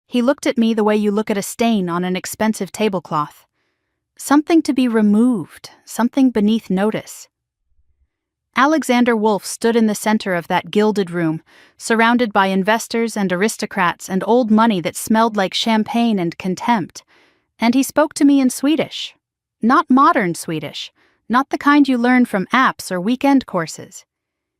He looked at me the way you look at a stain on an expensive tablecloth. Something to be removed, something beneath notice. Alexander Wolf stood in the center of that gilded room, surrounded by investors and aristocrats and old money that smelled like champagne and contempt. And he spoke to me in Swedish. Not modern Swedish, not the kind you learn from apps or weekend courses.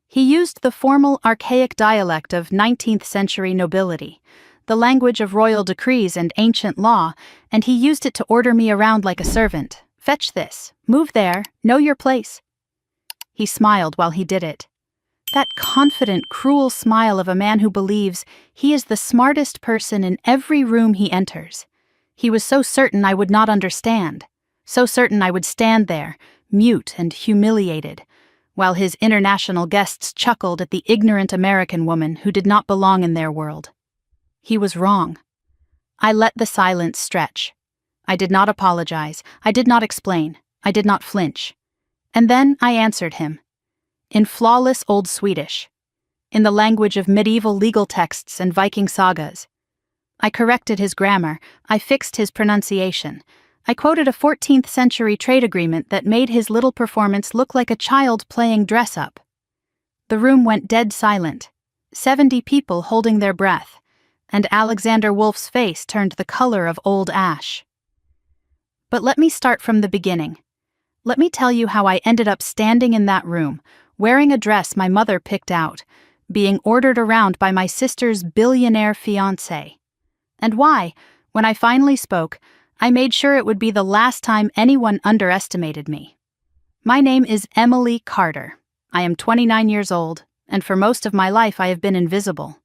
He used the formal, archaic dialect of 19th century nobility, the language of royal decrees and ancient law, and he used it to order me around like a servant. Fetch this, move there, know your place. He smiled while he did it. That confident, cruel smile of a man who believes he is the smartest person in every room he enters. He was so certain I would not understand, so certain I would stand there, mute and humiliated, while his international guests chuckled at the ignorant American woman who did not belong in their world. He was wrong. I let the silence stretch. I did not apologize, I did not explain, I did not flinch. And then I answered him. In flawless Old Swedish. In the language of medieval legal texts and Viking sagas. I corrected his grammar, I fixed his pronunciation. I quoted a 14th century trade agreement that made his little performance look like a child playing dress-up. The room went dead silent, 70 people holding their breath, and Alexander Wolf's face turned the color of old ash. But let me start from the beginning. Let me tell you how I ended up standing in that room, wearing a dress my mother picked out, being ordered around by my sister's billionaire fiancé. And why, when I finally spoke, I made sure it would be the last time anyone underestimated me. My name is Emily Carter. I am 29 years old, and for most of my life I have been invisible.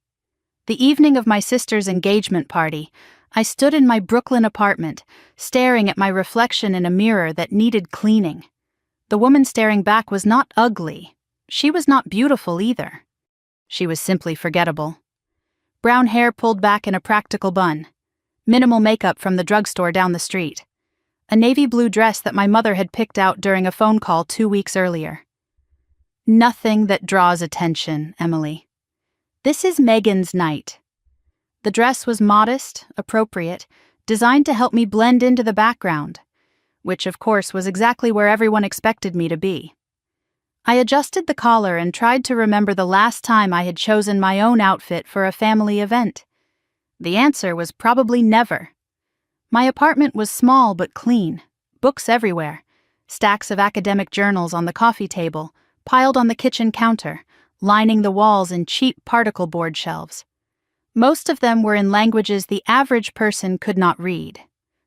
The evening of my sister's engagement party, I stood in my Brooklyn apartment, staring at my reflection in a mirror that needed cleaning. The woman staring back was not ugly. She was not beautiful either. She was simply forgettable. Brown hair pulled back in a practical bun. Minimal makeup from the drugstore down the street. A navy blue dress that my mother had picked out during a phone call 2 weeks earlier. Nothing that draws attention, Emily. This is Megan's night. The dress was modest, appropriate, designed to help me blend into the background, which of course was exactly where everyone expected me to be. I adjusted the collar and tried to remember the last time I had chosen my own outfit for a family event. The answer was probably never. My apartment was small but clean, books everywhere, stacks of academic journals on the coffee table, piled on the kitchen counter, lining the walls in cheap particle board shelves. Most of them were in languages the average person could not read.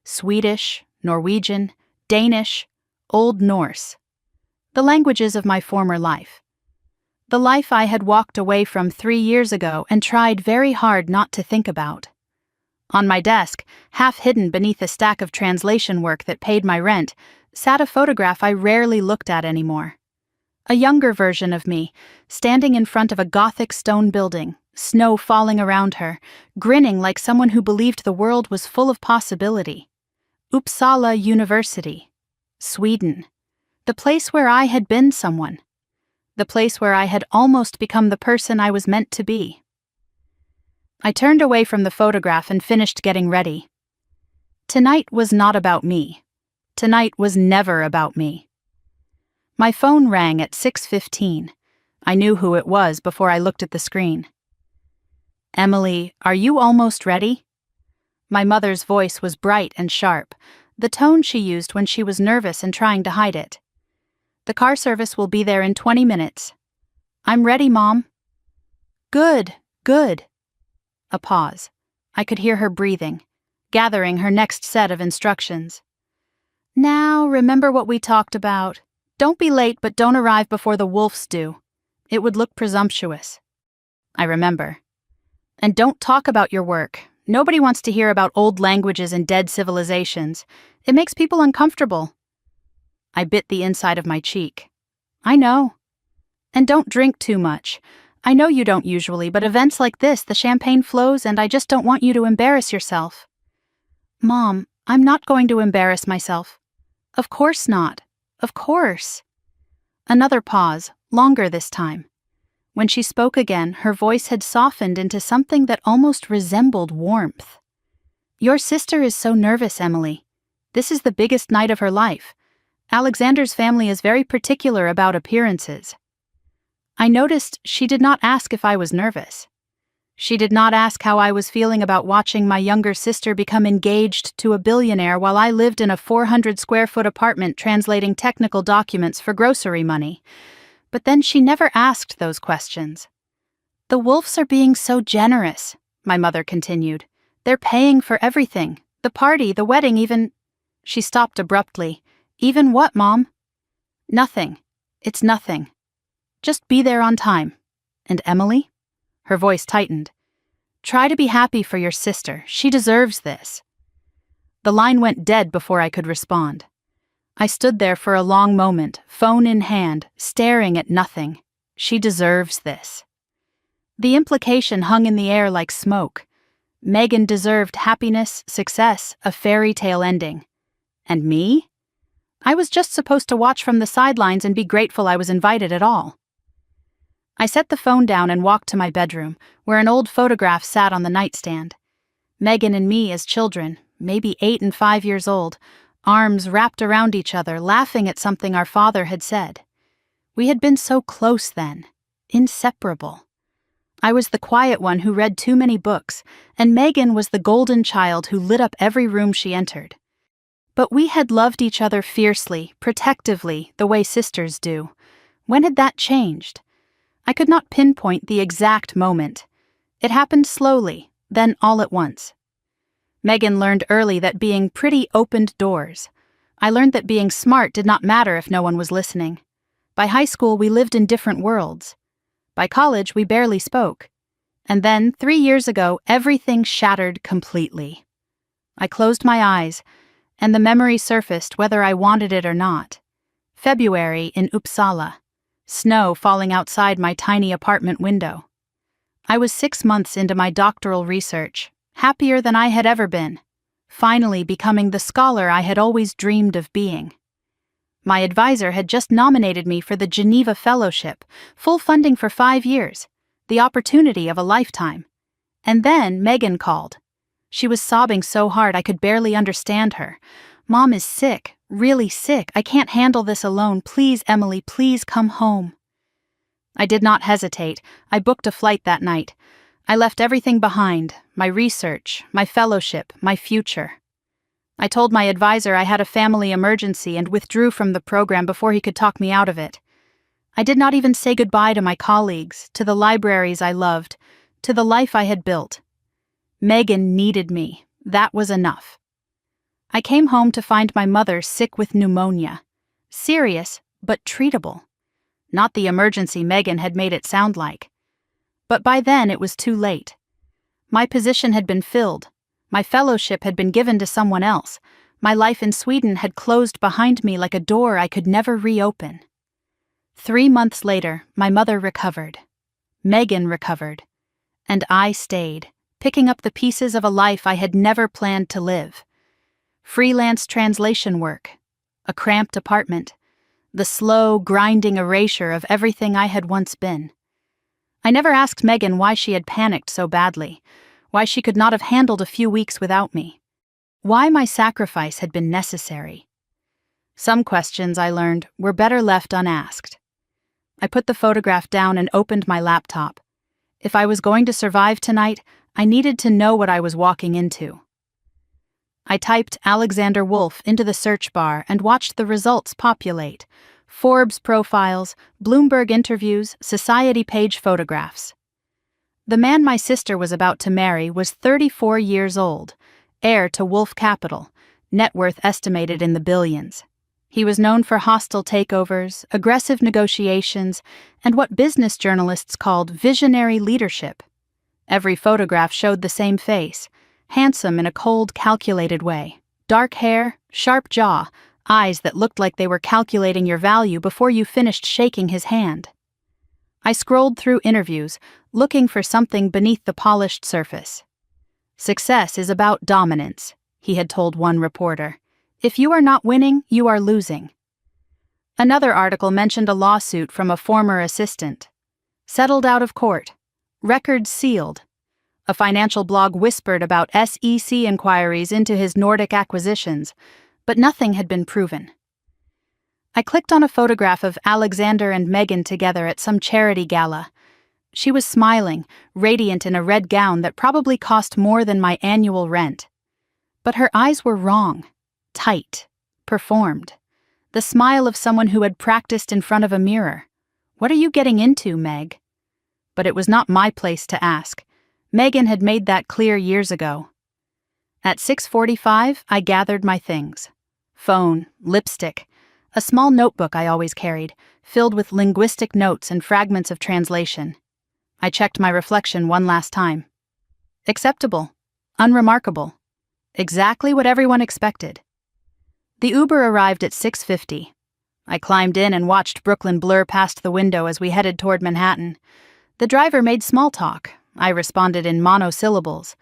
Swedish, Norwegian, Danish, Old Norse. The languages of my former life. The life I had walked away from 3 years ago and tried very hard not to think about. On my desk, half hidden beneath a stack of translation work that paid my rent, sat a photograph I rarely looked at anymore. A younger version of me, standing in front of a Gothic stone building, snow falling around her, grinning like someone who believed the world was full of possibility. Uppsala University. Sweden. The place where I had been someone. The place where I had almost become the person I was meant to be. I turned away from the photograph and finished getting ready. Tonight was not about me. Tonight was never about me. My phone rang at 6:15. I knew who it was before I looked at the screen. Emily, are you almost ready? My mother's voice was bright and sharp, the tone she used when she was nervous and trying to hide it. The car service will be there in 20 minutes. I'm ready, Mom. Good, good. A pause. I could hear her breathing, gathering her next set of instructions. Now, remember what we talked about. Don't be late, but don't arrive before the Wolves do. It would look presumptuous. I remember. And don't talk about your work. Nobody wants to hear about old languages and dead civilizations. It makes people uncomfortable. I bit the inside of my cheek. I know. And don't drink too much. I know you don't usually, but events like this, the champagne flows, and I just don't want you to embarrass yourself. Mom, I'm not going to embarrass myself. Of course not. Of course. Another pause, longer this time. When she spoke again, her voice had softened into something that almost resembled warmth. "Your sister is so nervous, Emily. This is the biggest night of her life. Alexander's family is very particular about appearances." I noticed she did not ask if I was nervous. She did not ask how I was feeling about watching my younger sister become engaged to a billionaire while I lived in a 400-square-foot apartment translating technical documents for grocery money. But then she never asked those questions. "The Wolfs are being so generous," my mother continued. "They're paying for everything. The party, the wedding, even—" She stopped abruptly. "Even what, Mom?" "Nothing. It's nothing. Just be there on time. And Emily?" Her voice tightened. "Try to be happy for your sister. She deserves this." The line went dead before I could respond. I stood there for a long moment, phone in hand, staring at nothing. She deserves this. The implication hung in the air like smoke. Megan deserved happiness, success, a fairy tale ending. And me? I was just supposed to watch from the sidelines and be grateful I was invited at all. I set the phone down and walked to my bedroom, where an old photograph sat on the nightstand. Megan and me as children, maybe 8 and 5 years old, arms wrapped around each other, laughing at something our father had said. We had been so close then, inseparable. I was the quiet one who read too many books, and Megan was the golden child who lit up every room she entered. But we had loved each other fiercely, protectively, the way sisters do. When had that changed? I could not pinpoint the exact moment. It happened slowly, then all at once. Megan learned early that being pretty opened doors. I learned that being smart did not matter if no one was listening. By high school, we lived in different worlds. By college, we barely spoke. And then, 3 years ago, everything shattered completely. I closed my eyes, and the memory surfaced whether I wanted it or not. February in Uppsala. Snow falling outside my tiny apartment window. I was 6 months into my doctoral research, happier than I had ever been, finally becoming the scholar I had always dreamed of being. My advisor had just nominated me for the Geneva Fellowship, full funding for 5 years, the opportunity of a lifetime. And then Megan called. She was sobbing so hard I could barely understand her. "Mom is sick, really sick. I can't handle this alone. Please, Emily, please come home." I did not hesitate. I booked a flight that night. I left everything behind, my research, my fellowship, my future. I told my advisor I had a family emergency and withdrew from the program before he could talk me out of it. I did not even say goodbye to my colleagues, to the libraries I loved, to the life I had built. Megan needed me. That was enough. I came home to find my mother sick with pneumonia. Serious, but treatable. Not the emergency Megan had made it sound like. But by then it was too late. My position had been filled. My fellowship had been given to someone else. My life in Sweden had closed behind me like a door I could never reopen. 3 months later, my mother recovered. Megan recovered. And I stayed, picking up the pieces of a life I had never planned to live. Freelance translation work, a cramped apartment, the slow, grinding erasure of everything I had once been. I never asked Megan why she had panicked so badly, why she could not have handled a few weeks without me, why my sacrifice had been necessary. Some questions, I learned, were better left unasked. I put the photograph down and opened my laptop. If I was going to survive tonight, I needed to know what I was walking into. I typed Alexander Wolf into the search bar and watched the results populate. Forbes profiles, Bloomberg interviews, society page photographs. The man my sister was about to marry was 34 years old, heir to Wolf Capital, net worth estimated in the billions. He was known for hostile takeovers, aggressive negotiations, and what business journalists called visionary leadership. Every photograph showed the same face, handsome in a cold, calculated way. Dark hair, sharp jaw, eyes that looked like they were calculating your value before you finished shaking his hand. I scrolled through interviews, looking for something beneath the polished surface. "Success is about dominance," he had told one reporter. "If you are not winning, you are losing." Another article mentioned a lawsuit from a former assistant. Settled out of court. Records sealed. A financial blog whispered about SEC inquiries into his Nordic acquisitions, but nothing had been proven. I clicked on a photograph of Alexander and Megan together at some charity gala. She was smiling, radiant in a red gown that probably cost more than my annual rent. But her eyes were wrong, tight, performed. The smile of someone who had practiced in front of a mirror. "What are you getting into, Meg?" But it was not my place to ask. Megan had made that clear years ago. At 6:45, I gathered my things. Phone, lipstick, a small notebook I always carried, filled with linguistic notes and fragments of translation. I checked my reflection one last time. Acceptable. Unremarkable. Exactly what everyone expected. The Uber arrived at 6:50. I climbed in and watched Brooklyn blur past the window as we headed toward Manhattan. The driver made small talk. I responded in monosyllables.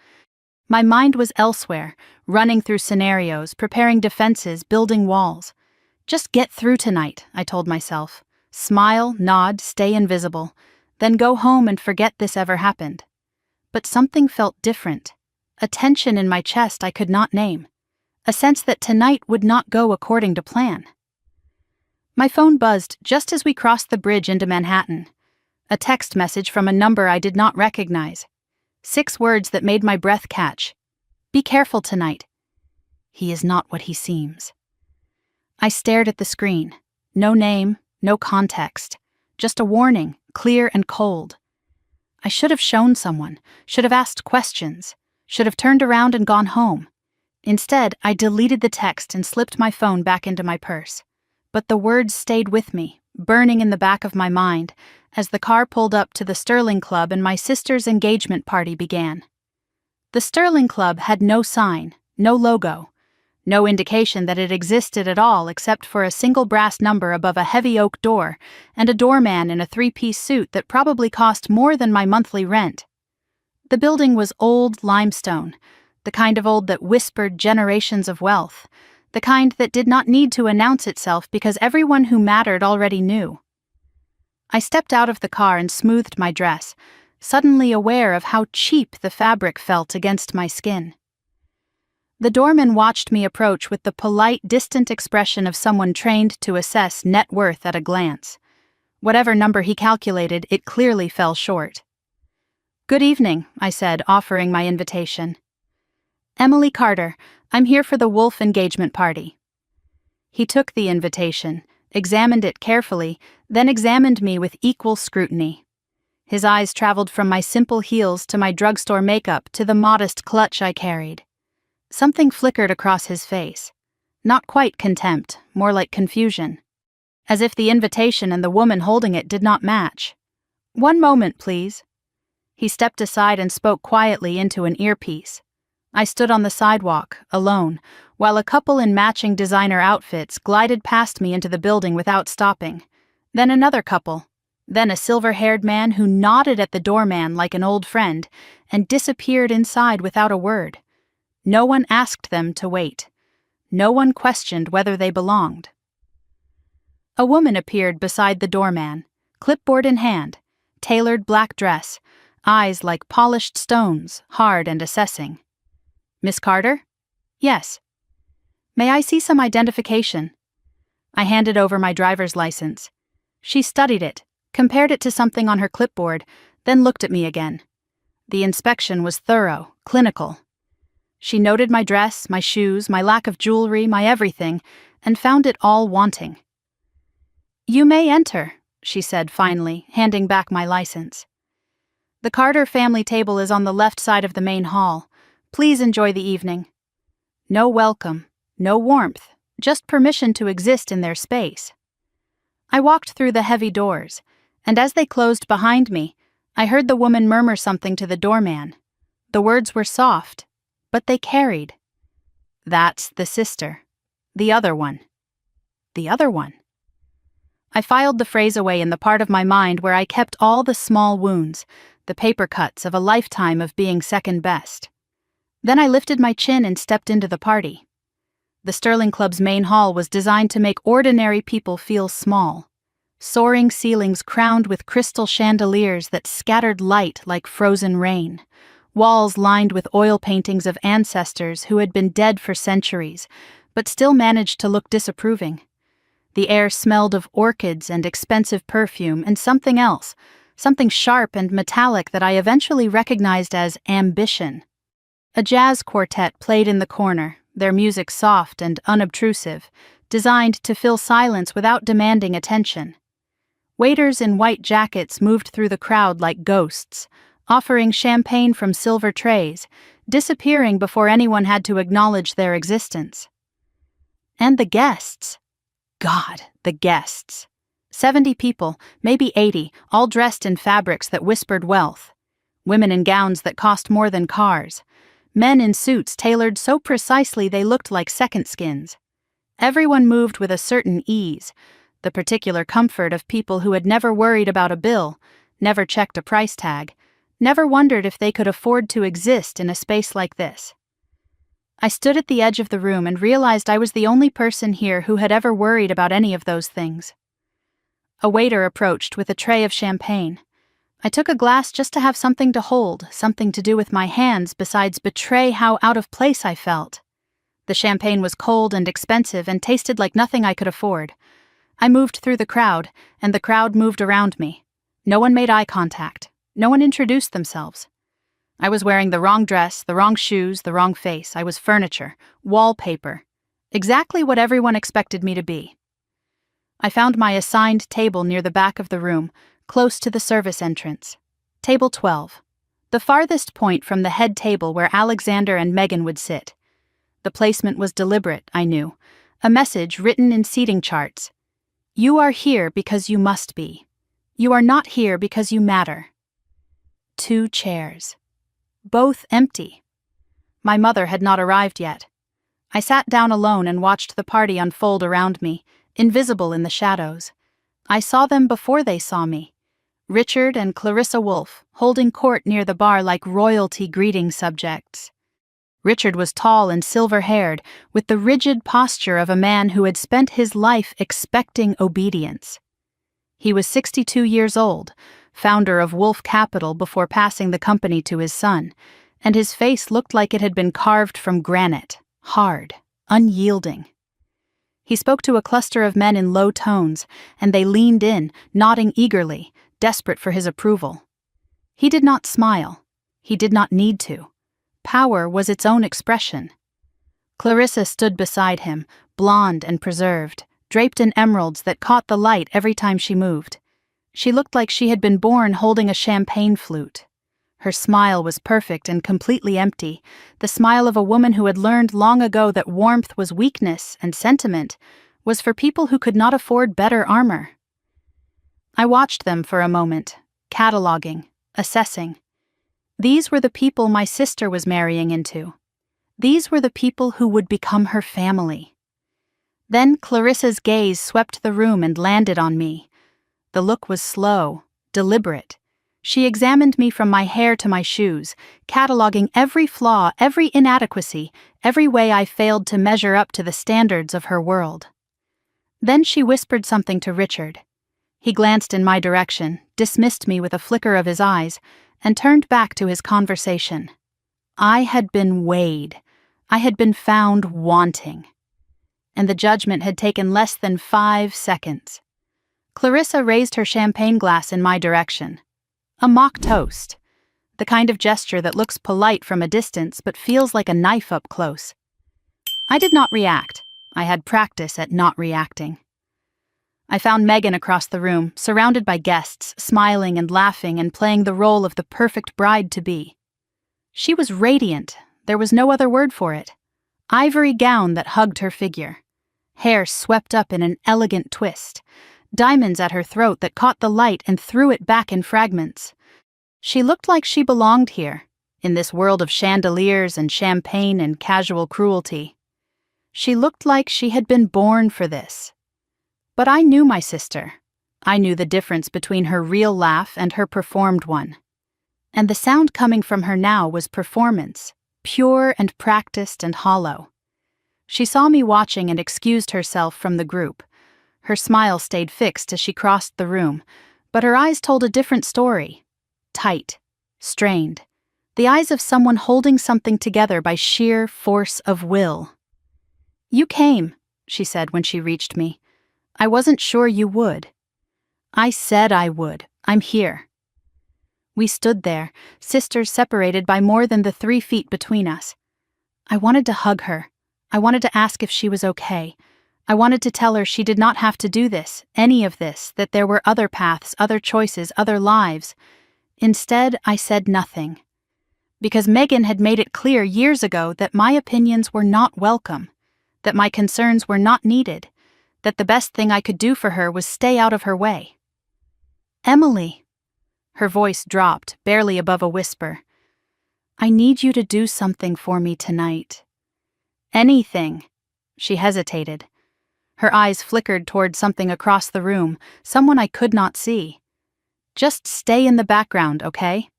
My mind was elsewhere, running through scenarios, preparing defenses, building walls. Just get through tonight, I told myself. Smile, nod, stay invisible. Then go home and forget this ever happened. But something felt different. A tension in my chest I could not name. A sense that tonight would not go according to plan. My phone buzzed just as we crossed the bridge into Manhattan. A text message from a number I did not recognize. 6 words that made my breath catch. "Be careful tonight. He is not what he seems." I stared at the screen. No name, no context. Just a warning, clear and cold. I should have shown someone, should have asked questions, should have turned around and gone home. Instead, I deleted the text and slipped my phone back into my purse. But the words stayed with me, burning in the back of my mind, as the car pulled up to the Sterling Club and my sister's engagement party began. The Sterling Club had no sign, no logo, no indication that it existed at all except for a single brass number above a heavy oak door and a doorman in a 3-piece suit that probably cost more than my monthly rent. The building was old limestone, the kind of old that whispered generations of wealth, the kind that did not need to announce itself because everyone who mattered already knew. I stepped out of the car and smoothed my dress, suddenly aware of how cheap the fabric felt against my skin. The doorman watched me approach with the polite, distant expression of someone trained to assess net worth at a glance. Whatever number he calculated, it clearly fell short. "Good evening," I said, offering my invitation. "Emily Carter. I'm here for the Wolf engagement party." He took the invitation, examined it carefully, then examined me with equal scrutiny. His eyes traveled from my simple heels to my drugstore makeup to the modest clutch I carried. Something flickered across his face. Not quite contempt, more like confusion. As if the invitation and the woman holding it did not match. "One moment, please." He stepped aside and spoke quietly into an earpiece. I stood on the sidewalk, alone, while a couple in matching designer outfits glided past me into the building without stopping. Then another couple. Then a silver-haired man who nodded at the doorman like an old friend and disappeared inside without a word. No one asked them to wait. No one questioned whether they belonged. A woman appeared beside the doorman, clipboard in hand, tailored black dress, eyes like polished stones, hard and assessing. "Miss Carter?" "Yes." "May I see some identification?" I handed over my driver's license. She studied it, compared it to something on her clipboard, then looked at me again. The inspection was thorough, clinical. She noted my dress, my shoes, my lack of jewelry, my everything, and found it all wanting. "You may enter," she said finally, handing back my license. "The Carter family table is on the left side of the main hall. Please enjoy the evening." No welcome, no warmth, just permission to exist in their space. I walked through the heavy doors, and as they closed behind me, I heard the woman murmur something to the doorman. The words were soft, but they carried. "That's the sister. The other one. The other one." I filed the phrase away in the part of my mind where I kept all the small wounds, the paper cuts of a lifetime of being second best. Then I lifted my chin and stepped into the party. The Sterling Club's main hall was designed to make ordinary people feel small. Soaring ceilings crowned with crystal chandeliers that scattered light like frozen rain. walls lined with oil paintings of ancestors who had been dead for centuries, but still managed to look disapproving. The air smelled of orchids and expensive perfume and something else, something sharp and metallic that I eventually recognized as ambition. A jazz quartet played in the corner, their music soft and unobtrusive, designed to fill silence without demanding attention. Waiters in white jackets moved through the crowd like ghosts, offering champagne from silver trays, disappearing before anyone had to acknowledge their existence. And the guests. God, the guests. 70 people, maybe 80, all dressed in fabrics that whispered wealth. Women in gowns that cost more than cars. Men in suits tailored so precisely they looked like second skins. Everyone moved with a certain ease, the particular comfort of people who had never worried about a bill, never checked a price tag, never wondered if they could afford to exist in a space like this. I stood at the edge of the room and realized I was the only person here who had ever worried about any of those things. A waiter approached with a tray of champagne. I took a glass just to have something to hold, something to do with my hands besides betray how out of place I felt. The champagne was cold and expensive and tasted like nothing I could afford. I moved through the crowd, and the crowd moved around me. No one made eye contact. No one introduced themselves. I was wearing the wrong dress, the wrong shoes, the wrong face. I was furniture, wallpaper. Exactly what everyone expected me to be. I found my assigned table near the back of the room, close to the service entrance. Table 12. The farthest point from the head table where Alexander and Megan would sit. The placement was deliberate, I knew. A message written in seating charts. You are here because you must be. You are not here because you matter. 2 chairs. Both empty. My mother had not arrived yet. I sat down alone and watched the party unfold around me, invisible in the shadows. I saw them before they saw me. Richard and Clarissa Wolfe, holding court near the bar like royalty greeting subjects. Richard was tall and silver-haired, with the rigid posture of a man who had spent his life expecting obedience. He was 62 years old, founder of Wolfe Capital before passing the company to his son, and his face looked like it had been carved from granite, hard, unyielding. He spoke to a cluster of men in low tones, and they leaned in, nodding eagerly, desperate for his approval. He did not smile. He did not need to. Power was its own expression. Clarissa stood beside him, blonde and preserved, draped in emeralds that caught the light every time she moved. She looked like she had been born holding a champagne flute. Her smile was perfect and completely empty, the smile of a woman who had learned long ago that warmth was weakness and sentiment was for people who could not afford better armor. I watched them for a moment, cataloging, assessing. These were the people my sister was marrying into. These were the people who would become her family. Then Clarissa's gaze swept the room and landed on me. The look was slow, deliberate. She examined me from my hair to my shoes, cataloging every flaw, every inadequacy, every way I failed to measure up to the standards of her world. Then she whispered something to Richard. He glanced in my direction, dismissed me with a flicker of his eyes, and turned back to his conversation. I had been weighed. I had been found wanting. And the judgment had taken less than 5 seconds. Clarissa raised her champagne glass in my direction. A mock toast. The kind of gesture that looks polite from a distance but feels like a knife up close. I did not react. I had practice at not reacting. I found Megan across the room, surrounded by guests, smiling and laughing and playing the role of the perfect bride-to-be. She was radiant. There was no other word for it. Ivory gown that hugged her figure. Hair swept up in an elegant twist. Diamonds at her throat that caught the light and threw it back in fragments. She looked like she belonged here, in this world of chandeliers and champagne and casual cruelty. She looked like she had been born for this. But I knew my sister. I knew the difference between her real laugh and her performed one. And the sound coming from her now was performance, pure and practiced and hollow. She saw me watching and excused herself from the group. Her smile stayed fixed as she crossed the room, but her eyes told a different story. Tight, strained, The eyes of someone holding something together by sheer force of will. "You came," she said when she reached me. "I wasn't sure you would." "I said I would. I'm here." We stood there, sisters separated by more than the 3 feet between us. I wanted to hug her. I wanted to ask if she was okay. I wanted to tell her she did not have to do this, any of this, that there were other paths, other choices, other lives. Instead, I said nothing. Because Megan had made it clear years ago that my opinions were not welcome, that my concerns were not needed, that the best thing I could do for her was stay out of her way. "Emily," her voice dropped, barely above a whisper, "I need you to do something for me tonight." "Anything." She hesitated. Her eyes flickered toward something across the room, someone I could not see. "Just stay in the background, okay?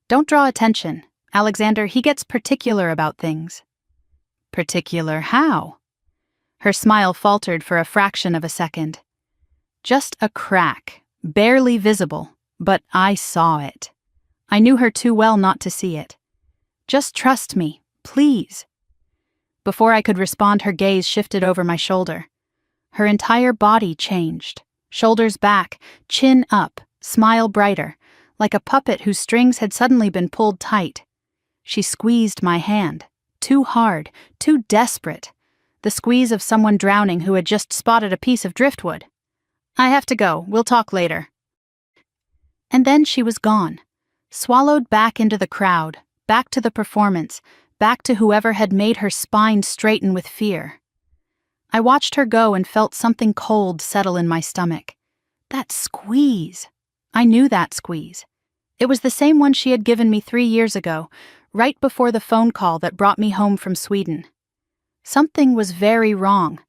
Don't draw attention. Alexander, he gets particular about things." "Particular how?" Her smile faltered for a fraction of a second. "Just a crack, barely visible, but I saw it. I knew her too well not to see it. Just trust me, please." Before I could respond, her gaze shifted over my shoulder. Her entire body changed, shoulders back, chin up, smile brighter, like a puppet whose strings had suddenly been pulled tight. She squeezed my hand, too hard, too desperate, the squeeze of someone drowning who had just spotted a piece of driftwood. "I have to go, we'll talk later." And then she was gone, swallowed back into the crowd, back to the performance, back to whoever had made her spine straighten with fear. I watched her go and felt something cold settle in my stomach. That squeeze. I knew that squeeze. It was the same one she had given me 3 years ago, right before the phone call that brought me home from Sweden. Something was very wrong.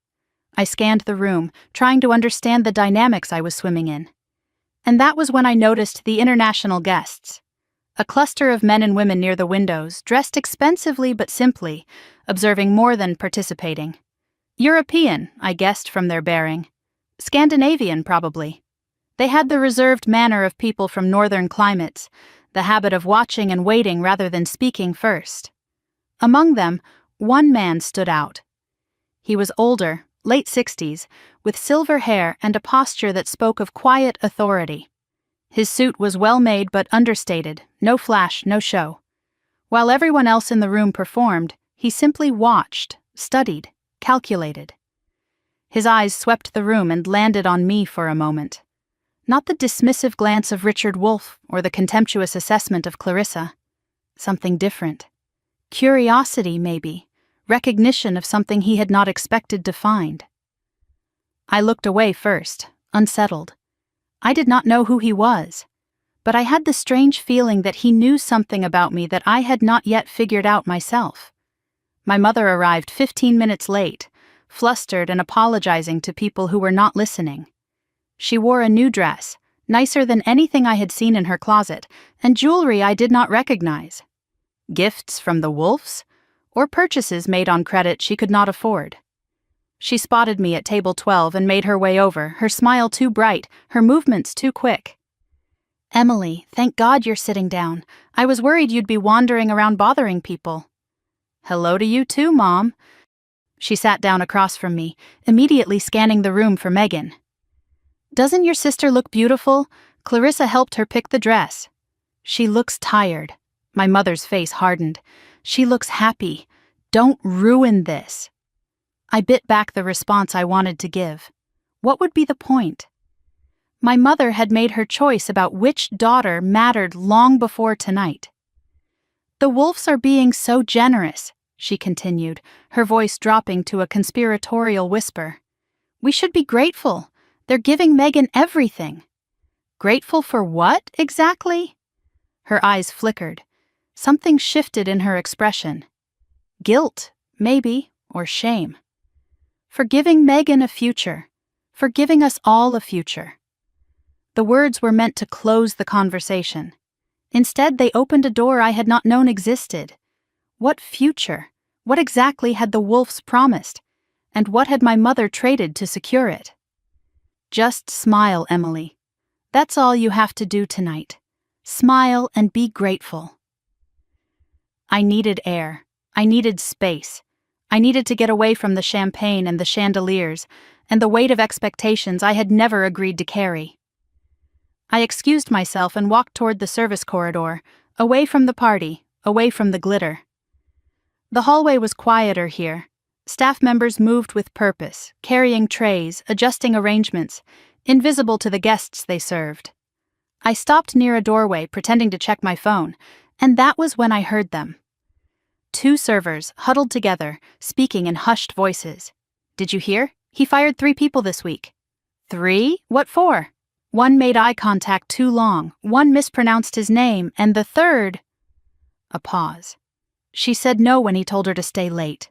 I scanned the room, trying to understand the dynamics I was swimming in. And that was when I noticed the international guests. A cluster of men and women near the windows, dressed expensively but simply, observing more than participating. European, I guessed from their bearing. Scandinavian, probably. They had the reserved manner of people from northern climates, the habit of watching and waiting rather than speaking first. Among them, one man stood out. He was older, late 60s, with silver hair and a posture that spoke of quiet authority. His suit was well made but understated, no flash, no show. While everyone else in the room performed, he simply watched, studied, calculated. His eyes swept the room and landed on me for a moment. Not the dismissive glance of Richard Wolfe or the contemptuous assessment of Clarissa. Something different. Curiosity, maybe. Recognition of something he had not expected to find. I looked away first, unsettled. I did not know who he was, but I had the strange feeling that he knew something about me that I had not yet figured out myself. My mother arrived 15 minutes late, flustered and apologizing to people who were not listening. She wore a new dress, nicer than anything I had seen in her closet, and jewelry I did not recognize. Gifts from the Wolfes, or purchases made on credit she could not afford. She spotted me at table 12 and made her way over, her smile too bright, her movements too quick. "Emily, thank God you're sitting down. I was worried you'd be wandering around bothering people." "Hello to you too, Mom." She sat down across from me, immediately scanning the room for Megan. "Doesn't your sister look beautiful? Clarissa helped her pick the dress." "She looks tired." My mother's face hardened. "She looks happy. Don't ruin this." I bit back the response I wanted to give. What would be the point? My mother had made her choice about which daughter mattered long before tonight. "The Wolfes are being so generous," she continued, her voice dropping to a conspiratorial whisper. "We should be grateful. They're giving Megan everything." "Grateful for what, exactly?" Her eyes flickered. Something shifted in her expression. Guilt, maybe, or shame. For giving Megan a future. For giving us all a future. The words were meant to close the conversation. Instead, they opened a door I had not known existed. What future? What exactly had the Wolfes promised? And what had my mother traded to secure it? "Just smile, Emily. That's all you have to do tonight. Smile and be grateful." I needed air. I needed space. I needed to get away from the champagne and the chandeliers, and the weight of expectations I had never agreed to carry. I excused myself and walked toward the service corridor, away from the party, away from the glitter. The hallway was quieter here. Staff members moved with purpose, carrying trays, adjusting arrangements, invisible to the guests they served. I stopped near a doorway, pretending to check my phone, and that was when I heard them. Two servers, huddled together, speaking in hushed voices. "Did you hear? He fired 3 people this week." "3? What for?" One made eye contact too long, one mispronounced his name, and the third... A pause. She said no when he told her to stay late.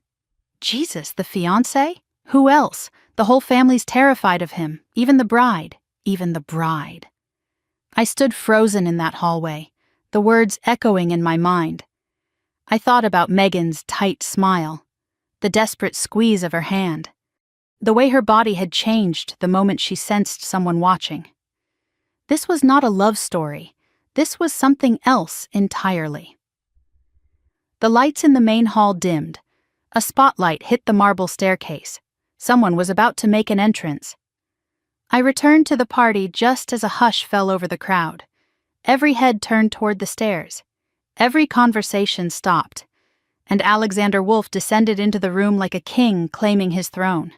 Jesus, the fiancé? Who else? The whole family's terrified of him, even the bride. Even the bride. I stood frozen in that hallway, the words echoing in my mind. I thought about Megan's tight smile, the desperate squeeze of her hand, the way her body had changed the moment she sensed someone watching. This was not a love story. This was something else entirely. The lights in the main hall dimmed. A spotlight hit the marble staircase. Someone was about to make an entrance. I returned to the party just as a hush fell over the crowd. Every head turned toward the stairs. Every conversation stopped, and Alexander Wolf descended into the room like a king claiming his throne.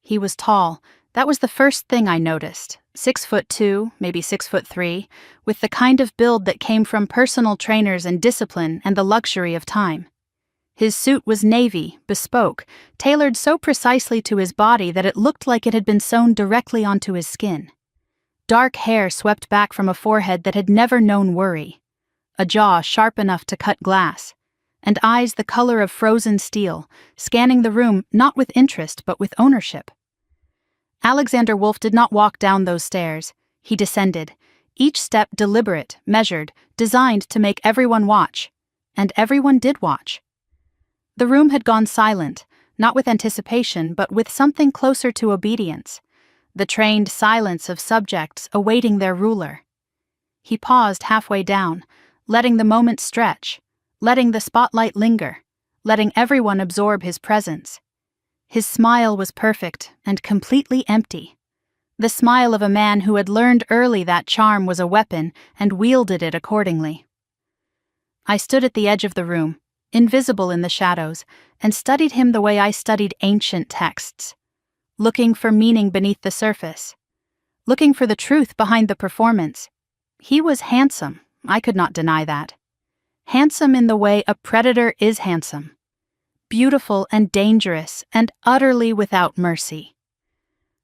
He was tall. That was the first thing I noticed. 6'2", maybe 6'3", with the kind of build that came from personal trainers and discipline and the luxury of time. His suit was navy, bespoke, tailored so precisely to his body that it looked like it had been sewn directly onto his skin. Dark hair swept back from a forehead that had never known worry, a jaw sharp enough to cut glass, and eyes the color of frozen steel, scanning the room not with interest but with ownership. Alexander Wolf did not walk down those stairs. He descended, each step deliberate, measured, designed to make everyone watch. And everyone did watch. The room had gone silent, not with anticipation but with something closer to obedience, the trained silence of subjects awaiting their ruler. He paused halfway down, letting the moment stretch, letting the spotlight linger, letting everyone absorb his presence. His smile was perfect and completely empty. The smile of a man who had learned early that charm was a weapon and wielded it accordingly. I stood at the edge of the room, invisible in the shadows, and studied him the way I studied ancient texts, looking for meaning beneath the surface, looking for the truth behind the performance. He was handsome, I could not deny that. Handsome in the way a predator is handsome. Beautiful and dangerous and utterly without mercy.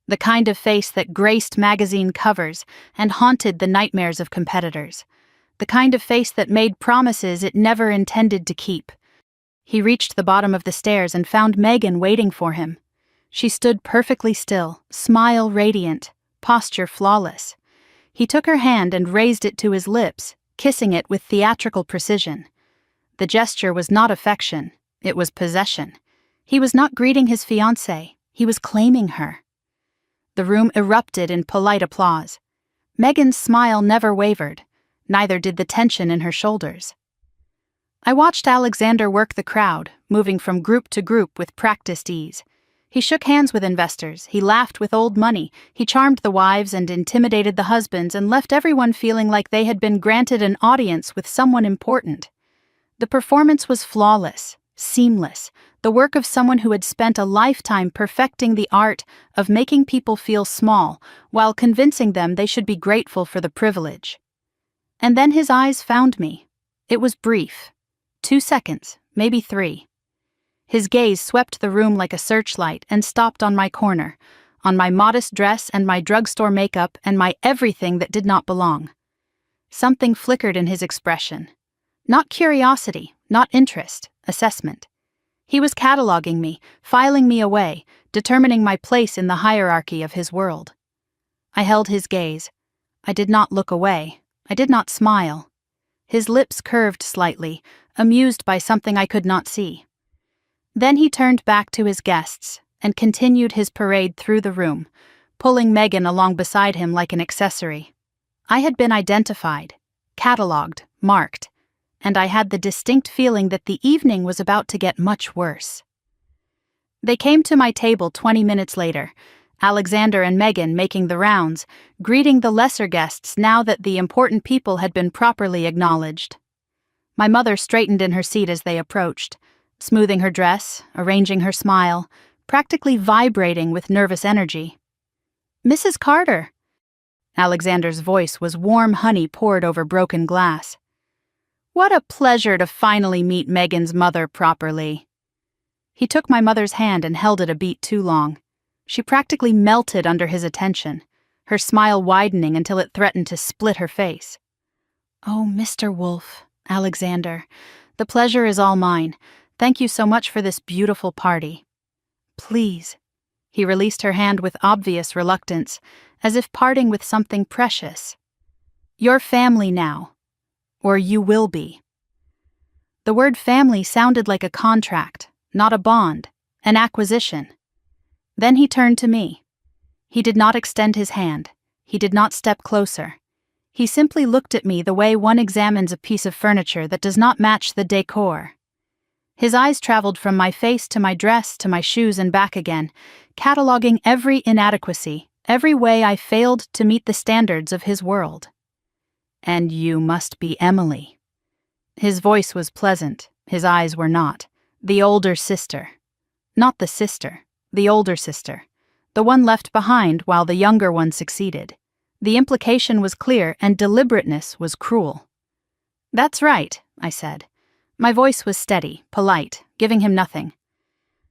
The kind of face that graced magazine covers and haunted the nightmares of competitors. The kind of face that made promises it never intended to keep. He reached the bottom of the stairs and found Megan waiting for him. She stood perfectly still, smile radiant, posture flawless. He took her hand and raised it to his lips, kissing it with theatrical precision. The gesture was not affection, it was possession. He was not greeting his fiancée, he was claiming her. The room erupted in polite applause. Megan's smile never wavered, neither did the tension in her shoulders. I watched Alexander work the crowd, moving from group to group with practiced ease. He shook hands with investors, he laughed with old money, he charmed the wives and intimidated the husbands and left everyone feeling like they had been granted an audience with someone important. The performance was flawless, seamless, the work of someone who had spent a lifetime perfecting the art of making people feel small while convincing them they should be grateful for the privilege. And then his eyes found me. It was brief. 2 seconds, maybe 3. His gaze swept the room like a searchlight and stopped on my corner, on my modest dress and my drugstore makeup and my everything that did not belong. Something flickered in his expression. Not curiosity, not interest, assessment. He was cataloging me, filing me away, determining my place in the hierarchy of his world. I held his gaze. I did not look away. I did not smile. His lips curved slightly, amused by something I could not see. Then he turned back to his guests and continued his parade through the room, pulling Megan along beside him like an accessory. I had been identified, catalogued, marked. and I had the distinct feeling that the evening was about to get much worse. They came to my table 20 minutes later, Alexander and Megan making the rounds, greeting the lesser guests now that the important people had been properly acknowledged. My mother straightened in her seat as they approached, smoothing her dress, arranging her smile, practically vibrating with nervous energy. "Mrs. Carter." Alexander's voice was warm honey poured over broken glass. "What a pleasure to finally meet Megan's mother properly." He took my mother's hand and held it a beat too long. She practically melted under his attention, her smile widening until it threatened to split her face. "Oh, Mr. Wolf, Alexander, the pleasure is all mine. Thank you so much for this beautiful party. Please." He released her hand with obvious reluctance, as if parting with something precious. "You're family now. Or you will be." The word family sounded like a contract, not a bond, an acquisition. Then he turned to me. He did not extend his hand. He did not step closer. He simply looked at me the way one examines a piece of furniture that does not match the decor. His eyes traveled from my face to my dress to my shoes and back again, cataloging every inadequacy, every way I failed to meet the standards of his world. "And you must be Emily." His voice was pleasant, his eyes were not. The older sister. Not the sister, the older sister. The one left behind while the younger one succeeded. The implication was clear and deliberateness was cruel. "That's right," I said. My voice was steady, polite, giving him nothing.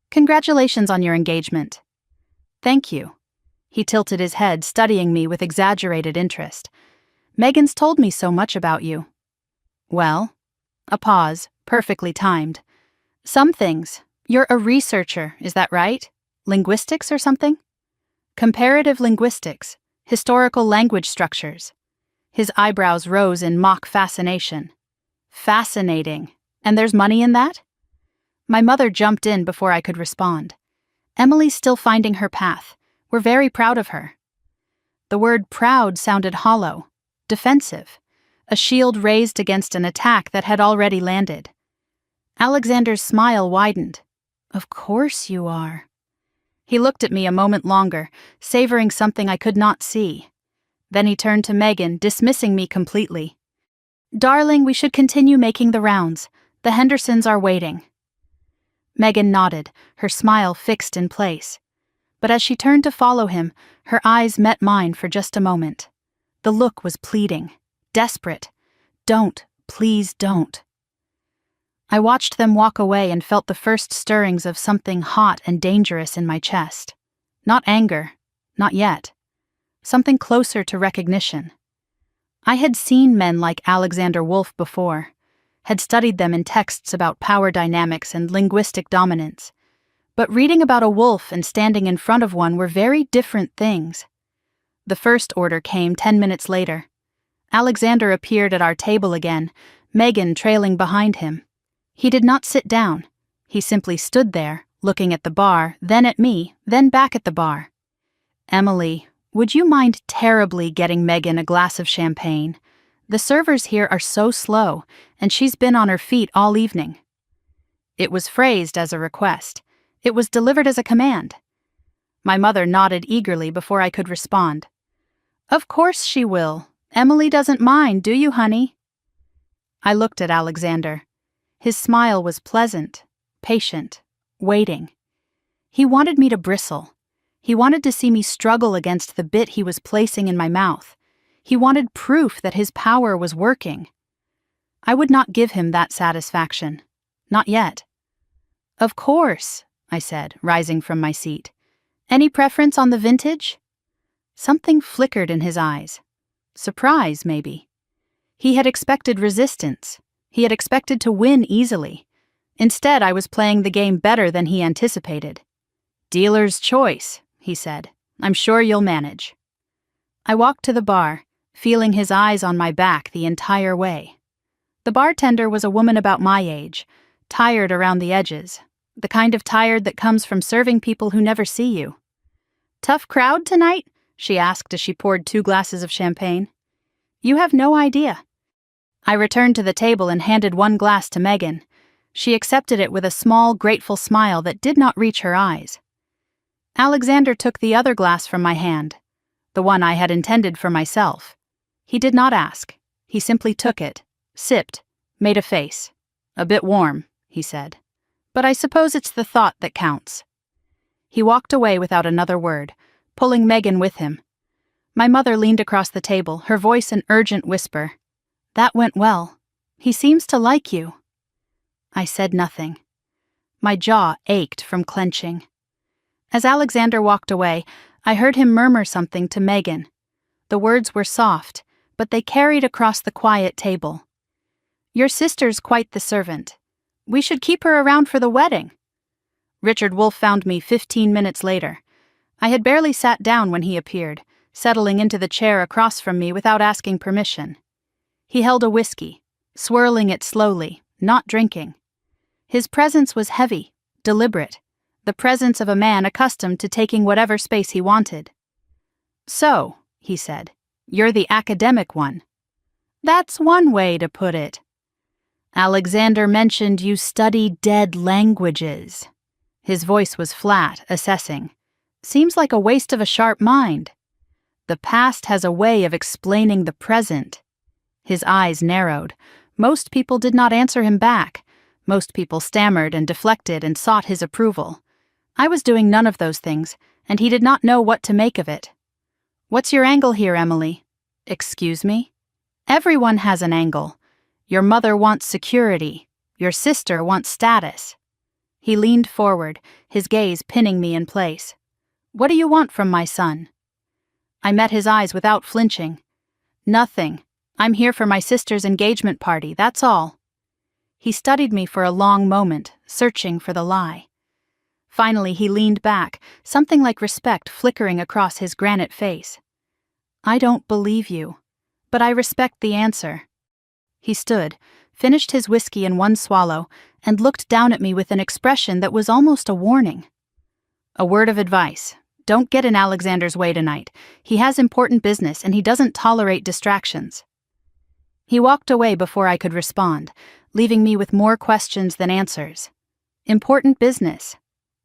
"Congratulations on your engagement." "Thank you." He tilted his head, studying me with exaggerated interest. "Megan's told me so much about you." "Well?" A pause, perfectly timed. "Some things. You're a researcher, is that right? Linguistics or something?" "Comparative linguistics, historical language structures." His eyebrows rose in mock fascination. "Fascinating. And there's money in that?" My mother jumped in before I could respond. "Emily's still finding her path. We're very proud of her." The word proud sounded hollow, defensive, a shield raised against an attack that had already landed. Alexander's smile widened. "Of course you are." He looked at me a moment longer, savoring something I could not see. Then he turned to Megan, dismissing me completely. "Darling, we should continue making the rounds. The Hendersons are waiting." Megan nodded, her smile fixed in place. But as she turned to follow him, her eyes met mine for just a moment. The look was pleading, desperate. "Don't, please don't." I watched them walk away and felt the first stirrings of something hot and dangerous in my chest. Not anger, not yet. Something closer to recognition. I had seen men like Alexander Wolf before, had studied them in texts about power dynamics and linguistic dominance. But reading about a wolf and standing in front of one were very different things. The first order came 10 minutes later. Alexander appeared at our table again, Megan trailing behind him. He did not sit down. He simply stood there, looking at the bar, then at me, then back at the bar. "Emily, would you mind terribly getting Megan a glass of champagne? The servers here are so slow, and she's been on her feet all evening." It was phrased as a request. It was delivered as a command. My mother nodded eagerly before I could respond. "Of course she will. Emily doesn't mind, do you, honey?" I looked at Alexander. His smile was pleasant, patient, waiting. He wanted me to bristle. He wanted to see me struggle against the bit he was placing in my mouth. He wanted proof that his power was working. I would not give him that satisfaction. Not yet. "Of course," I said, rising from my seat. "Any preference on the vintage?" Something flickered in his eyes. Surprise, maybe. He had expected resistance. He had expected to win easily. Instead, I was playing the game better than he anticipated. "Dealer's choice," he said. "I'm sure you'll manage." I walked to the bar, feeling his eyes on my back the entire way. The bartender was a woman about my age, tired around the edges, the kind of tired that comes from serving people who never see you. "Tough crowd tonight?" she asked as she poured 2 glasses of champagne. "You have no idea." I returned to the table and handed one glass to Megan. She accepted it with a small, grateful smile that did not reach her eyes. Alexander took the other glass from my hand, the one I had intended for myself. He did not ask. He simply took it, sipped, made a face. "A bit warm," he said. "But I suppose it's the thought that counts." He walked away without another word, pulling Megan with him. My mother leaned across the table, her voice an urgent whisper. "That went well. He seems to like you." I said nothing. My jaw ached from clenching. As Alexander walked away, I heard him murmur something to Megan. The words were soft, but they carried across the quiet table. "Your sister's quite the servant. We should keep her around for the wedding." Richard Wolff found me 15 minutes later. I had barely sat down when he appeared, settling into the chair across from me without asking permission. He held a whiskey, swirling it slowly, not drinking. His presence was heavy, deliberate, the presence of a man accustomed to taking whatever space he wanted. "So," he said, "you're the academic one." "That's one way to put it." "Alexander mentioned you study dead languages." His voice was flat, assessing. "Seems like a waste of a sharp mind." "The past has a way of explaining the present." His eyes narrowed. Most people did not answer him back. Most people stammered and deflected and sought his approval. I was doing none of those things, and he did not know what to make of it. "What's your angle here, Emily?" "Excuse me?" "Everyone has an angle. Your mother wants security. Your sister wants status." He leaned forward, his gaze pinning me in place. "What do you want from my son?" I met his eyes without flinching. "Nothing. I'm here for my sister's engagement party, that's all." He studied me for a long moment, searching for the lie. Finally, he leaned back, something like respect flickering across his granite face. "I don't believe you, but I respect the answer." He stood, finished his whiskey in one swallow, and looked down at me with an expression that was almost a warning. "A word of advice. Don't get in Alexander's way tonight. He has important business and he doesn't tolerate distractions." He walked away before I could respond, leaving me with more questions than answers. Important business.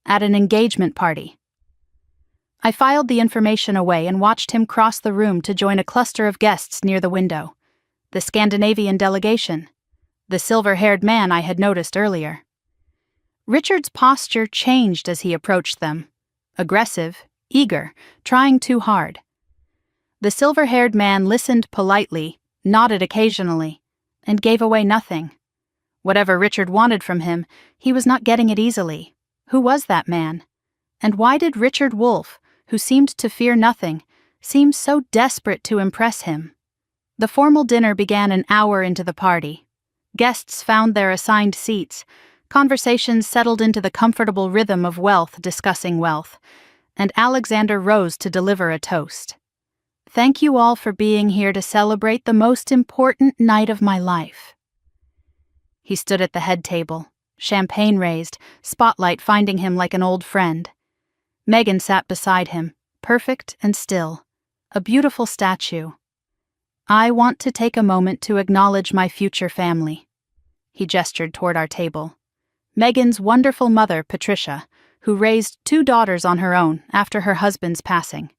At an engagement party. I filed the information away and watched him cross the room to join a cluster of guests near the window. The Scandinavian delegation. The silver-haired man I had noticed earlier. Richard's posture changed as he approached them. Aggressive, eager, trying too hard. The silver-haired man listened politely, nodded occasionally, and gave away nothing. Whatever Richard wanted from him, he was not getting it easily. Who was that man? And why did Richard Wolff, who seemed to fear nothing, seem so desperate to impress him? The formal dinner began an hour into the party. Guests found their assigned seats. Conversations settled into the comfortable rhythm of wealth discussing wealth, and Alexander rose to deliver a toast. "Thank you all for being here to celebrate the most important night of my life." He stood at the head table, champagne raised, spotlight finding him like an old friend. Megan sat beside him, perfect and still, a beautiful statue. "I want to take a moment to acknowledge my future family." He gestured toward our table. Megan's wonderful mother, Patricia, who raised 2 daughters on her own after her husband's passing.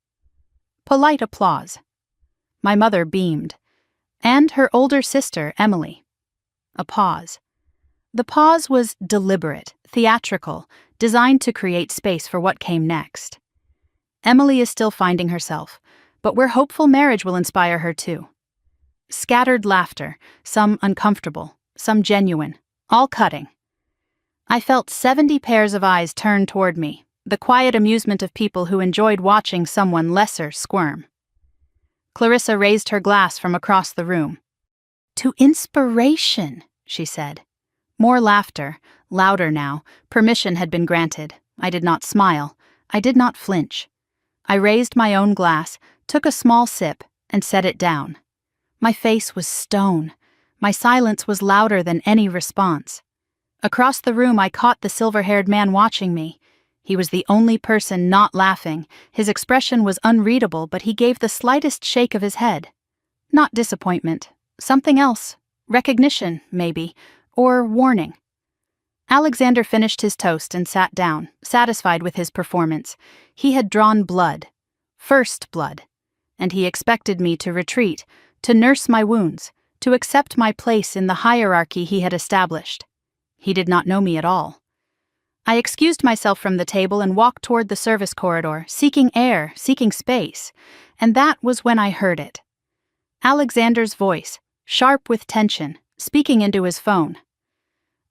Polite applause. My mother beamed. And her older sister, Emily. A pause. The pause was deliberate, theatrical, designed to create space for what came next. Emily is still finding herself, but we're hopeful marriage will inspire her too. Scattered laughter, some uncomfortable, some genuine, all cutting. I felt 70 pairs of eyes turn toward me, the quiet amusement of people who enjoyed watching someone lesser squirm. Clarissa raised her glass from across the room. "To inspiration," she said. More laughter, louder now. Permission had been granted. I did not smile. I did not flinch. I raised my own glass, took a small sip, and set it down. My face was stone. My silence was louder than any response. Across the room I caught the silver-haired man watching me. He was the only person not laughing. His expression was unreadable, but he gave the slightest shake of his head. Not disappointment. Something else. Recognition, maybe, or warning. Alexander finished his toast and sat down, satisfied with his performance. He had drawn blood. First blood. And he expected me to retreat, to nurse my wounds, to accept my place in the hierarchy he had established. He did not know me at all. I excused myself from the table and walked toward the service corridor, seeking air, seeking space, and that was when I heard it. Alexander's voice, sharp with tension, speaking into his phone.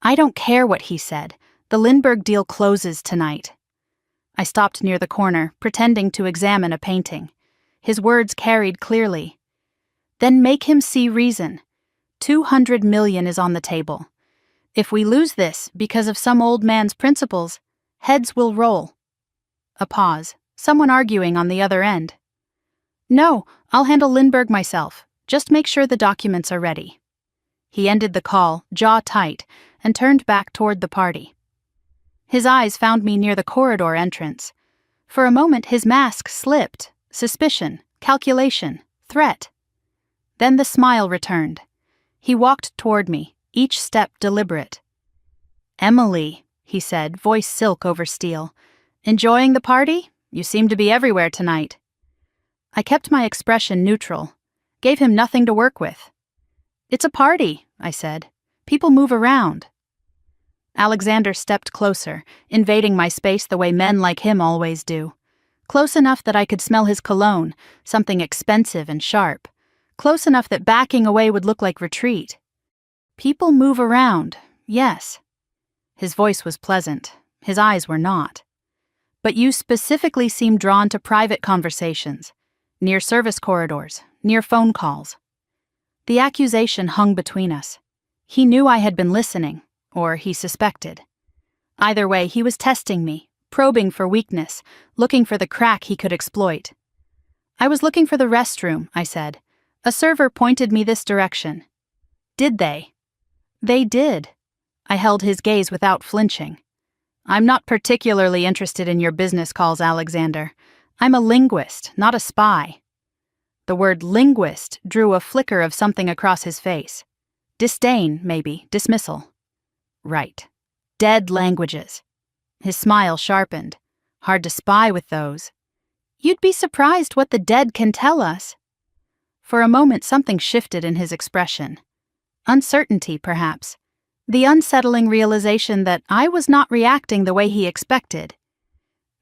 "I don't care what he said. The Lindbergh deal closes tonight." I stopped near the corner, pretending to examine a painting. His words carried clearly. "Then make him see reason. 200 million is on the table. If we lose this because of some old man's principles, heads will roll." A pause, someone arguing on the other end. "No, I'll handle Lindbergh myself. Just make sure the documents are ready." He ended the call, jaw tight, and turned back toward the party. His eyes found me near the corridor entrance. For a moment his mask slipped, suspicion, calculation, threat. Then the smile returned. He walked toward me, each step deliberate. "Emily," he said, voice silk over steel. "Enjoying the party? You seem to be everywhere tonight." I kept my expression neutral, gave him nothing to work with. "It's a party," I said. "People move around." Alexander stepped closer, invading my space the way men like him always do. Close enough that I could smell his cologne, something expensive and sharp. Close enough that backing away would look like retreat. "People move around, yes." His voice was pleasant. His eyes were not. "But you specifically seem drawn to private conversations, near service corridors, near phone calls." The accusation hung between us. He knew I had been listening, or he suspected. Either way, he was testing me, probing for weakness, looking for the crack he could exploit. "I was looking for the restroom," I said. "A server pointed me this direction." "Did they?" "They did." I held his gaze without flinching. "I'm not particularly interested in your business calls, Alexander. I'm a linguist, not a spy." The word linguist drew a flicker of something across his face. Disdain, maybe, dismissal. Right. Dead languages. His smile sharpened. Hard to spy with those. "You'd be surprised what the dead can tell us." For a moment something shifted in his expression. Uncertainty, perhaps. The unsettling realization that I was not reacting the way he expected.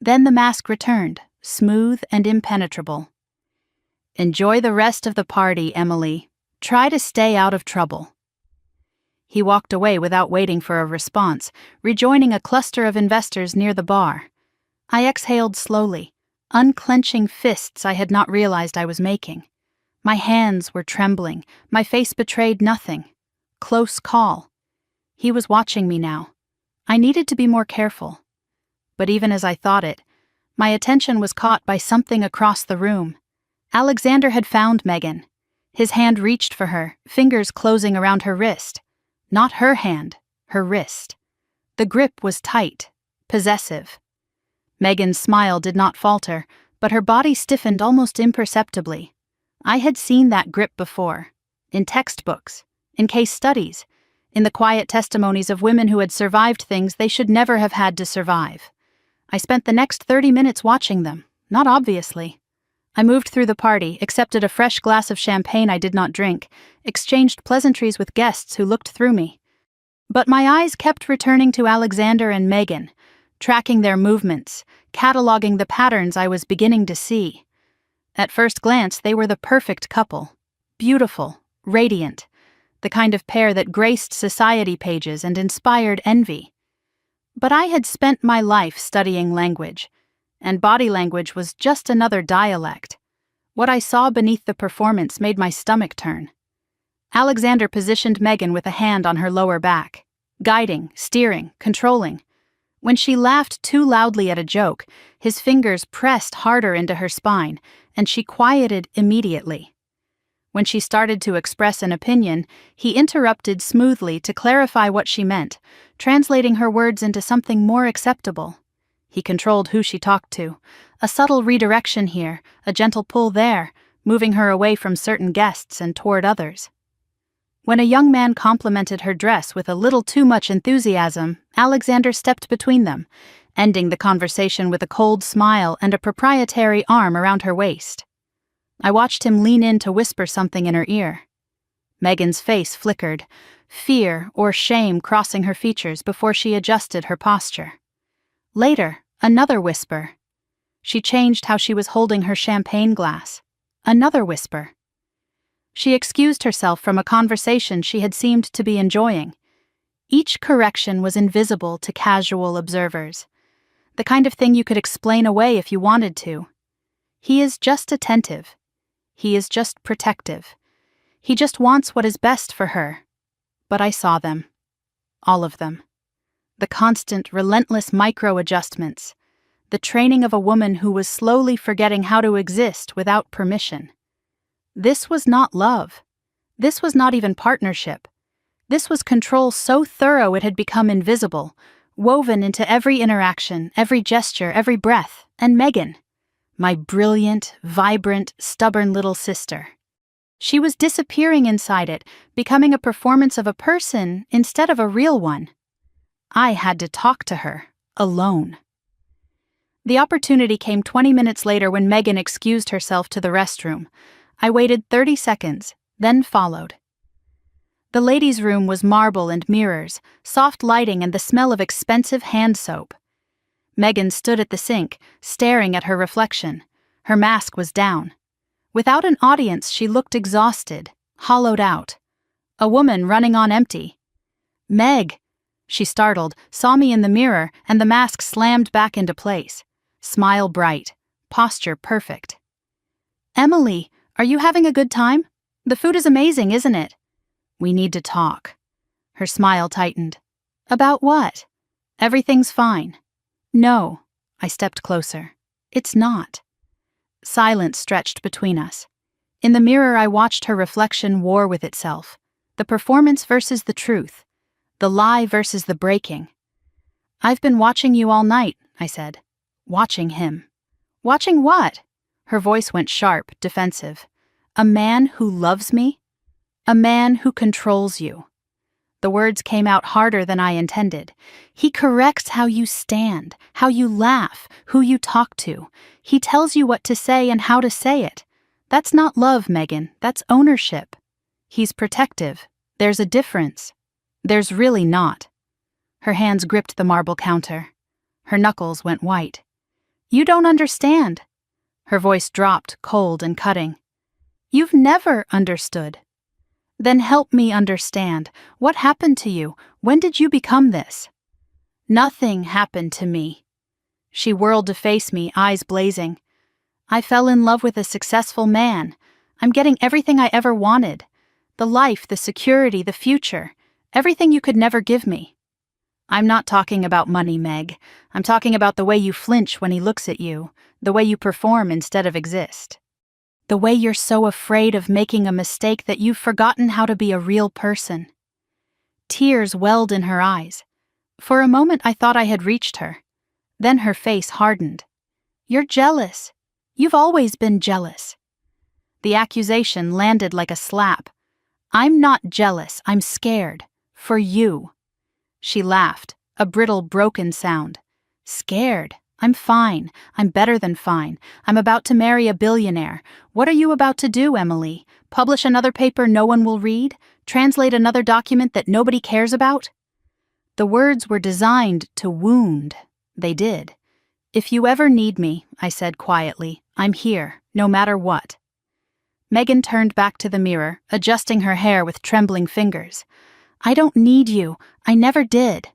Then the mask returned, smooth and impenetrable. "Enjoy the rest of the party, Emily. Try to stay out of trouble." He walked away without waiting for a response, rejoining a cluster of investors near the bar. I exhaled slowly, unclenching fists I had not realized I was making. My hands were trembling, my face betrayed nothing. Close call. He was watching me now. I needed to be more careful. But even as I thought it, my attention was caught by something across the room. Alexander had found Megan. His hand reached for her, fingers closing around her wrist. Not her hand, her wrist. The grip was tight, possessive. Megan's smile did not falter, but her body stiffened almost imperceptibly. I had seen that grip before, in textbooks, in case studies, in the quiet testimonies of women who had survived things they should never have had to survive. I spent the next 30 minutes watching them, not obviously. I moved through the party, accepted a fresh glass of champagne I did not drink, exchanged pleasantries with guests who looked through me. But my eyes kept returning to Alexander and Megan, tracking their movements, cataloging the patterns I was beginning to see. At first glance, they were the perfect couple. Beautiful, radiant, the kind of pair that graced society pages and inspired envy. But I had spent my life studying language, and body language was just another dialect. What I saw beneath the performance made my stomach turn. Alexander positioned Megan with a hand on her lower back, guiding, steering, controlling. When she laughed too loudly at a joke, his fingers pressed harder into her spine, and she quieted immediately. When she started to express an opinion, he interrupted smoothly to clarify what she meant, translating her words into something more acceptable. He controlled who she talked to, a subtle redirection here, a gentle pull there, moving her away from certain guests and toward others. When a young man complimented her dress with a little too much enthusiasm, Alexander stepped between them, ending the conversation with a cold smile and a proprietary arm around her waist. I watched him lean in to whisper something in her ear. Megan's face flickered, fear or shame crossing her features before she adjusted her posture. Later, another whisper. She changed how she was holding her champagne glass. Another whisper. She excused herself from a conversation she had seemed to be enjoying. Each correction was invisible to casual observers. The kind of thing you could explain away if you wanted to. He is just attentive. He is just protective. He just wants what is best for her. But I saw them. All of them. The constant, relentless micro-adjustments. The training of a woman who was slowly forgetting how to exist without permission. This was not love. This was not even partnership. This was control so thorough it had become invisible, woven into every interaction, every gesture, every breath. And Megan, my brilliant, vibrant, stubborn little sister. She was disappearing inside it, becoming a performance of a person instead of a real one. I had to talk to her, alone. The opportunity came 20 minutes later when Megan excused herself to the restroom. I waited 30 seconds, then followed. The ladies' room was marble and mirrors, soft lighting and the smell of expensive hand soap. Megan stood at the sink, staring at her reflection. Her mask was down. Without an audience, she looked exhausted, hollowed out. A woman running on empty. "Meg!" She startled, saw me in the mirror, and the mask slammed back into place. Smile bright, posture perfect. "Emily, are you having a good time? The food is amazing, isn't it?" "We need to talk." Her smile tightened. "About what?" "Everything's fine." "No." I stepped closer. "It's not." Silence stretched between us. In the mirror, I watched her reflection war with itself. The performance versus the truth. The lie versus the breaking. "I've been watching you all night," I said. Watching him. "Watching what?" Her voice went sharp, defensive. "A man who loves me? A man who controls you." The words came out harder than I intended. He corrects how you stand, how you laugh, who you talk to. He tells you what to say and how to say it. That's not love, Megan. That's ownership. He's protective. There's a difference. There's really not. Her hands gripped the marble counter. Her knuckles went white. "You don't understand." Her voice dropped, cold and cutting. "You've never understood." "Then help me understand. What happened to you? When did you become this?" "Nothing happened to me." She whirled to face me, eyes blazing. "I fell in love with a successful man. I'm getting everything I ever wanted. The life, the security, the future. Everything you could never give me." "I'm not talking about money, Meg. I'm talking about the way you flinch when he looks at you, the way you perform instead of exist. The way you're so afraid of making a mistake that you've forgotten how to be a real person." Tears welled in her eyes. For a moment I thought I had reached her. Then her face hardened. "You're jealous. You've always been jealous." The accusation landed like a slap. "I'm not jealous, I'm scared. For you." She laughed, a brittle, broken sound. "Scared? I'm fine. I'm better than fine. I'm about to marry a billionaire. What are you about to do, Emily? Publish another paper no one will read? Translate another document that nobody cares about?" The words were designed to wound. They did. "If you ever need me," I said quietly, "I'm here, no matter what." Megan turned back to the mirror, adjusting her hair with trembling fingers. "I don't need you. I never did."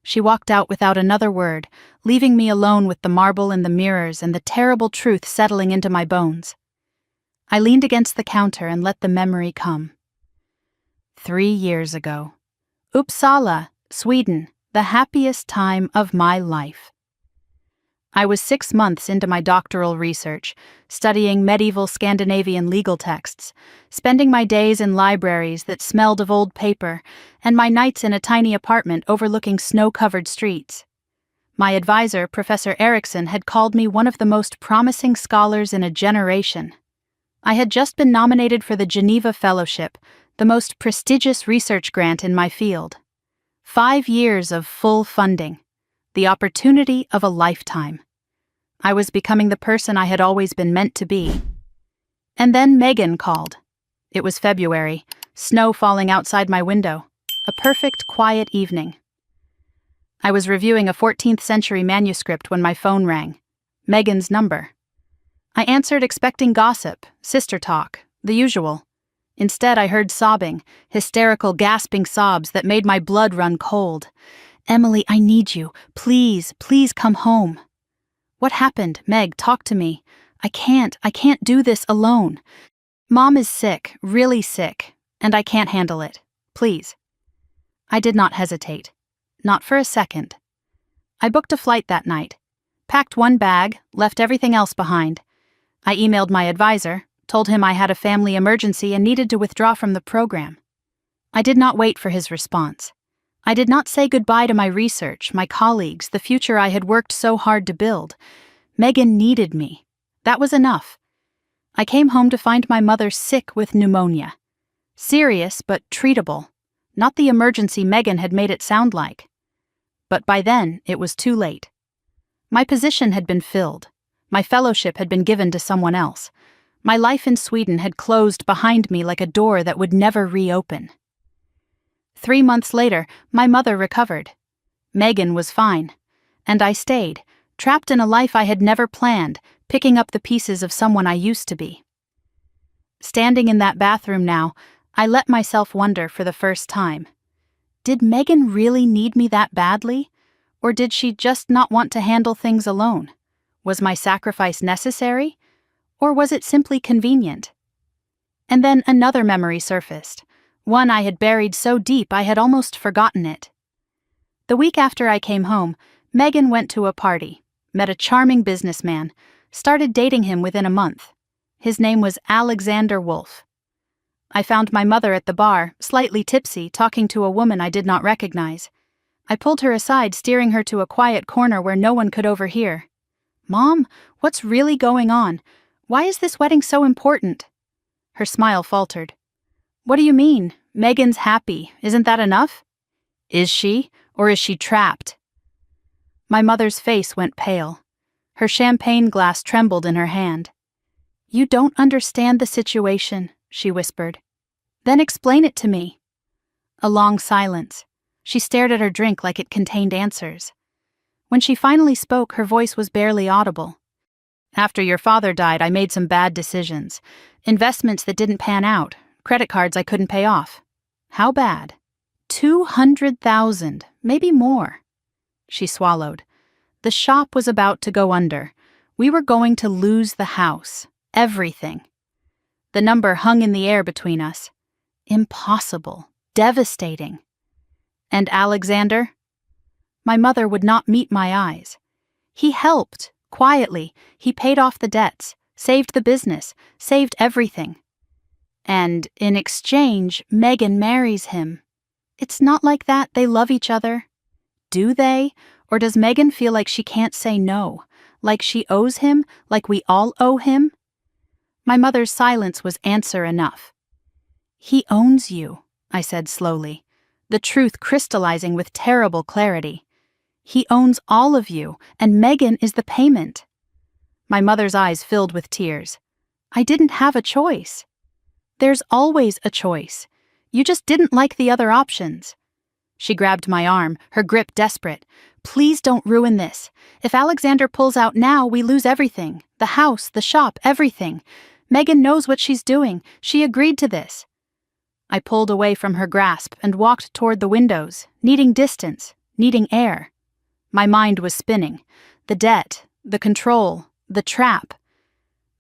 She walked out without another word, leaving me alone with the marble and the mirrors and the terrible truth settling into my bones. I leaned against the counter and let the memory come. 3 years ago. Uppsala, Sweden, the happiest time of my life. I was 6 months into my doctoral research, studying medieval Scandinavian legal texts, spending my days in libraries that smelled of old paper, and my nights in a tiny apartment overlooking snow-covered streets. My advisor, Professor Eriksson, had called me one of the most promising scholars in a generation. I had just been nominated for the Geneva Fellowship, the most prestigious research grant in my field. 5 years of full funding, the opportunity of a lifetime. I was becoming the person I had always been meant to be. And then Megan called. It was February, snow falling outside my window, a perfect quiet evening. I was reviewing a 14th century manuscript when my phone rang. Megan's number. I answered expecting gossip, sister talk, the usual. Instead, I heard sobbing, hysterical, gasping sobs that made my blood run cold. "Emily, I need you. Please, please come home." "What happened? Meg, talk to me. I can't do this alone. Mom is sick, really sick, and I can't handle it. Please." I did not hesitate. Not for a second. I booked a flight that night, packed one bag, left everything else behind. I emailed my advisor, told him I had a family emergency and needed to withdraw from the program. I did not wait for his response. I did not say goodbye to my research, my colleagues, the future I had worked so hard to build. Megan needed me. That was enough. I came home to find my mother sick with pneumonia. Serious, but treatable. Not the emergency Megan had made it sound like. But by then, it was too late. My position had been filled. My fellowship had been given to someone else. My life in Sweden had closed behind me like a door that would never reopen. 3 months later, my mother recovered. Megan was fine. And I stayed, trapped in a life I had never planned, picking up the pieces of someone I used to be. Standing in that bathroom now, I let myself wonder for the first time. Did Megan really need me that badly? Or did she just not want to handle things alone? Was my sacrifice necessary? Or was it simply convenient? And then another memory surfaced, one I had buried so deep I had almost forgotten it. The week after I came home, Megan went to a party, met a charming businessman, started dating him within a month. His name was Alexander Wolf. I found my mother at the bar, slightly tipsy, talking to a woman I did not recognize. I pulled her aside, steering her to a quiet corner where no one could overhear. "Mom, what's really going on? Why is this wedding so important?" Her smile faltered. "What do you mean? Megan's happy. Isn't that enough?" "Is she? Or is she trapped?" My mother's face went pale. Her champagne glass trembled in her hand. "You don't understand the situation," she whispered. "Then explain it to me." A long silence. She stared at her drink like it contained answers. When she finally spoke, her voice was barely audible. "After your father died, I made some bad decisions. Investments that didn't pan out, credit cards I couldn't pay off." "How bad?" 200,000, maybe more. She swallowed. The shop was about to go under. We were going to lose the house. Everything. The number hung in the air between us. Impossible. Devastating. And Alexander? My mother would not meet my eyes. He helped, quietly. He paid off the debts, saved the business, saved everything. And in exchange, Megan marries him. It's not like that. They love each other. Do they? Or does Megan feel like she can't say no? Like she owes him? Like we all owe him? My mother's silence was answer enough. "He owns you," I said slowly, the truth crystallizing with terrible clarity. "He owns all of you, and Megan is the payment." My mother's eyes filled with tears. I didn't have a choice. There's always a choice. You just didn't like the other options. She grabbed my arm, her grip desperate. "Please don't ruin this. If Alexander pulls out now, we lose everything. The house, the shop, everything. Megan knows what she's doing. She agreed to this." I pulled away from her grasp and walked toward the windows, needing distance, needing air. My mind was spinning. The debt, the control, the trap.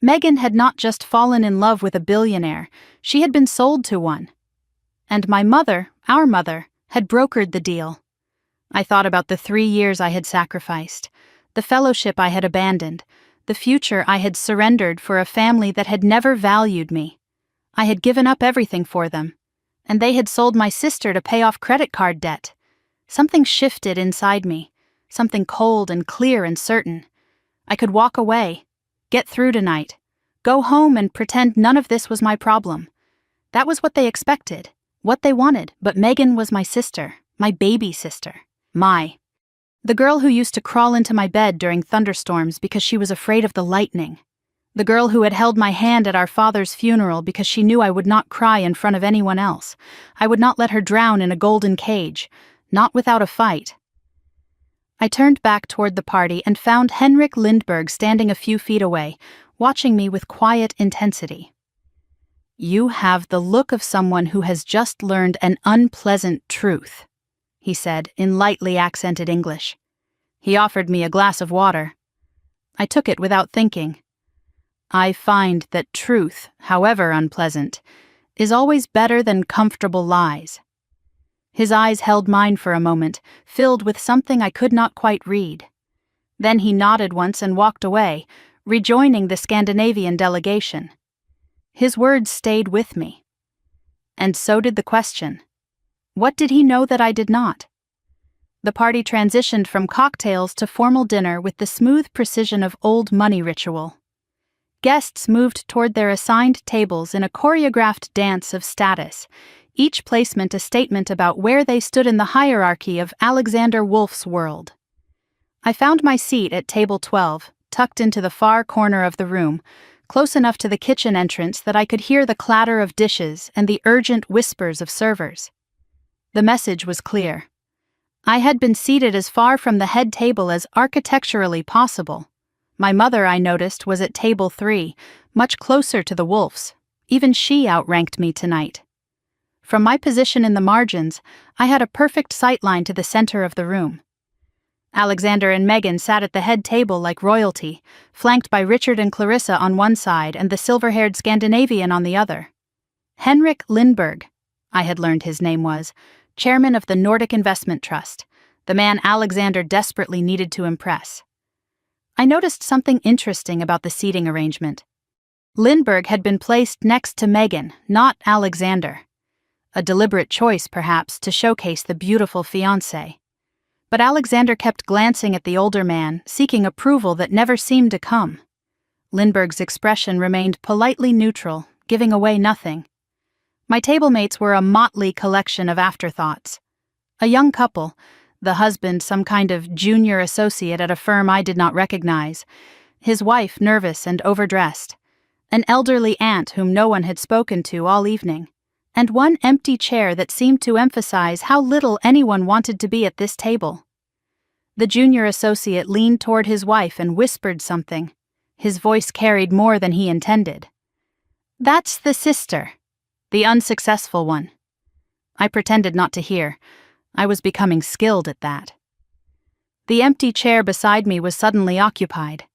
Megan had not just fallen in love with a billionaire, she had been sold to one. And my mother, our mother, had brokered the deal. I thought about the 3 years I had sacrificed, the fellowship I had abandoned, the future I had surrendered for a family that had never valued me. I had given up everything for them, and they had sold my sister to pay off credit card debt. Something shifted inside me, something cold and clear and certain. I could walk away, get through tonight, go home and pretend none of this was my problem. That was what they expected, what they wanted, but Megan was my sister, my baby sister. The girl who used to crawl into my bed during thunderstorms because she was afraid of the lightning. The girl who had held my hand at our father's funeral because she knew I would not cry in front of anyone else. I would not let her drown in a golden cage, not without a fight. I turned back toward the party and found Henrik Lindberg standing a few feet away, watching me with quiet intensity. "You have the look of someone who has just learned an unpleasant truth," he said in lightly accented English. He offered me a glass of water. I took it without thinking. I find that truth, however unpleasant, is always better than comfortable lies. His eyes held mine for a moment, filled with something I could not quite read. Then he nodded once and walked away, rejoining the Scandinavian delegation. His words stayed with me. And so did the question. What did he know that I did not? The party transitioned from cocktails to formal dinner with the smooth precision of old money ritual. Guests moved toward their assigned tables in a choreographed dance of status, each placement a statement about where they stood in the hierarchy of Alexander Wolf's world. I found my seat at table 12, tucked into the far corner of the room, close enough to the kitchen entrance that I could hear the clatter of dishes and the urgent whispers of servers. The message was clear. I had been seated as far from the head table as architecturally possible. My mother, I noticed, was at table 3, much closer to the Wolfs. Even she outranked me tonight. From my position in the margins, I had a perfect sightline to the center of the room. Alexander and Megan sat at the head table like royalty, flanked by Richard and Clarissa on one side and the silver-haired Scandinavian on the other. Henrik Lindberg, I had learned his name was, chairman of the Nordic Investment Trust, the man Alexander desperately needed to impress. I noticed something interesting about the seating arrangement. Lindberg had been placed next to Megan, not Alexander. A deliberate choice, perhaps, to showcase the beautiful fiancé. But Alexander kept glancing at the older man, seeking approval that never seemed to come. Lindberg's expression remained politely neutral, giving away nothing. My tablemates were a motley collection of afterthoughts. A young couple, the husband some kind of junior associate at a firm I did not recognize, his wife nervous and overdressed, an elderly aunt whom no one had spoken to all evening, and one empty chair that seemed to emphasize how little anyone wanted to be at this table. The junior associate leaned toward his wife and whispered something. His voice carried more than he intended. "That's the sister. The unsuccessful one." I pretended not to hear. I was becoming skilled at that. The empty chair beside me was suddenly occupied.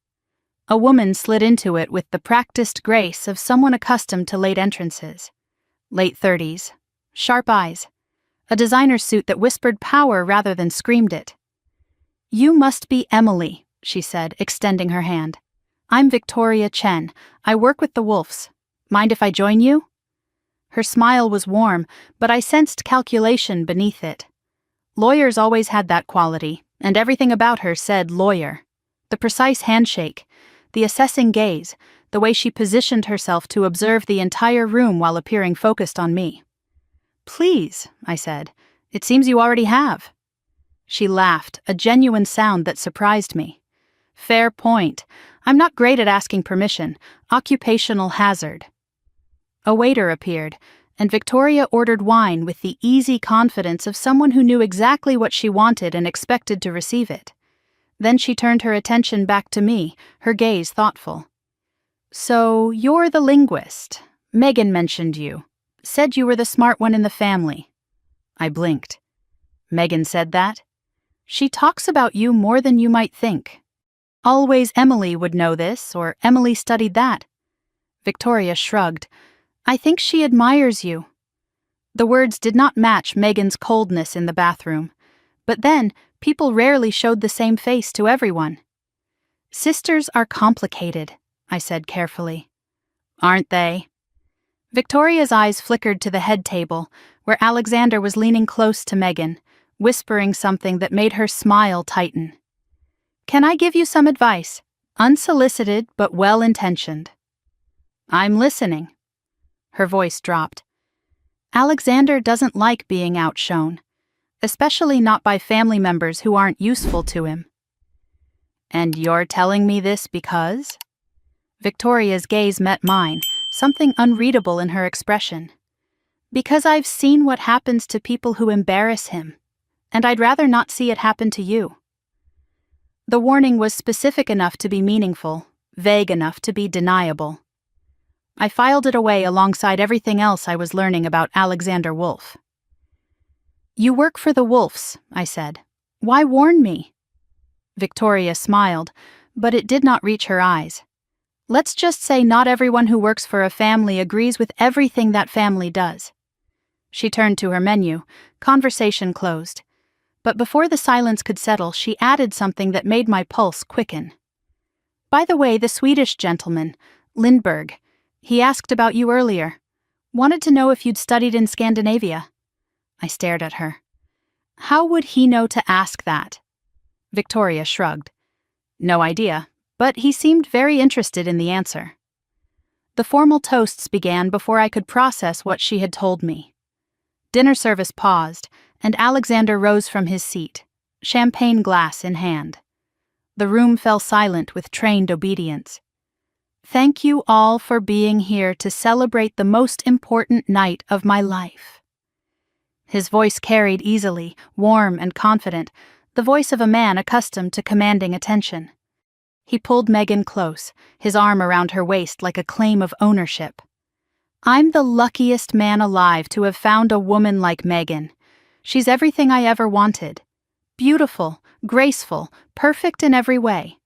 A woman slid into it with the practiced grace of someone accustomed to late entrances. Late 30s, sharp eyes, a designer suit that whispered power rather than screamed it. "You must be Emily," she said, extending her hand. "I'm Victoria Chen. I work with the Wolfs. Mind if I join you?" Her smile was warm, but I sensed calculation beneath it. Lawyers always had that quality, and everything about her said lawyer. The precise handshake, the assessing gaze, the way she positioned herself to observe the entire room while appearing focused on me. "Please," I said. "It seems you already have." She laughed, a genuine sound that surprised me. "Fair point. I'm not great at asking permission. Occupational hazard." A waiter appeared, and Victoria ordered wine with the easy confidence of someone who knew exactly what she wanted and expected to receive it. Then she turned her attention back to me, her gaze thoughtful. "So, you're the linguist. Megan mentioned you. Said you were the smart one in the family." I blinked. "Megan said that?" "She talks about you more than you might think. Always Emily would know this, or Emily studied that." Victoria shrugged. "I think she admires you." The words did not match Megan's coldness in the bathroom. But then, people rarely showed the same face to everyone. "Sisters are complicated," I said carefully. "Aren't they?" Victoria's eyes flickered to the head table, where Alexander was leaning close to Megan, whispering something that made her smile tighten. "Can I give you some advice? Unsolicited but well-intentioned." "I'm listening." Her voice dropped. Alexander doesn't like being outshone, especially not by family members who aren't useful to him. And you're telling me this because? Victoria's gaze met mine, something unreadable in her expression. Because I've seen what happens to people who embarrass him, and I'd rather not see it happen to you. The warning was specific enough to be meaningful, vague enough to be deniable. I filed it away alongside everything else I was learning about Alexander Wolf. You work for the Wolfs, I said. Why warn me? Victoria smiled, but it did not reach her eyes. Let's just say not everyone who works for a family agrees with everything that family does. She turned to her menu, conversation closed. But before the silence could settle, she added something that made my pulse quicken. By the way, the Swedish gentleman, Lindberg, he asked about you earlier. Wanted to know if you'd studied in Scandinavia. I stared at her. How would he know to ask that? Victoria shrugged. No idea, but he seemed very interested in the answer. The formal toasts began before I could process what she had told me. Dinner service paused, and Alexander rose from his seat, champagne glass in hand. The room fell silent with trained obedience. Thank you all for being here to celebrate the most important night of my life. His voice carried easily, warm and confident, the voice of a man accustomed to commanding attention. He pulled Megan close, his arm around her waist like a claim of ownership. I'm the luckiest man alive to have found a woman like Megan. She's everything I ever wanted. Beautiful, graceful, perfect in every way.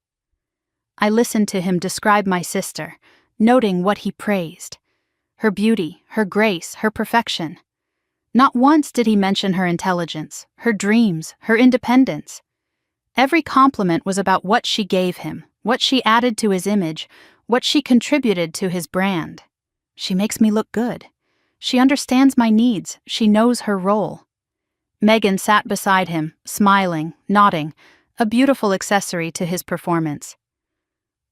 I listened to him describe my sister, noting what he praised. Her beauty, her grace, her perfection. Not once did he mention her intelligence, her dreams, her independence. Every compliment was about what she gave him, what she added to his image, what she contributed to his brand. She makes me look good. She understands my needs. She knows her role. Megan sat beside him, smiling, nodding, a beautiful accessory to his performance.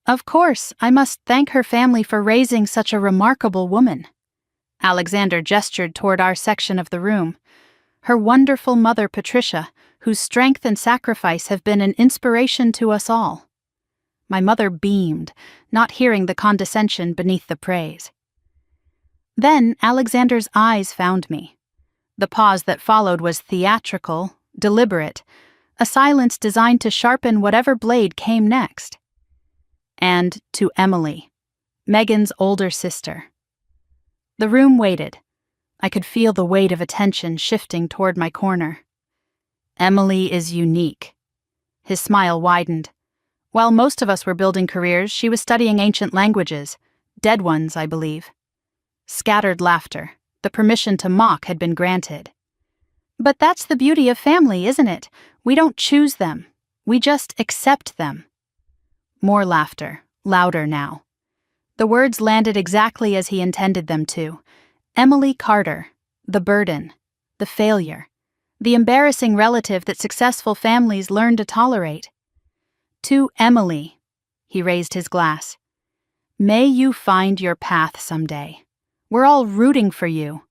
Of course, I must thank her family for raising such a remarkable woman. Alexander gestured toward our section of the room. Her wonderful mother Patricia, whose strength and sacrifice have been an inspiration to us all. My mother beamed, not hearing the condescension beneath the praise. Then Alexander's eyes found me. The pause that followed was theatrical, deliberate, a silence designed to sharpen whatever blade came next. And to Emily, Megan's older sister. The room waited. I could feel the weight of attention shifting toward my corner. Emily is unique. His smile widened. While most of us were building careers, she was studying ancient languages, dead ones, I believe. Scattered laughter. The permission to mock had been granted. But that's the beauty of family, isn't it? We don't choose them. We just accept them. More laughter, louder now. The words landed exactly as he intended them to. Emily Carter, the burden, the failure, the embarrassing relative that successful families learn to tolerate. To Emily, he raised his glass. May you find your path someday. We're all rooting for you.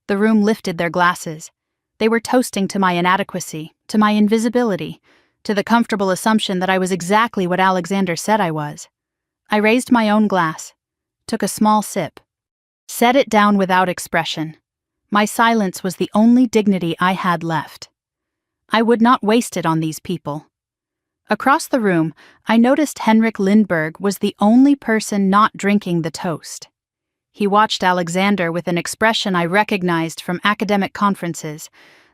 The room lifted their glasses. They were toasting to my inadequacy, to my invisibility, to the comfortable assumption that I was exactly what Alexander said I was. I raised my own glass, took a small sip, set it down without expression. My silence was the only dignity I had left. I would not waste it on these people. Across the room, I noticed Henrik Lindberg was the only person not drinking the toast. He watched Alexander with an expression I recognized from academic conferences,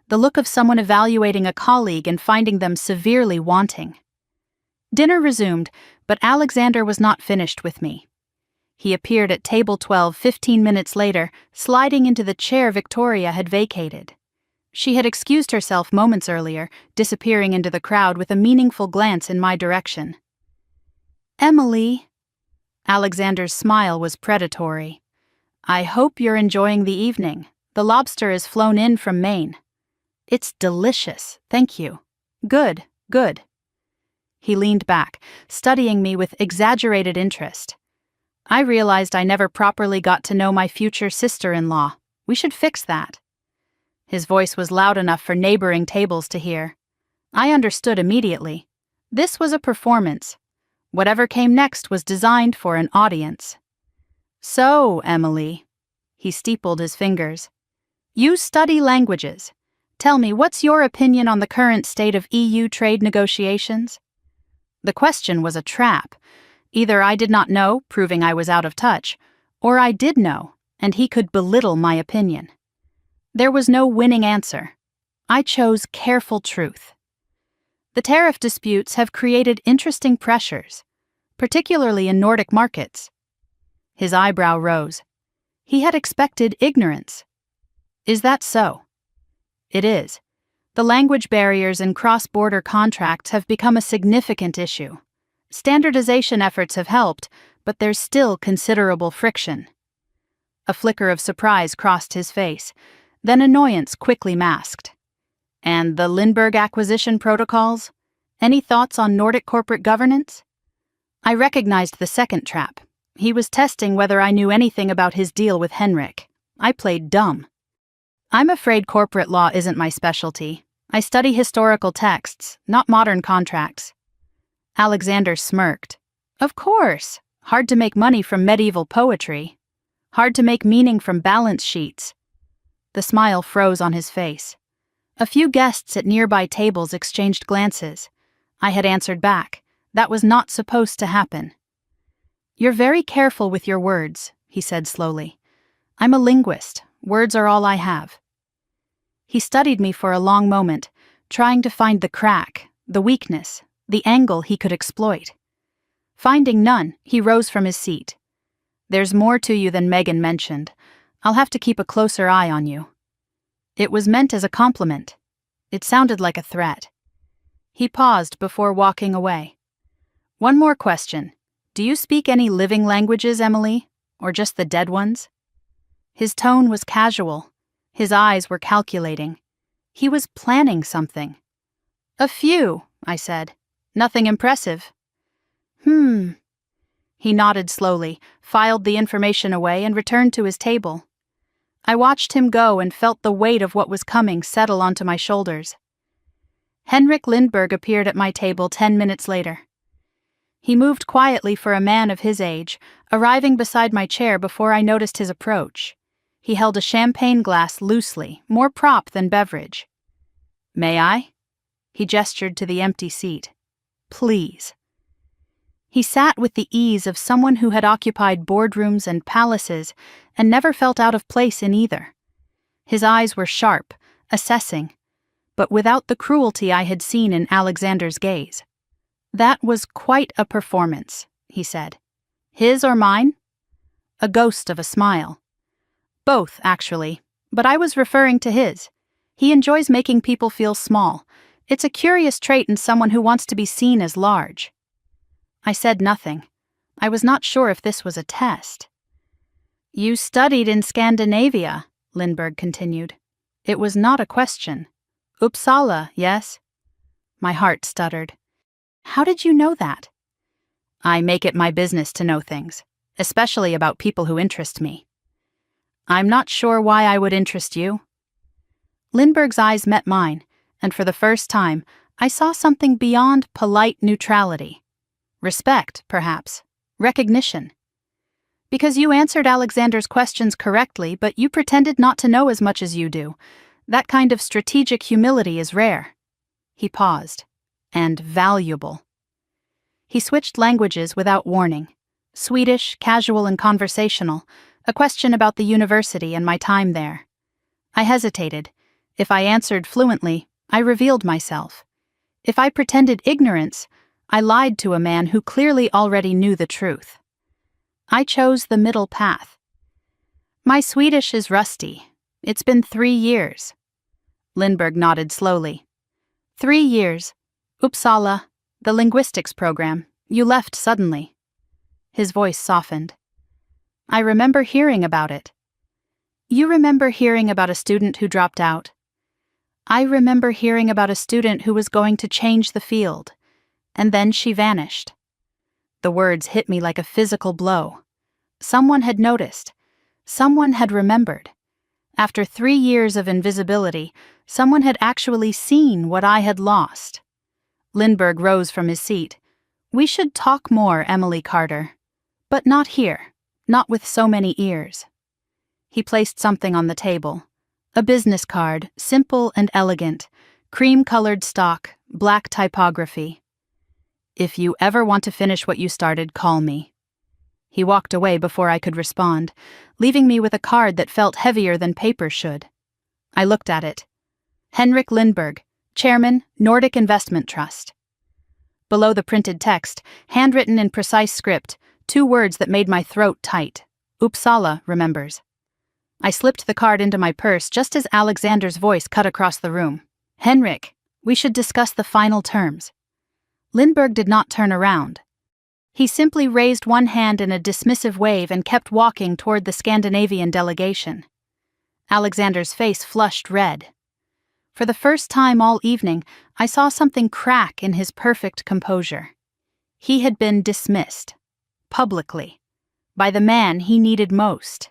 the look of someone evaluating a colleague and finding them severely wanting. Dinner resumed, but Alexander was not finished with me. He appeared at table 12 15 minutes later, sliding into the chair Victoria had vacated. She had excused herself moments earlier, disappearing into the crowd with a meaningful glance in my direction. Emily. Alexander's smile was predatory. I hope you're enjoying the evening. The lobster is flown in from Maine. It's delicious, thank you. Good, good. He leaned back, studying me with exaggerated interest. I realized I never properly got to know my future sister-in-law. We should fix that." His voice was loud enough for neighboring tables to hear. I understood immediately. This was a performance. Whatever came next was designed for an audience. "So, Emily," he steepled his fingers, "you study languages. Tell me, what's your opinion on the current state of EU trade negotiations?" The question was a trap. Either I did not know, proving I was out of touch, or I did know, and he could belittle my opinion. There was no winning answer. I chose careful truth. The tariff disputes have created interesting pressures, particularly in Nordic markets. His eyebrow rose. He had expected ignorance. "Is that so?" "It is. The language barriers in cross-border contracts have become a significant issue. Standardization efforts have helped, but there's still considerable friction." A flicker of surprise crossed his face, then annoyance quickly masked. "And the Lindbergh acquisition protocols? Any thoughts on Nordic corporate governance?" I recognized the second trap. He was testing whether I knew anything about his deal with Henrik. I played dumb. "I'm afraid corporate law isn't my specialty. I study historical texts, not modern contracts." Alexander smirked. "Of course. Hard to make money from medieval poetry. Hard to make meaning from balance sheets." The smile froze on his face. A few guests at nearby tables exchanged glances. I had answered back. That was not supposed to happen. "You're very careful with your words," he said slowly. "I'm a linguist. Words are all I have." He studied me for a long moment, trying to find the crack, the weakness, the angle he could exploit. Finding none, he rose from his seat. "There's more to you than Megan mentioned. I'll have to keep a closer eye on you." It was meant as a compliment. It sounded like a threat. He paused before walking away. "One more question. Do you speak any living languages, Emily? Or just the dead ones?" His tone was casual. His eyes were calculating. He was planning something. "A few," I said. "Nothing impressive." He nodded slowly, filed the information away, and returned to his table. I watched him go and felt the weight of what was coming settle onto my shoulders. Henrik Lindbergh appeared at my table 10 minutes later. He moved quietly for a man of his age, arriving beside my chair before I noticed his approach. He held a champagne glass loosely, more prop than beverage. "May I?" He gestured to the empty seat. "Please." He sat with the ease of someone who had occupied boardrooms and palaces and never felt out of place in either. His eyes were sharp, assessing, but without the cruelty I had seen in Alexander's gaze. "That was quite a performance," he said. "His or mine?" A ghost of a smile. "Both, actually, but I was referring to his. He enjoys making people feel small. It's a curious trait in someone who wants to be seen as large." I said nothing. I was not sure if this was a test. "You studied in Scandinavia," Lindbergh continued. It was not a question. "Uppsala, yes?" My heart stuttered. "How did you know that?" "I make it my business to know things, especially about people who interest me." "I'm not sure why I would interest you." Lindbergh's eyes met mine, and for the first time, I saw something beyond polite neutrality. Respect, perhaps. Recognition. "Because you answered Alexander's questions correctly, but you pretended not to know as much as you do. That kind of strategic humility is rare." He paused. "And valuable." He switched languages without warning. Swedish, casual and conversational, a question about the university and my time there. I hesitated. If I answered fluently, I revealed myself. If I pretended ignorance, I lied to a man who clearly already knew the truth. I chose the middle path. "My Swedish is rusty. It's been 3 years." Lindbergh nodded slowly. 3 years. Uppsala, the linguistics program. You left suddenly." His voice softened. "I remember hearing about it." "You remember hearing about a student who dropped out?" "I remember hearing about a student who was going to change the field. And then she vanished." The words hit me like a physical blow. Someone had noticed. Someone had remembered. After 3 years of invisibility, someone had actually seen what I had lost. Lindbergh rose from his seat. "We should talk more, Emily Carter. But not here, not with so many ears." He placed something on the table. A business card, simple and elegant, cream-colored stock, black typography. "If you ever want to finish what you started, call me." He walked away before I could respond, leaving me with a card that felt heavier than paper should. I looked at it. Henrik Lindbergh, Chairman, Nordic Investment Trust. Below the printed text, handwritten in precise script, 2 words that made my throat tight. Uppsala remembers. I slipped the card into my purse just as Alexander's voice cut across the room. "Henrik, we should discuss the final terms." Lindbergh did not turn around. He simply raised one hand in a dismissive wave and kept walking toward the Scandinavian delegation. Alexander's face flushed red. For the first time all evening, I saw something crack in his perfect composure. He had been dismissed, publicly, by the man he needed most.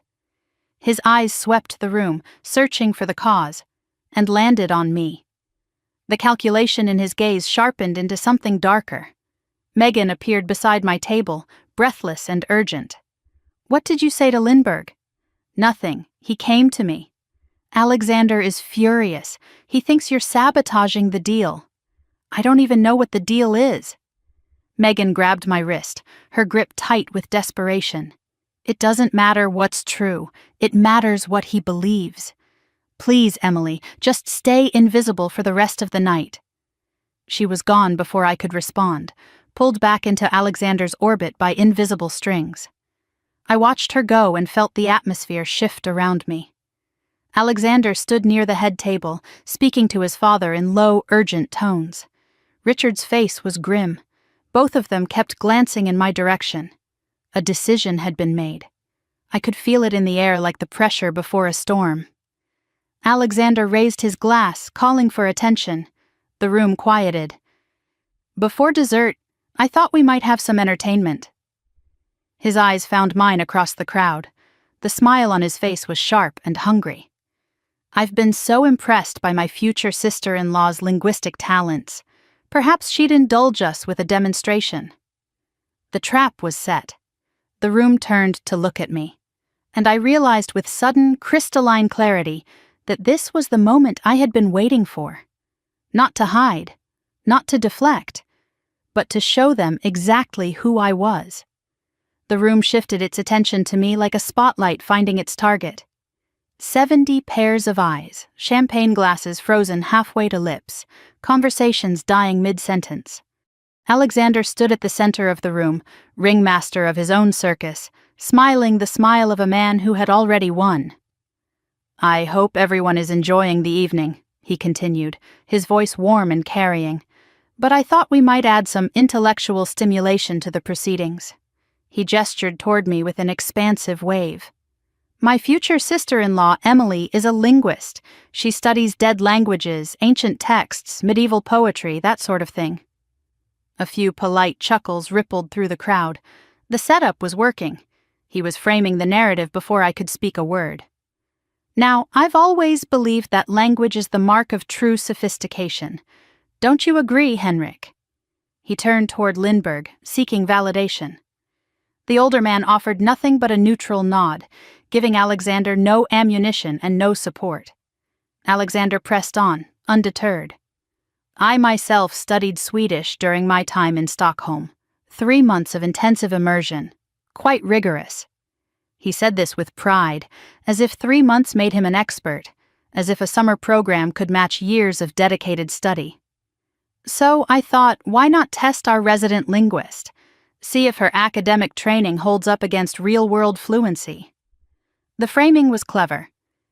His eyes swept the room, searching for the cause, and landed on me. The calculation in his gaze sharpened into something darker. Megan appeared beside my table, breathless and urgent. "What did you say to Lindbergh?" "Nothing. He came to me." "Alexander is furious. He thinks you're sabotaging the deal." "I don't even know what the deal is." Megan grabbed my wrist, her grip tight with desperation. "It doesn't matter what's true. It matters what he believes. Please, Emily, just stay invisible for the rest of the night." She was gone before I could respond, pulled back into Alexander's orbit by invisible strings. I watched her go and felt the atmosphere shift around me. Alexander stood near the head table, speaking to his father in low, urgent tones. Richard's face was grim. Both of them kept glancing in my direction. A decision had been made. I could feel it in the air like the pressure before a storm. Alexander raised his glass, calling for attention. The room quieted. "Before dessert, I thought we might have some entertainment." His eyes found mine across the crowd. The smile on his face was sharp and hungry. "I've been so impressed by my future sister-in-law's linguistic talents. Perhaps she'd indulge us with a demonstration." The trap was set. The room turned to look at me, and I realized with sudden, crystalline clarity that this was the moment I had been waiting for. Not to hide, not to deflect, but to show them exactly who I was. The room shifted its attention to me like a spotlight finding its target. 70 pairs of eyes, champagne glasses frozen halfway to lips, conversations dying mid-sentence. Alexander stood at the center of the room, ringmaster of his own circus, smiling the smile of a man who had already won. "I hope everyone is enjoying the evening," he continued, his voice warm and carrying. "But I thought we might add some intellectual stimulation to the proceedings." He gestured toward me with an expansive wave. "My future sister-in-law, Emily, is a linguist. She studies dead languages, ancient texts, medieval poetry, that sort of thing." A few polite chuckles rippled through the crowd. The setup was working. He was framing the narrative before I could speak a word. "Now, I've always believed that language is the mark of true sophistication. Don't you agree, Henrik?" He turned toward Lindbergh, seeking validation. The older man offered nothing but a neutral nod, giving Alexander no ammunition and no support. Alexander pressed on, undeterred. "I myself studied Swedish during my time in Stockholm. 3 months of intensive immersion. Quite rigorous." He said this with pride, as if 3 months made him an expert, as if a summer program could match years of dedicated study. "So I thought, why not test our resident linguist? See if her academic training holds up against real-world fluency." The framing was clever.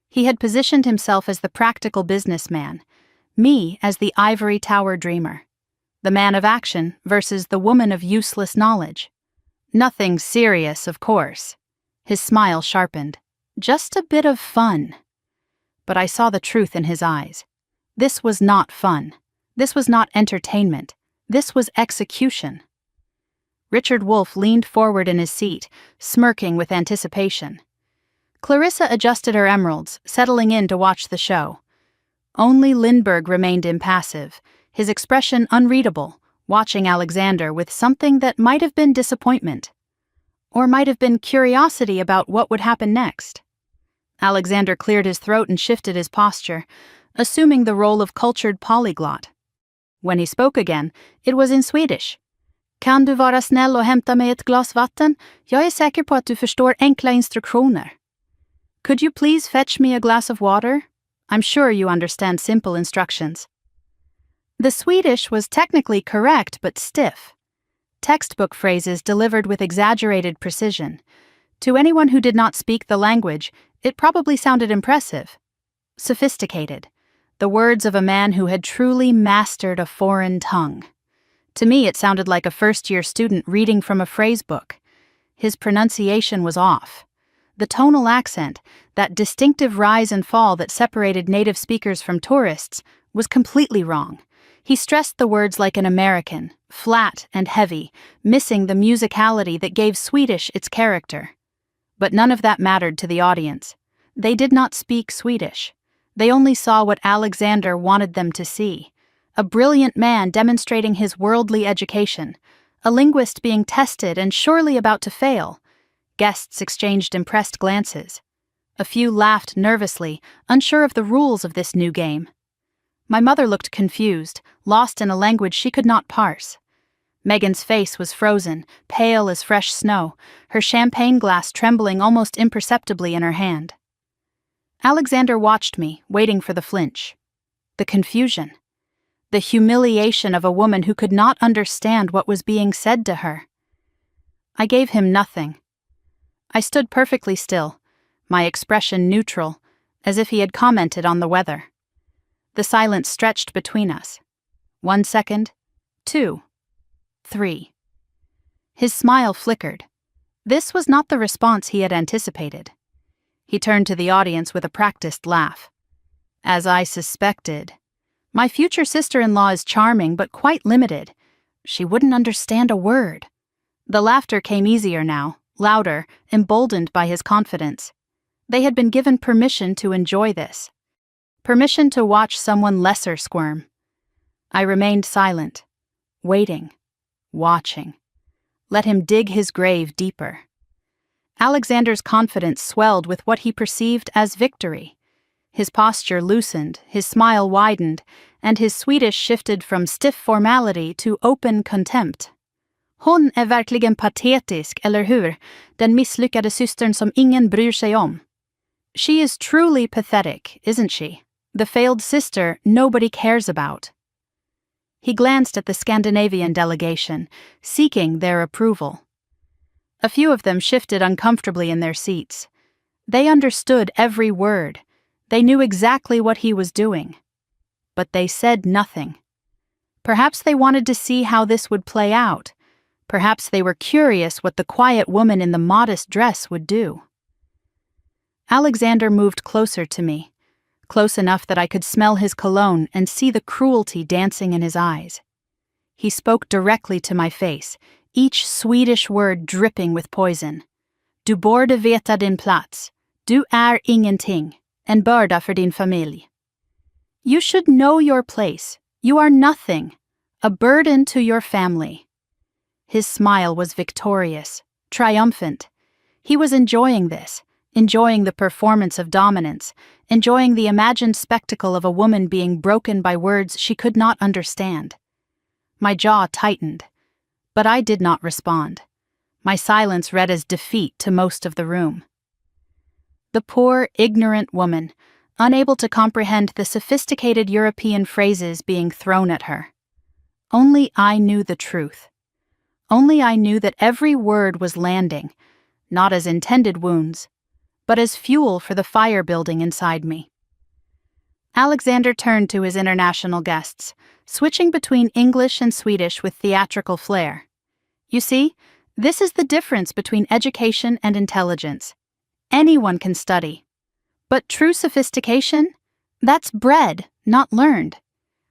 He had positioned himself as the practical businessman, me as the ivory tower dreamer. The man of action versus the woman of useless knowledge. Nothing serious, of course. His smile sharpened. Just a bit of fun. But I saw the truth in his eyes. This was not fun. This was not entertainment. This was execution. Richard Wolff leaned forward in his seat, smirking with anticipation. Clarissa adjusted her emeralds, settling in to watch the show. Only Lindbergh remained impassive, his expression unreadable, watching Alexander with something that might have been disappointment. Or might have been curiosity about what would happen next. Alexander cleared his throat and shifted his posture, assuming the role of cultured polyglot. When he spoke again, it was in Swedish. Kan du vara snäll och hämta mig ett glas vatten? Jag är säker på att du förstår enkla instruktioner. Could you please fetch me a glass of water? I'm sure you understand simple instructions. The Swedish was technically correct but stiff. Textbook phrases delivered with exaggerated precision. To anyone who did not speak the language, it probably sounded impressive. Sophisticated. The words of a man who had truly mastered a foreign tongue. To me, it sounded like a first-year student reading from a phrase book. His pronunciation was off. The tonal accent, that distinctive rise and fall that separated native speakers from tourists, was completely wrong. He stressed the words like an American, flat and heavy, missing the musicality that gave Swedish its character. But none of that mattered to the audience. They did not speak Swedish. They only saw what Alexander wanted them to see. A brilliant man demonstrating his worldly education. A linguist being tested and surely about to fail. Guests exchanged impressed glances. A few laughed nervously, unsure of the rules of this new game. My mother looked confused, lost in a language she could not parse. Megan's face was frozen, pale as fresh snow, her champagne glass trembling almost imperceptibly in her hand. Alexander watched me, waiting for the flinch. The confusion. The humiliation of a woman who could not understand what was being said to her. I gave him nothing. I stood perfectly still, my expression neutral, as if he had commented on the weather. The silence stretched between us. 1 second, 2, 3. His smile flickered. This was not the response he had anticipated. He turned to the audience with a practiced laugh. As I suspected. My future sister-in-law is charming but quite limited. She wouldn't understand a word. The laughter came easier now, louder, emboldened by his confidence. They had been given permission to enjoy this. Permission to watch someone lesser squirm. I remained silent, waiting, watching. Let him dig his grave deeper. Alexander's confidence swelled with what he perceived as victory. His posture loosened, his smile widened, and his Swedish shifted from stiff formality to open contempt. Hon är verkligen patetisk, eller hur? Den misslyckade systern som ingen bryr sig om. She is truly pathetic, isn't she? The failed sister nobody cares about. He glanced at the Scandinavian delegation, seeking their approval. A few of them shifted uncomfortably in their seats. They understood every word. They knew exactly what he was doing. But they said nothing. Perhaps they wanted to see how this would play out. Perhaps they were curious what the quiet woman in the modest dress would do. Alexander moved closer to me, close enough that I could smell his cologne and see the cruelty dancing in his eyes. He spoke directly to my face, each Swedish word dripping with poison. Du borde veta din plats. Du är ingenting. En börda för din familj. You should know your place. You are nothing. A burden to your family. His smile was victorious, triumphant. He was enjoying this, enjoying the performance of dominance, enjoying the imagined spectacle of a woman being broken by words she could not understand. My jaw tightened, but I did not respond. My silence read as defeat to most of the room. The poor, ignorant woman, unable to comprehend the sophisticated European phrases being thrown at her. Only I knew the truth. Only I knew that every word was landing, not as intended wounds, but as fuel for the fire building inside me. Alexander turned to his international guests, switching between English and Swedish with theatrical flair. You see, this is the difference between education and intelligence. Anyone can study. But true sophistication? That's bred, not learned.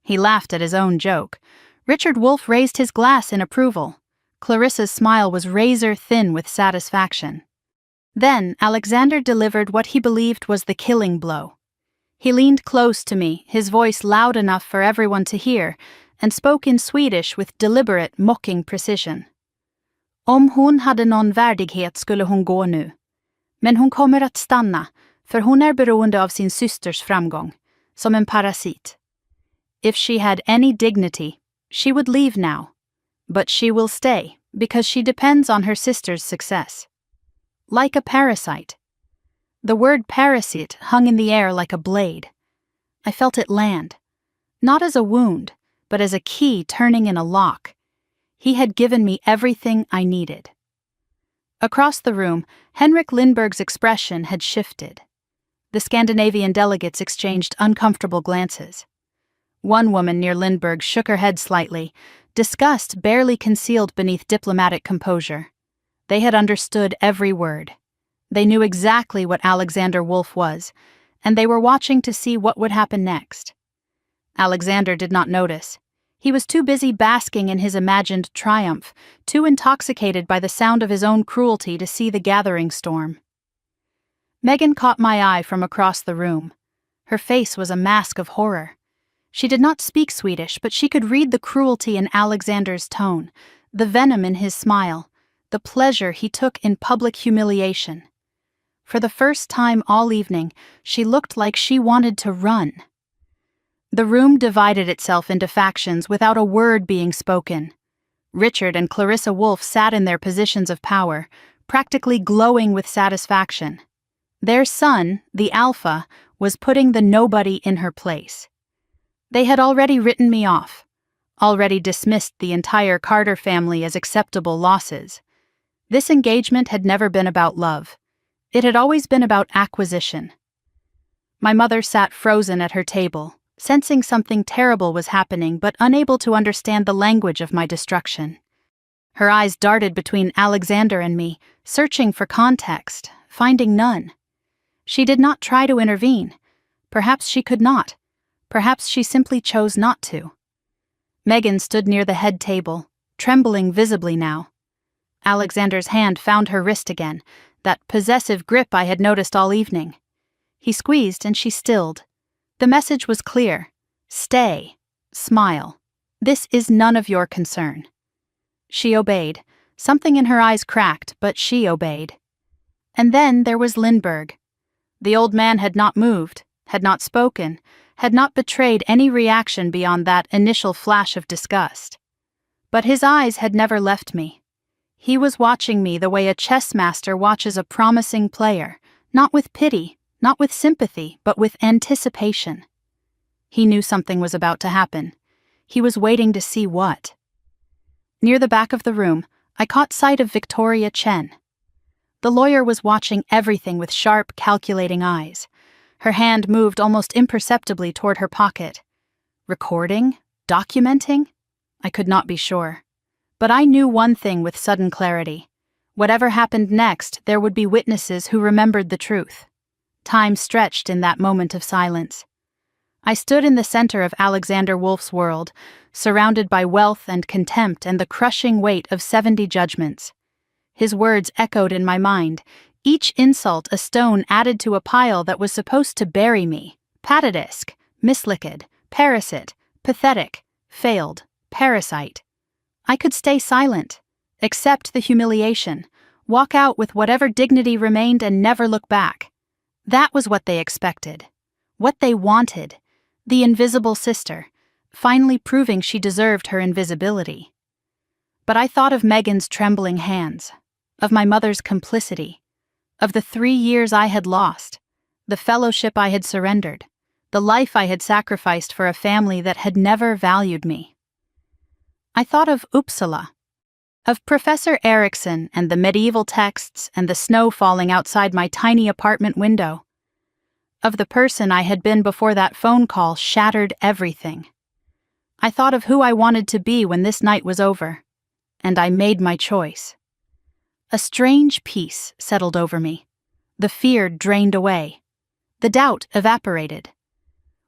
He laughed at his own joke. Richard Wolfe raised his glass in approval. Clarissa's smile was razor-thin with satisfaction. Then Alexander delivered what he believed was the killing blow. He leaned close to me, his voice loud enough for everyone to hear, and spoke in Swedish with deliberate, mocking precision. Om hon hade någon värdighet skulle hon gå nu. Men hon kommer att stanna, för hon är beroende av sin systers framgång, som en parasit. If she had any dignity, she would leave now. But she will stay, because she depends on her sister's success. Like a parasite. The word parasite hung in the air like a blade. I felt it land. Not as a wound, but as a key turning in a lock. He had given me everything I needed. Across the room, Henrik Lindberg's expression had shifted. The Scandinavian delegates exchanged uncomfortable glances. One woman near Lindberg shook her head slightly, disgust barely concealed beneath diplomatic composure. They had understood every word. They knew exactly what Alexander Wolf was, and they were watching to see what would happen next. Alexander did not notice. He was too busy basking in his imagined triumph, too intoxicated by the sound of his own cruelty to see the gathering storm. Megan caught my eye from across the room. Her face was a mask of horror. She did not speak Swedish, but she could read the cruelty in Alexander's tone, the venom in his smile, the pleasure he took in public humiliation. For the first time all evening, she looked like she wanted to run. The room divided itself into factions without a word being spoken. Richard and Clarissa Wolf sat in their positions of power, practically glowing with satisfaction. Their son, the Alpha, was putting the nobody in her place. They had already written me off, already dismissed the entire Carter family as acceptable losses. This engagement had never been about love. It had always been about acquisition. My mother sat frozen at her table, sensing something terrible was happening but unable to understand the language of my destruction. Her eyes darted between Alexander and me, searching for context, finding none. She did not try to intervene. Perhaps she could not. Perhaps she simply chose not to. Megan stood near the head table, trembling visibly now. Alexander's hand found her wrist again, that possessive grip I had noticed all evening. He squeezed and she stilled. The message was clear. Stay. Smile. This is none of your concern. She obeyed. Something in her eyes cracked, but she obeyed. And then there was Lindberg. The old man had not moved, had not spoken, had not betrayed any reaction beyond that initial flash of disgust. But his eyes had never left me. He was watching me the way a chess master watches a promising player, not with pity, not with sympathy, but with anticipation. He knew something was about to happen. He was waiting to see what. Near the back of the room, I caught sight of Victoria Chen. The lawyer was watching everything with sharp, calculating eyes. Her hand moved almost imperceptibly toward her pocket. Recording? Documenting? I could not be sure. But I knew one thing with sudden clarity. Whatever happened next, there would be witnesses who remembered the truth. Time stretched in that moment of silence. I stood in the center of Alexander Wolf's world, surrounded by wealth and contempt and the crushing weight of 70 judgments. His words echoed in my mind, each insult a stone added to a pile that was supposed to bury me. Patetisk, mislicked, parasite, pathetic, failed, parasite. I could stay silent, accept the humiliation, walk out with whatever dignity remained and never look back. That was what they expected, what they wanted, the invisible sister, finally proving she deserved her invisibility. But I thought of Megan's trembling hands, of my mother's complicity, of the 3 years I had lost, the fellowship I had surrendered, the life I had sacrificed for a family that had never valued me. I thought of Uppsala, of Professor Erickson and the medieval texts and the snow falling outside my tiny apartment window, of the person I had been before that phone call shattered everything. I thought of who I wanted to be when this night was over, and I made my choice. A strange peace settled over me. The fear drained away. The doubt evaporated.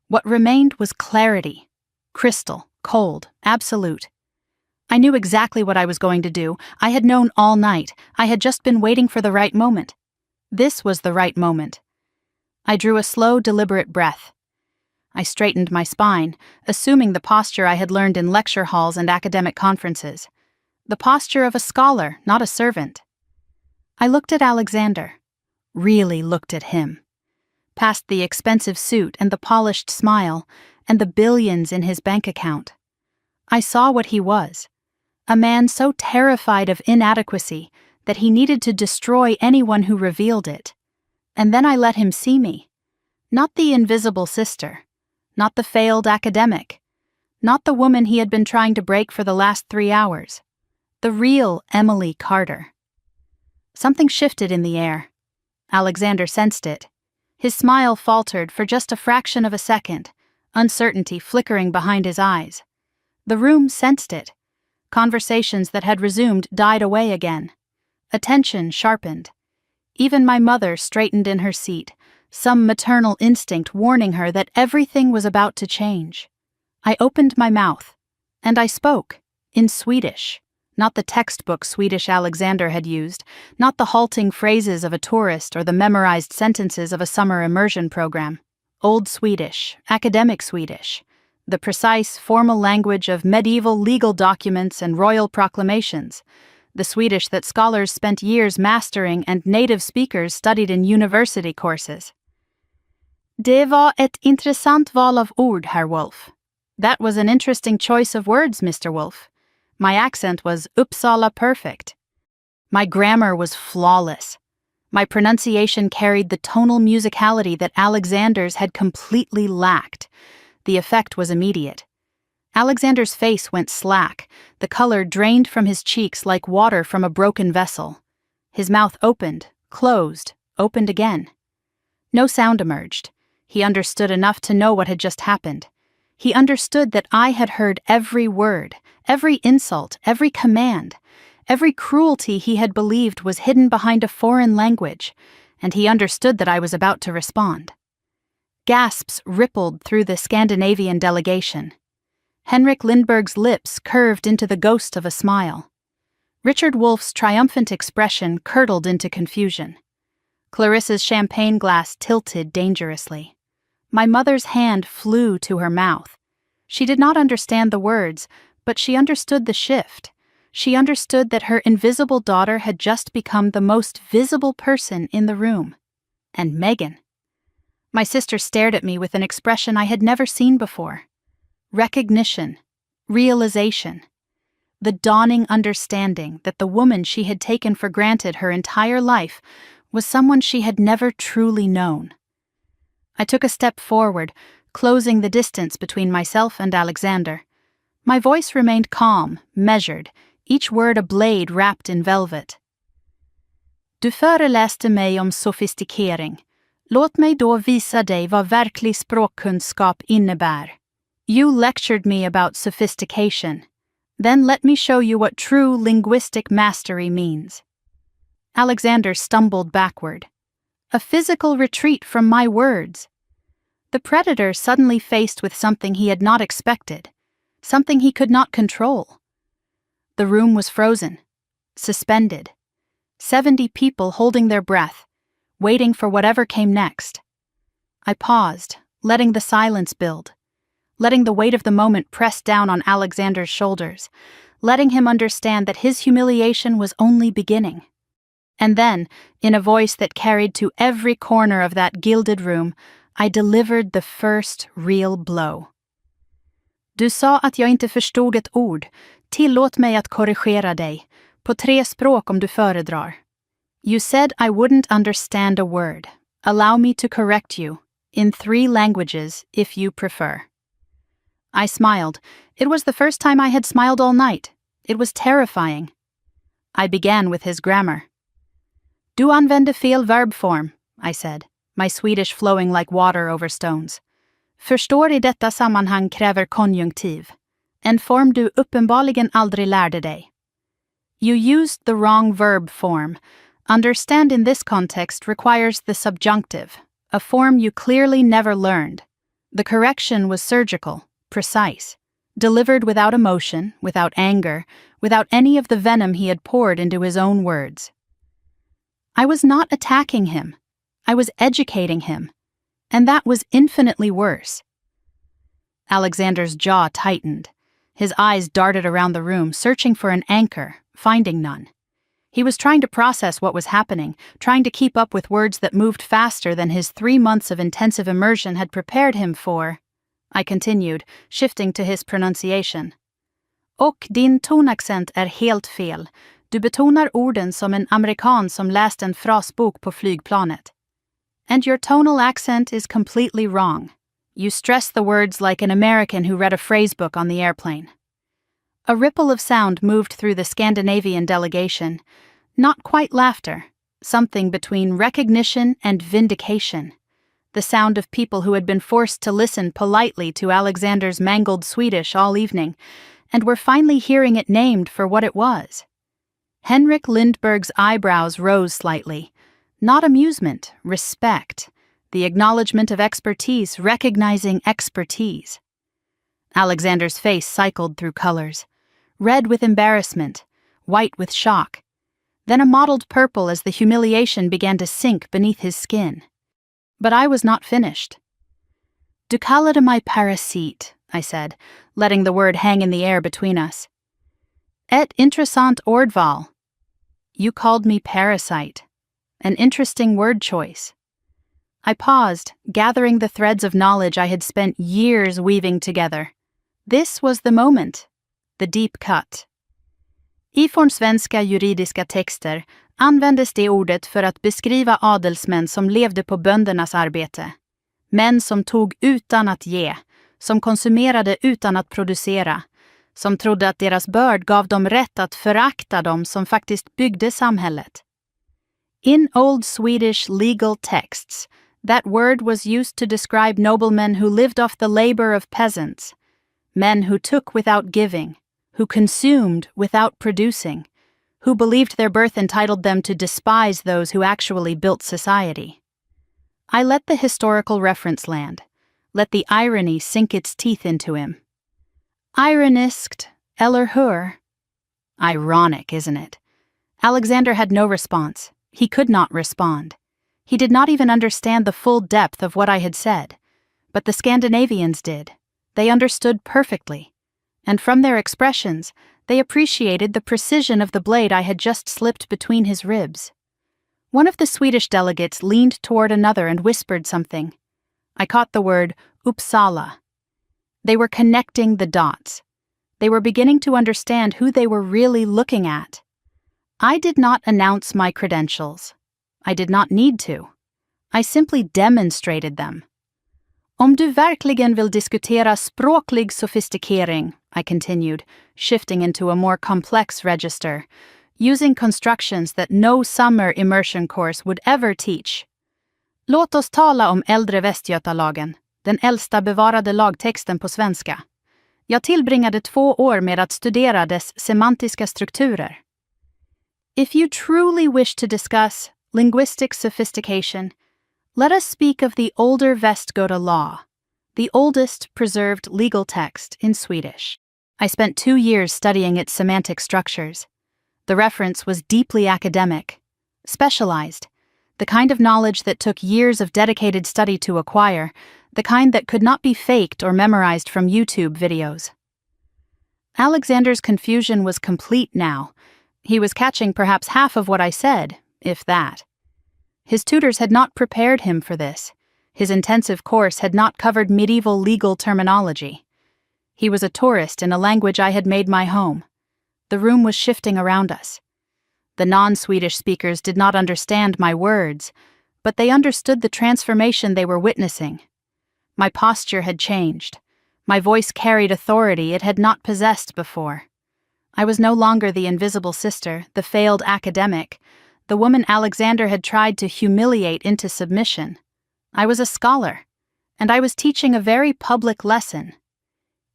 What remained was clarity, crystal, cold, absolute. I knew exactly what I was going to do. I had known all night. I had just been waiting for the right moment. This was the right moment. I drew a slow, deliberate breath. I straightened my spine, assuming the posture I had learned in lecture halls and academic conferences. The posture of a scholar, not a servant. I looked at Alexander. Really looked at him. Past the expensive suit and the polished smile and the billions in his bank account. I saw what he was. A man so terrified of inadequacy that he needed to destroy anyone who revealed it. And then I let him see me. Not the invisible sister. Not the failed academic. Not the woman he had been trying to break for the last 3 hours. The real Emily Carter. Something shifted in the air. Alexander sensed it. His smile faltered for just a fraction of a second, uncertainty flickering behind his eyes. The room sensed it. Conversations that had resumed died away again. Attention sharpened. Even my mother straightened in her seat, some maternal instinct warning her that everything was about to change. I opened my mouth, and I spoke, in Swedish. Not the textbook Swedish Alexander had used, not the halting phrases of a tourist or the memorized sentences of a summer immersion program. Old Swedish, academic Swedish, the precise, formal language of medieval legal documents and royal proclamations, the Swedish that scholars spent years mastering and native speakers studied in university courses. Det var ett intressant val av ord, Herr Wolf. That was an interesting choice of words, Mr. Wolf. My accent was Uppsala perfect. My grammar was flawless. My pronunciation carried the tonal musicality that Alexander's had completely lacked. The effect was immediate. Alexander's face went slack, the color drained from his cheeks like water from a broken vessel. His mouth opened, closed, opened again. No sound emerged. He understood enough to know what had just happened. He understood that I had heard every word, every insult, every command, every cruelty he had believed was hidden behind a foreign language, and he understood that I was about to respond. Gasps rippled through the Scandinavian delegation. Henrik Lindberg's lips curved into the ghost of a smile. Richard Wolff's triumphant expression curdled into confusion. Clarissa's champagne glass tilted dangerously. My mother's hand flew to her mouth. She did not understand the words, but she understood the shift. She understood that her invisible daughter had just become the most visible person in the room. And Megan. My sister stared at me with an expression I had never seen before. Recognition. Realization. The dawning understanding that the woman she had taken for granted her entire life was someone she had never truly known. I took a step forward, closing the distance between myself and Alexander. My voice remained calm, measured, each word a blade wrapped in velvet. Du föreläste mig om sofistikering. Låt mig då visa dig vad verklig språkkunskap innebär. You lectured me about sophistication. Then let me show you what true linguistic mastery means. Alexander stumbled backward. A physical retreat from my words. The predator suddenly faced with something he had not expected, something he could not control. The room was frozen, suspended. 70 people holding their breath, waiting for whatever came next. I paused, letting the silence build, letting the weight of the moment press down on Alexander's shoulders, letting him understand that his humiliation was only beginning. And then, in a voice that carried to every corner of that gilded room, I delivered the first real blow. Du sa att jag inte förstod ett ord. Tillåt mig att korrigera dig. På 3 språk om du föredrar. You said I wouldn't understand a word. Allow me to correct you. In 3 languages, if you prefer. I smiled. It was the first time I had smiled all night. It was terrifying. I began with his grammar. Du använde fel verbform, I said, my Swedish flowing like water over stones. Förstår i detta sammanhang kräver konjunktiv. En form du uppenbarligen aldrig lärde dig. You used the wrong verb form. Understand in this context requires the subjunctive, a form you clearly never learned. The correction was surgical, precise, delivered without emotion, without anger, without any of the venom he had poured into his own words. I was not attacking him. I was educating him. And that was infinitely worse. Alexander's jaw tightened. His eyes darted around the room, searching for an anchor, finding none. He was trying to process what was happening, trying to keep up with words that moved faster than his 3 months of intensive immersion had prepared him for. I continued, shifting to his pronunciation. Och din tonaccent är helt fel. Du betonar orden som en amerikan som läst en frasbok på flygplanet. And your tonal accent is completely wrong. You stress the words like an American who read a phrasebook on the airplane. A ripple of sound moved through the Scandinavian delegation. Not quite laughter, something between recognition and vindication. The sound of people who had been forced to listen politely to Alexander's mangled Swedish all evening, and were finally hearing it named for what it was. Henrik Lindberg's eyebrows rose slightly. Not amusement, respect. The acknowledgement of expertise, recognizing expertise. Alexander's face cycled through colors. Red with embarrassment, white with shock. Then a mottled purple as the humiliation began to sink beneath his skin. But I was not finished. Du kallade mig parasit, I said, letting the word hang in the air between us. Et intressant ordval. You called me parasite. An interesting word choice. I paused, gathering the threads of knowledge I had spent years weaving together. This was the moment, the deep cut. I formsvenska juridiska texter användes det ordet för att beskriva adelsmän som levde på böndernas arbete. Män som tog utan att ge, som konsumerade utan att producera, som trodde att deras börd gav dem rätt att förakta dem som faktiskt byggde samhället. In Old Swedish legal texts, that word was used to describe noblemen who lived off the labor of peasants, men who took without giving, who consumed without producing, who believed their birth entitled them to despise those who actually built society. I let the historical reference land, let the irony sink its teeth into him. Ironiskt, eller hur? Ironic, isn't it? Alexander had no response. He could not respond. He did not even understand the full depth of what I had said. But the Scandinavians did. They understood perfectly. And from their expressions, they appreciated the precision of the blade I had just slipped between his ribs. One of the Swedish delegates leaned toward another and whispered something. I caught the word Uppsala. They were connecting the dots. They were beginning to understand who they were really looking at. I did not announce my credentials. I did not need to. I simply demonstrated them. Om du verkligen vill diskutera språklig sofistikering, I continued, shifting into a more complex register, using constructions that no summer immersion course would ever teach. Låt oss tala om äldre Västgötalagen, den äldsta bevarade lagtexten på svenska. Jag tillbringade 2 år med att studera dess semantiska strukturer. If you truly wish to discuss linguistic sophistication, let us speak of the older Västgöta law, the oldest preserved legal text in Swedish. I spent 2 years studying its semantic structures. The reference was deeply academic, specialized, the kind of knowledge that took years of dedicated study to acquire, the kind that could not be faked or memorized from YouTube videos. Alexander's confusion was complete now. He was catching perhaps half of what I said, if that. His tutors had not prepared him for this. His intensive course had not covered medieval legal terminology. He was a tourist in a language I had made my home. The room was shifting around us. The non-Swedish speakers did not understand my words, but they understood the transformation they were witnessing. My posture had changed. My voice carried authority it had not possessed before. I was no longer the invisible sister, the failed academic, the woman Alexander had tried to humiliate into submission. I was a scholar, and I was teaching a very public lesson.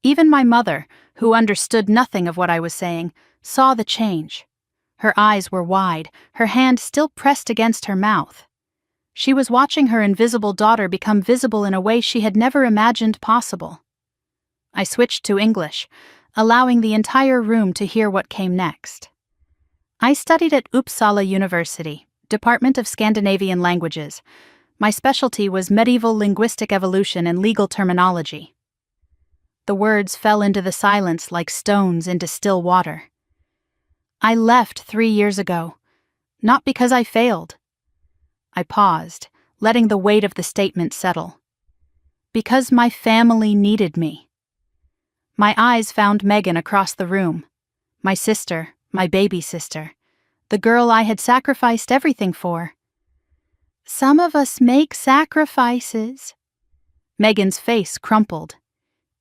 Even my mother, who understood nothing of what I was saying, saw the change. Her eyes were wide, her hand still pressed against her mouth. She was watching her invisible daughter become visible in a way she had never imagined possible. I switched to English, allowing the entire room to hear what came next. I studied at Uppsala University, Department of Scandinavian Languages. My specialty was medieval linguistic evolution and legal terminology. The words fell into the silence like stones into still water. I left 3 years ago, not because I failed. I paused, letting the weight of the statement settle. Because my family needed me. My eyes found Megan across the room. My sister, my baby sister. The girl I had sacrificed everything for. Some of us make sacrifices. Megan's face crumpled.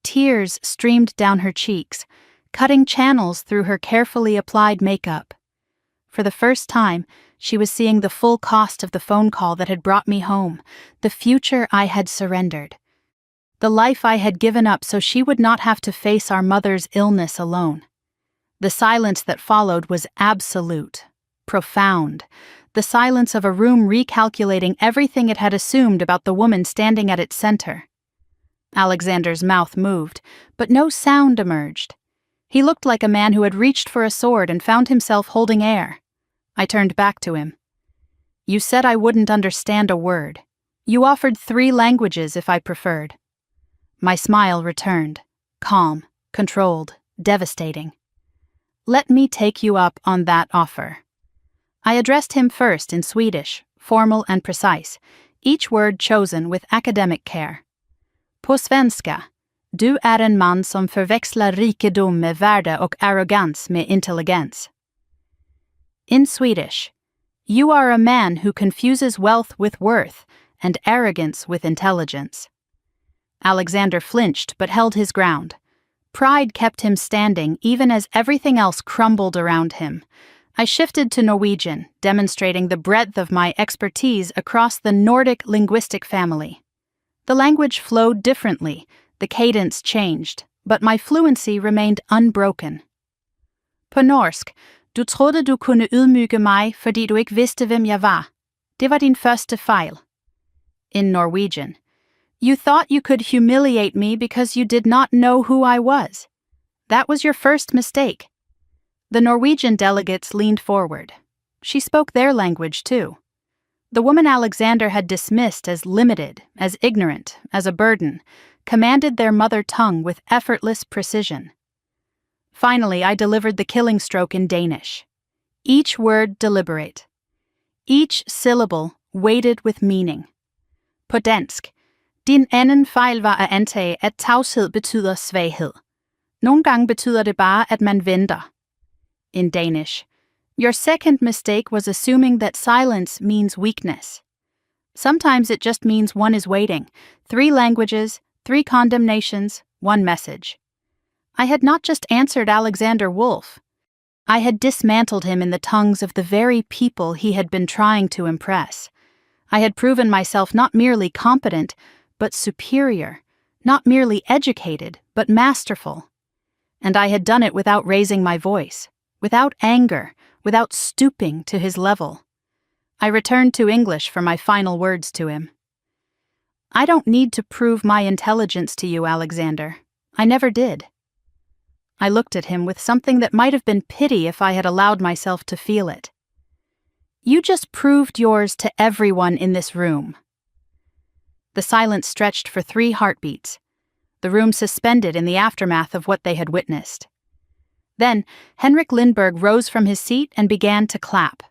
Tears streamed down her cheeks, cutting channels through her carefully applied makeup. For the first time, she was seeing the full cost of the phone call that had brought me home, the future I had surrendered. The life I had given up so she would not have to face our mother's illness alone. The silence that followed was absolute, profound, the silence of a room recalculating everything it had assumed about the woman standing at its center. Alexander's mouth moved, but no sound emerged. He looked like a man who had reached for a sword and found himself holding air. I turned back to him. You said I wouldn't understand a word. You offered 3 languages if I preferred. My smile returned, calm, controlled, devastating. Let me take you up on that offer. I addressed him first in Swedish, formal and precise, each word chosen with academic care. På svenska, du är en man som förväxlar rikedom med värde och arrogans med intelligens. In Swedish, you are a man who confuses wealth with worth and arrogance with intelligence. Alexander flinched but held his ground. Pride kept him standing even as everything else crumbled around him. I shifted to Norwegian, demonstrating the breadth of my expertise across the Nordic linguistic family. The language flowed differently, the cadence changed, but my fluency remained unbroken. På norsk, du trodde du kunne ydmyge mig fordi du ikke vidste hvem jeg var. Det var din første fejl. In Norwegian, you thought you could humiliate me because you did not know who I was. That was your first mistake. The Norwegian delegates leaned forward. She spoke their language too. The woman Alexander had dismissed as limited, as ignorant, as a burden, commanded their mother tongue with effortless precision. Finally, I delivered the killing stroke in Danish. Each word deliberate. Each syllable weighted with meaning. På dansk, din anden fejl var at antage, at tavshed betyder svaghed. Nogle gange betyder det bare, at man venter. In Danish, your second mistake was assuming that silence means weakness. Sometimes it just means one is waiting. 3 languages, 3 condemnations, 1 message. I had not just answered Alexander Wolf. I had dismantled him in the tongues of the very people he had been trying to impress. I had proven myself not merely competent, but superior, not merely educated, but masterful. And I had done it without raising my voice, without anger, without stooping to his level. I returned to English for my final words to him. I don't need to prove my intelligence to you, Alexander. I never did. I looked at him with something that might have been pity if I had allowed myself to feel it. You just proved yours to everyone in this room. The silence stretched for 3 heartbeats, the room suspended in the aftermath of what they had witnessed. Then, Henrik Lindberg rose from his seat and began to clap.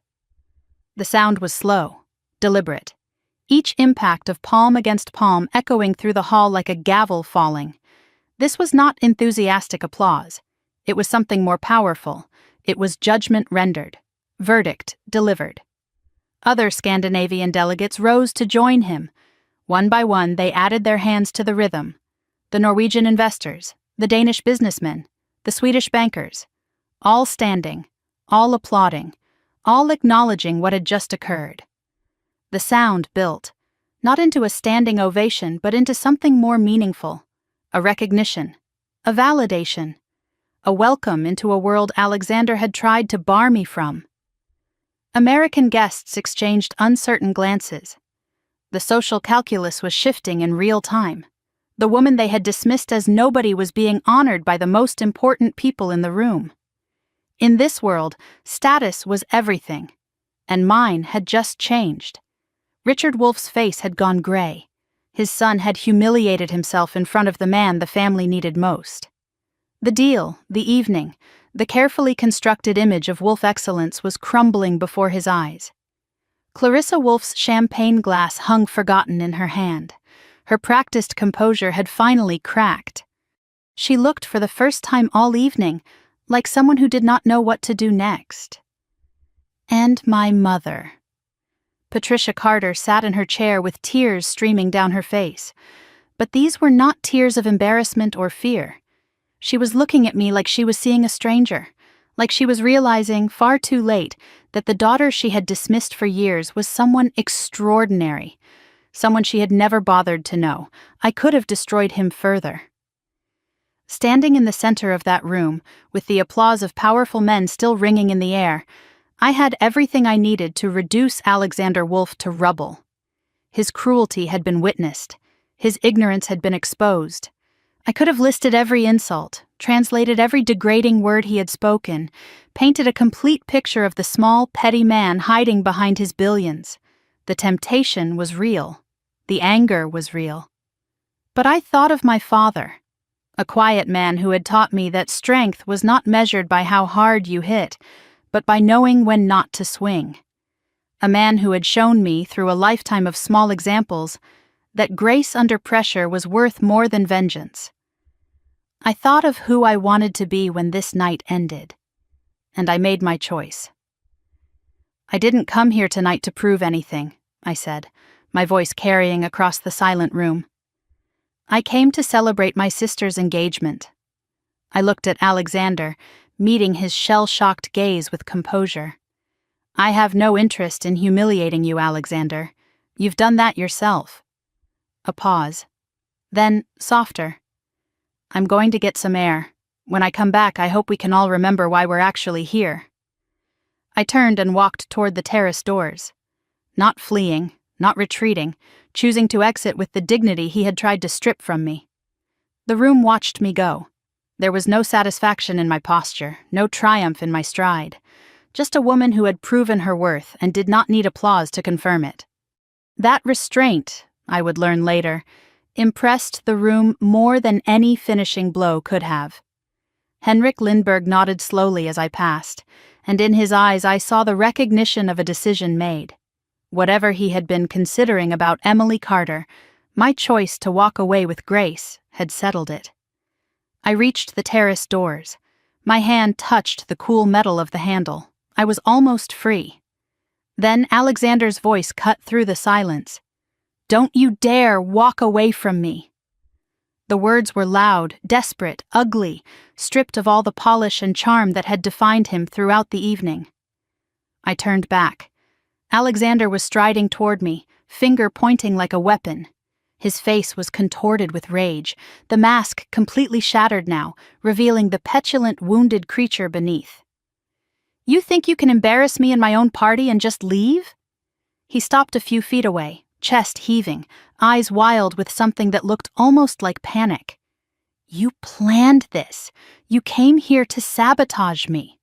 The sound was slow, deliberate, each impact of palm against palm echoing through the hall like a gavel falling. This was not enthusiastic applause. It was something more powerful. It was judgment rendered, verdict delivered. Other Scandinavian delegates rose to join him. One by one, they added their hands to the rhythm. The Norwegian investors, the Danish businessmen, the Swedish bankers, all standing, all applauding, all acknowledging what had just occurred. The sound built, not into a standing ovation, but into something more meaningful, a recognition, a validation, a welcome into a world Alexander had tried to bar me from. American guests exchanged uncertain glances. The social calculus was shifting in real time. The woman they had dismissed as nobody was being honored by the most important people in the room. In this world, status was everything. And mine had just changed. Richard Wolf's face had gone gray. His son had humiliated himself in front of the man the family needed most. The deal, the evening, the carefully constructed image of Wolf excellence was crumbling before his eyes. Clarissa Wolf's champagne glass hung forgotten in her hand. Her practiced composure had finally cracked. She looked for the first time all evening like someone who did not know what to do next. And my mother. Patricia Carter sat in her chair with tears streaming down her face. But these were not tears of embarrassment or fear. She was looking at me like she was seeing a stranger, like she was realizing, far too late, that the daughter she had dismissed for years was someone extraordinary, someone she had never bothered to know. I could have destroyed him further. Standing in the center of that room, with the applause of powerful men still ringing in the air, I had everything I needed to reduce Alexander Wolf to rubble. His cruelty had been witnessed. His ignorance had been exposed. I could have listed every insult, translated every degrading word he had spoken, painted a complete picture of the small, petty man hiding behind his billions. The temptation was real. The anger was real. But I thought of my father, a quiet man who had taught me that strength was not measured by how hard you hit, but by knowing when not to swing. A man who had shown me, through a lifetime of small examples, that grace under pressure was worth more than vengeance. I thought of who I wanted to be when this night ended, and I made my choice. I didn't come here tonight to prove anything, I said, my voice carrying across the silent room. I came to celebrate my sister's engagement. I looked at Alexander, meeting his shell-shocked gaze with composure. I have no interest in humiliating you, Alexander. You've done that yourself. A pause. Then, softer. I'm going to get some air. When I come back, I hope we can all remember why we're actually here. I turned and walked toward the terrace doors. Not fleeing, not retreating, choosing to exit with the dignity he had tried to strip from me. The room watched me go. There was no satisfaction in my posture, no triumph in my stride. Just a woman who had proven her worth and did not need applause to confirm it. That restraint, I would learn later, impressed the room more than any finishing blow could have. Henrik Lindberg nodded slowly as I passed, and in his eyes I saw the recognition of a decision made. Whatever he had been considering about Emily Carter, my choice to walk away with grace had settled it. I reached the terrace doors. My hand touched the cool metal of the handle. I was almost free. Then Alexander's voice cut through the silence. "Don't you dare walk away from me." The words were loud, desperate, ugly, stripped of all the polish and charm that had defined him throughout the evening. I turned back. Alexander was striding toward me, finger pointing like a weapon. His face was contorted with rage, the mask completely shattered now, revealing the petulant, wounded creature beneath. "You think you can embarrass me in my own party and just leave?" He stopped a few feet away, chest heaving, eyes wild with something that looked almost like panic. "You planned this. You came here to sabotage me."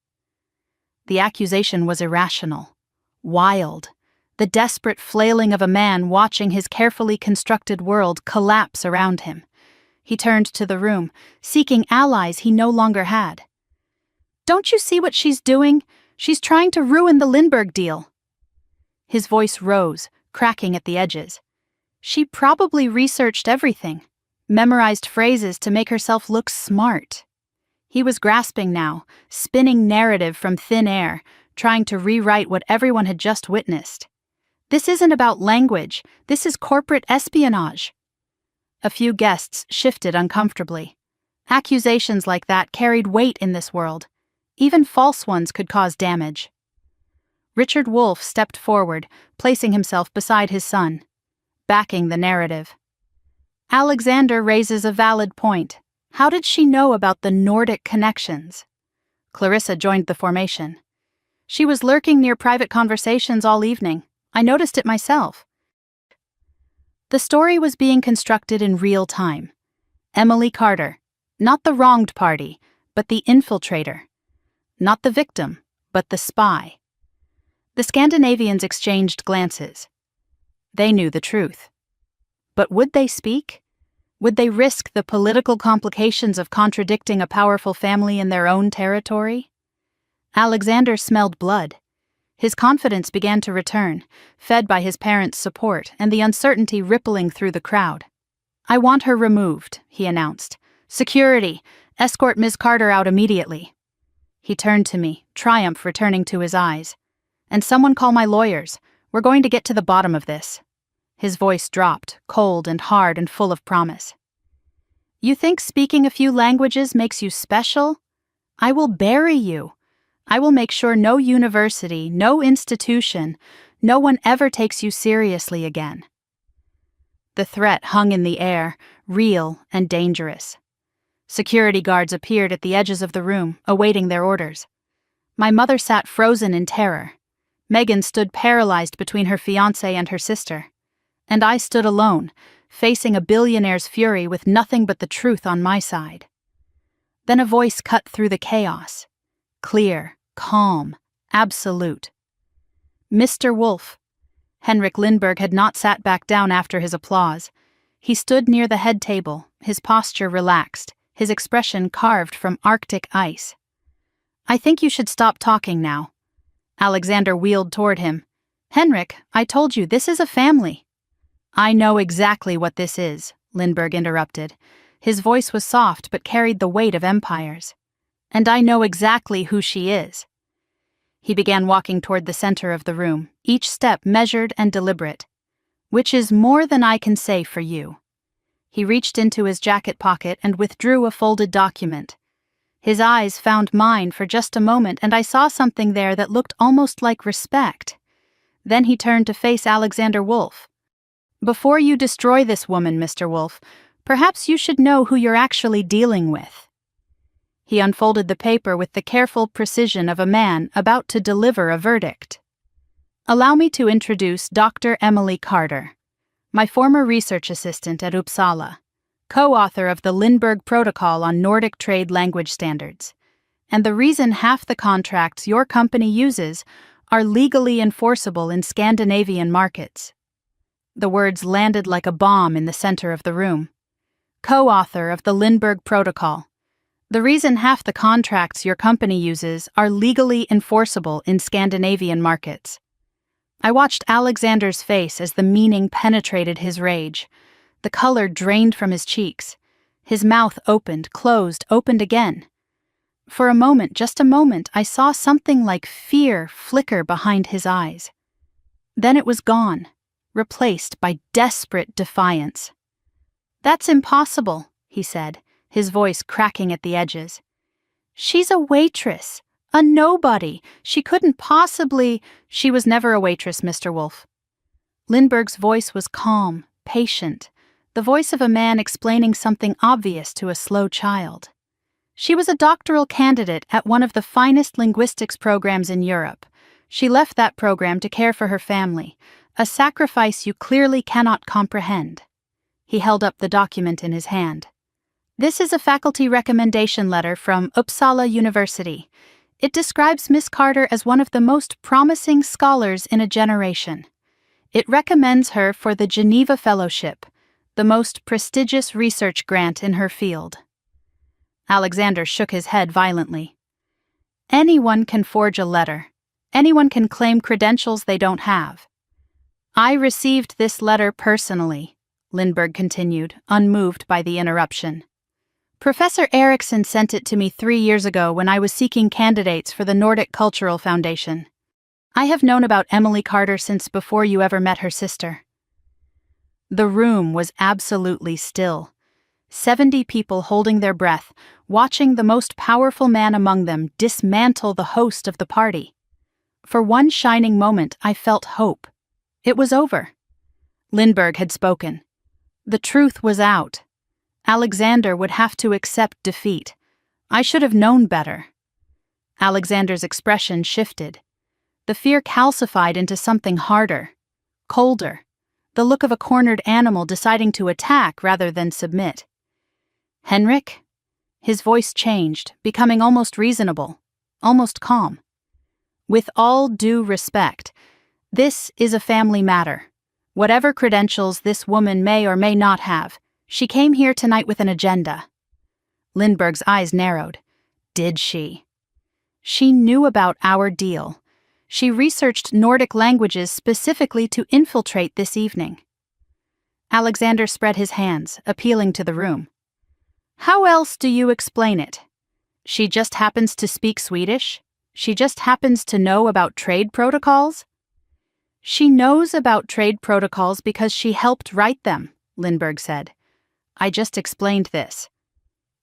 The accusation was irrational, wild, the desperate flailing of a man watching his carefully constructed world collapse around him. He turned to the room, seeking allies he no longer had. "Don't you see what she's doing? She's trying to ruin the Lindbergh deal." His voice rose, cracking at the edges. She probably researched everything, memorized phrases to make herself look smart. He was grasping now, spinning narrative from thin air, trying to rewrite what everyone had just witnessed. This isn't about language, this is corporate espionage. A few guests shifted uncomfortably. Accusations like that carried weight in this world. Even false ones could cause damage. Richard Wolf stepped forward, placing himself beside his son, backing the narrative. Alexander raises a valid point. How did she know about the Nordic connections? Clarissa joined the formation. She was lurking near private conversations all evening. I noticed it myself. The story was being constructed in real time. Emily Carter, not the wronged party, but the infiltrator. Not the victim, but the spy. The Scandinavians exchanged glances. They knew the truth. But would they speak? Would they risk the political complications of contradicting a powerful family in their own territory? Alexander smelled blood. His confidence began to return, fed by his parents' support and the uncertainty rippling through the crowd. "I want her removed," he announced. "Security, escort Ms. Carter out immediately." He turned to me, triumph returning to his eyes. "And someone call my lawyers. We're going to get to the bottom of this." His voice dropped, cold and hard and full of promise. "You think speaking a few languages makes you special? I will bury you. I will make sure no university, no institution, no one ever takes you seriously again." The threat hung in the air, real and dangerous. Security guards appeared at the edges of the room, awaiting their orders. My mother sat frozen in terror. Megan stood paralyzed between her fiancé and her sister. And I stood alone, facing a billionaire's fury with nothing but the truth on my side. Then a voice cut through the chaos. Clear, calm, absolute. "Mr. Wolf." Henrik Lindberg had not sat back down after his applause. He stood near the head table, his posture relaxed, his expression carved from Arctic ice. "I think you should stop talking now." Alexander wheeled toward him. "Henrik, I told you, this is a family." "I know exactly what this is," Lindberg interrupted. His voice was soft but carried the weight of empires. "And I know exactly who she is." He began walking toward the center of the room, each step measured and deliberate. "Which is more than I can say for you." He reached into his jacket pocket and withdrew a folded document. His eyes found mine for just a moment, and I saw something there that looked almost like respect. Then he turned to face Alexander Wolf. "Before you destroy this woman, Mr. Wolf, perhaps you should know who you're actually dealing with." He unfolded the paper with the careful precision of a man about to deliver a verdict. "Allow me to introduce Dr. Emily Carter, my former research assistant at Uppsala, co-author of the Lindberg Protocol on Nordic Trade Language Standards, and the reason half the contracts your company uses are legally enforceable in Scandinavian markets." The words landed like a bomb in the center of the room. Co-author of the Lindberg Protocol. The reason half the contracts your company uses are legally enforceable in Scandinavian markets. I watched Alexander's face as the meaning penetrated his rage. The color drained from his cheeks. His mouth opened, closed, opened again. For a moment, just a moment, I saw something like fear flicker behind his eyes. Then it was gone, replaced by desperate defiance. "That's impossible," he said, his voice cracking at the edges. "She's a waitress, a nobody. She couldn't possibly—" "She was never a waitress, Mr. Wolf." Lindberg's voice was calm, patient, the voice of a man explaining something obvious to a slow child. "She was a doctoral candidate at one of the finest linguistics programs in Europe. She left that program to care for her family, a sacrifice you clearly cannot comprehend." He held up the document in his hand. "This is a faculty recommendation letter from Uppsala University. It describes Miss Carter as one of the most promising scholars in a generation. It recommends her for the Geneva Fellowship, the most prestigious research grant in her field." Alexander shook his head violently. "Anyone can forge a letter. Anyone can claim credentials they don't have." "I received this letter personally," Lindberg continued, unmoved by the interruption. "Professor Eriksson sent it to me 3 years ago when I was seeking candidates for the Nordic Cultural Foundation. I have known about Emily Carter since before you ever met her sister." The room was absolutely still. 70 people holding their breath, watching the most powerful man among them dismantle the host of the party. For one shining moment, I felt hope. It was over. Lindberg had spoken. The truth was out. Alexander would have to accept defeat. I should have known better. Alexander's expression shifted. The fear calcified into something harder, colder, the look of a cornered animal deciding to attack rather than submit. "Henrik?" His voice changed, becoming almost reasonable, almost calm. With all due respect, this is a family matter. Whatever credentials this woman may or may not have, she came here tonight with an agenda. Lindbergh's eyes narrowed. Did she? She knew about our deal. She researched Nordic languages specifically to infiltrate this evening. Alexander spread his hands, appealing to the room. How else do you explain it? She just happens to speak Swedish? She just happens to know about trade protocols? She knows about trade protocols because she helped write them, Lindbergh said. I just explained this.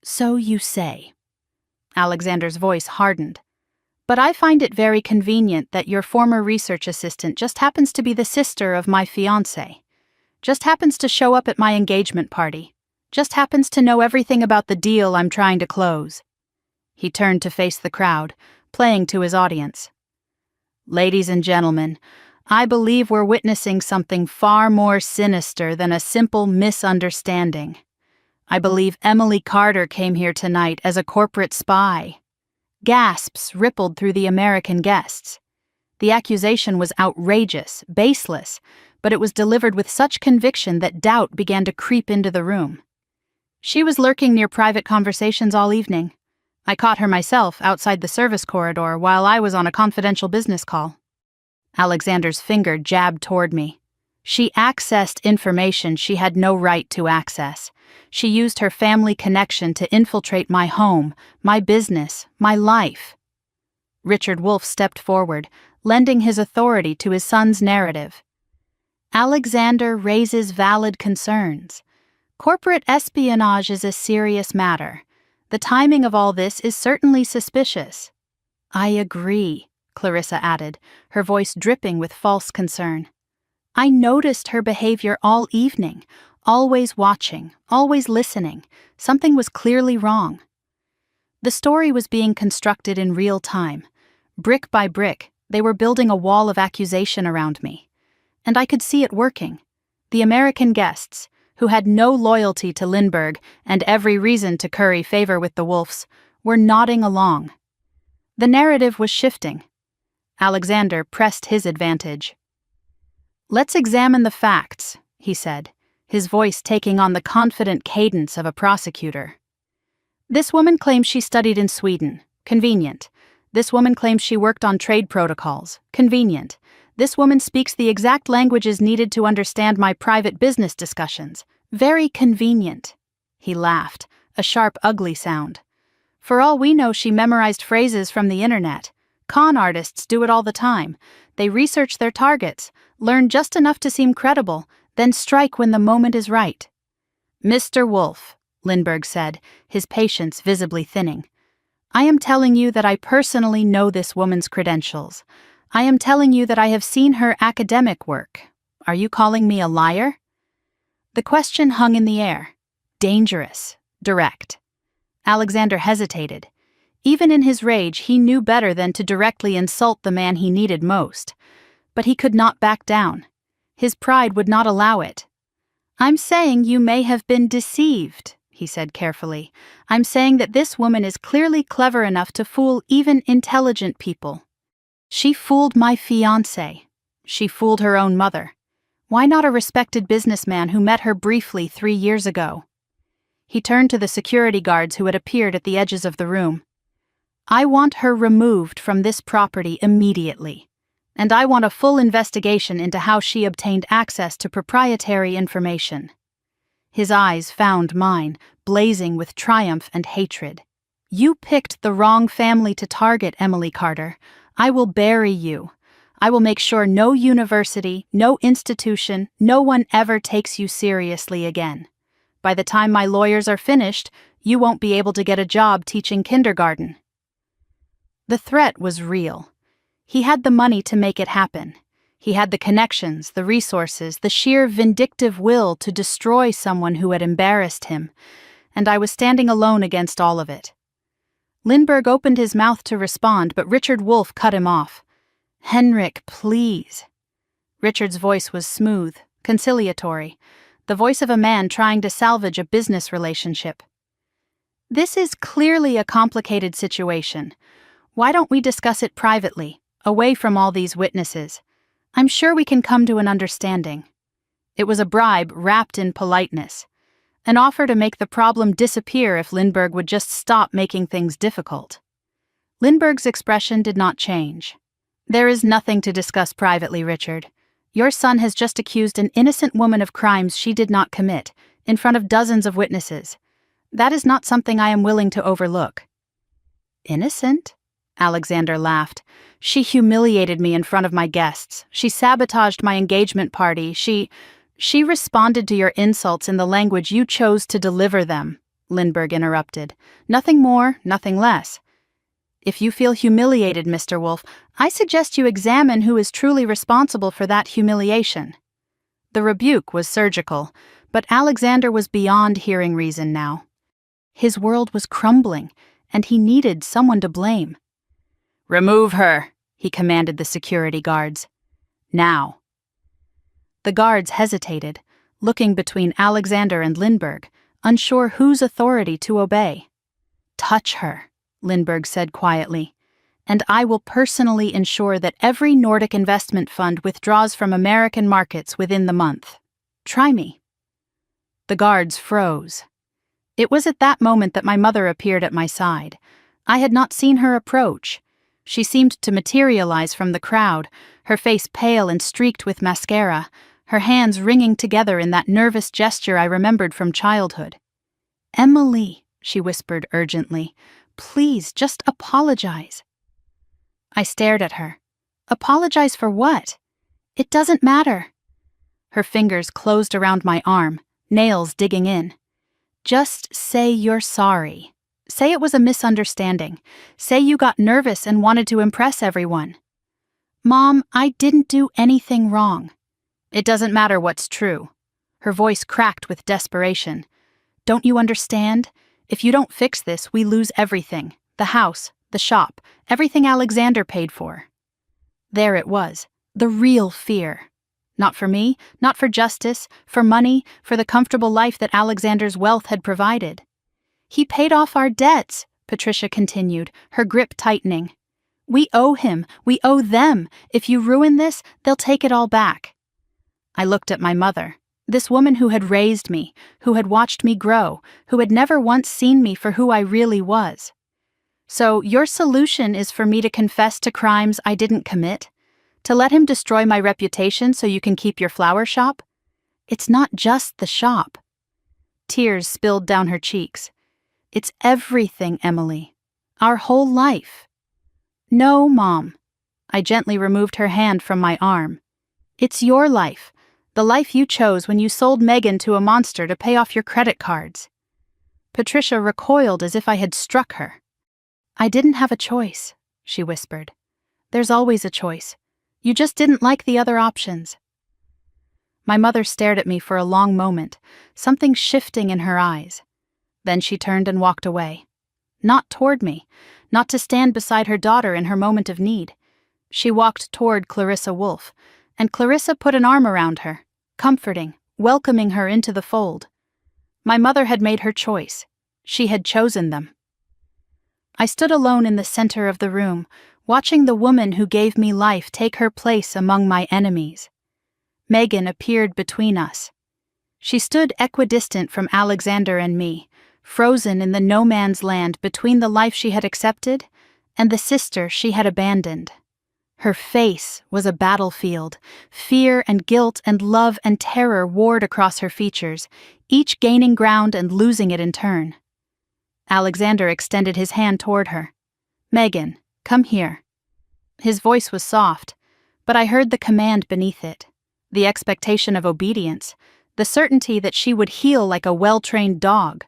So you say. Alexander's voice hardened. But I find it very convenient that your former research assistant just happens to be the sister of my fiancé. Just happens to show up at my engagement party. Just happens to know everything about the deal I'm trying to close. He turned to face the crowd, playing to his audience. Ladies and gentlemen, I believe we're witnessing something far more sinister than a simple misunderstanding. I believe Emily Carter came here tonight as a corporate spy. Gasps rippled through the American guests. The accusation was outrageous, baseless, but it was delivered with such conviction that doubt began to creep into the room. She was lurking near private conversations all evening. I caught her myself outside the service corridor while I was on a confidential business call. Alexander's finger jabbed toward me. She accessed information she had no right to access. She used her family connection to infiltrate my home, my business, my life. Richard Wolff stepped forward, lending his authority to his son's narrative. Alexander raises valid concerns. Corporate espionage is a serious matter. The timing of all this is certainly suspicious. I agree, Clarissa added, her voice dripping with false concern. I noticed her behavior all evening, always watching, always listening. Something was clearly wrong. The story was being constructed in real time. Brick by brick, they were building a wall of accusation around me. And I could see it working. The American guests, who had no loyalty to Lindbergh and every reason to curry favor with the Wolffs, were nodding along. The narrative was shifting. Alexander pressed his advantage. Let's examine the facts, he said, his voice taking on the confident cadence of a prosecutor. This woman claims she studied in Sweden. Convenient. This woman claims she worked on trade protocols. Convenient. This woman speaks the exact languages needed to understand my private business discussions. Very convenient. He laughed, a sharp, ugly sound. For all we know, she memorized phrases from the internet. Con artists do it all the time. They research their targets, learn just enough to seem credible, then strike when the moment is right. Mr. Wolff, Lindbergh said, his patience visibly thinning. I am telling you that I personally know this woman's credentials. I am telling you that I have seen her academic work. Are you calling me a liar? The question hung in the air. Dangerous. Direct. Alexander hesitated. Even in his rage, he knew better than to directly insult the man he needed most. But he could not back down. His pride would not allow it. I'm saying you may have been deceived, he said carefully. I'm saying that this woman is clearly clever enough to fool even intelligent people. She fooled my fiancé. She fooled her own mother. Why not a respected businessman who met her briefly 3 years ago? He turned to the security guards who had appeared at the edges of the room. I want her removed from this property immediately. And I want a full investigation into how she obtained access to proprietary information. His eyes found mine, blazing with triumph and hatred. You picked the wrong family to target, Emily Carter. I will bury you. I will make sure no university, no institution, no one ever takes you seriously again. By the time my lawyers are finished, you won't be able to get a job teaching kindergarten. The threat was real. He had the money to make it happen. He had the connections, the resources, the sheer vindictive will to destroy someone who had embarrassed him, and I was standing alone against all of it. Lindbergh opened his mouth to respond, but Richard Wolff cut him off. Henrik, please. Richard's voice was smooth, conciliatory, the voice of a man trying to salvage a business relationship. This is clearly a complicated situation. Why don't we discuss it privately? away from all these witnesses. I'm sure we can come to an understanding. It was a bribe wrapped in politeness, an offer to make the problem disappear if Lindbergh would just stop making things difficult. Lindbergh's expression did not change. There is nothing to discuss privately, Richard. Your son has just accused an innocent woman of crimes she did not commit, in front of dozens of witnesses. That is not something I am willing to overlook. Innocent? Alexander laughed. She humiliated me in front of my guests. She sabotaged my engagement party. She responded to your insults in the language you chose to deliver them, Lindbergh interrupted. Nothing more, nothing less. If you feel humiliated, Mr. Wolf, I suggest you examine who is truly responsible for that humiliation. The rebuke was surgical, but Alexander was beyond hearing reason now. His world was crumbling, and he needed someone to blame. "Remove her," he commanded the security guards. "Now." The guards hesitated, looking between Alexander and Lindbergh, unsure whose authority to obey. "Touch her," Lindbergh said quietly, "and I will personally ensure that every Nordic investment fund withdraws from American markets within the month. Try me." The guards froze. It was at that moment that my mother appeared at my side. I had not seen her approach. She seemed to materialize from the crowd, her face pale and streaked with mascara, her hands wringing together in that nervous gesture I remembered from childhood. "Emily," she whispered urgently, "please, just apologize." I stared at her. Apologize for what? It doesn't matter. Her fingers closed around my arm, nails digging in. Just say you're sorry. Say it was a misunderstanding. Say you got nervous and wanted to impress everyone. Mom, I didn't do anything wrong. It doesn't matter what's true. Her voice cracked with desperation. Don't you understand? If you don't fix this, we lose everything. The house, the shop, everything Alexander paid for. There it was, the real fear. Not for me, not for justice, for money, for the comfortable life that Alexander's wealth had provided. He paid off our debts, Patricia continued, her grip tightening. We owe him, we owe them. If you ruin this, they'll take it all back. I looked at my mother, this woman who had raised me, who had watched me grow, who had never once seen me for who I really was. So your solution is for me to confess to crimes I didn't commit? To let him destroy my reputation so you can keep your flower shop? It's not just the shop. Tears spilled down her cheeks. It's everything, Emily. Our whole life. No, Mom. I gently removed her hand from my arm. It's your life. The life you chose when you sold Megan to a monster to pay off your credit cards. Patricia recoiled as if I had struck her. I didn't have a choice, she whispered. There's always a choice. You just didn't like the other options. My mother stared at me for a long moment, something shifting in her eyes. Then she turned and walked away. Not toward me, not to stand beside her daughter in her moment of need. She walked toward Clarissa Wolfe, and Clarissa put an arm around her, comforting, welcoming her into the fold. My mother had made her choice. She had chosen them. I stood alone in the center of the room, watching the woman who gave me life take her place among my enemies. Megan appeared between us. She stood equidistant from Alexander and me, frozen in the no-man's land between the life she had accepted and the sister she had abandoned. Her face was a battlefield. Fear and guilt and love and terror warred across her features, each gaining ground and losing it in turn. Alexander extended his hand toward her. "Megan, come here." His voice was soft, but I heard the command beneath it, the expectation of obedience, the certainty that she would heel like a well-trained dog.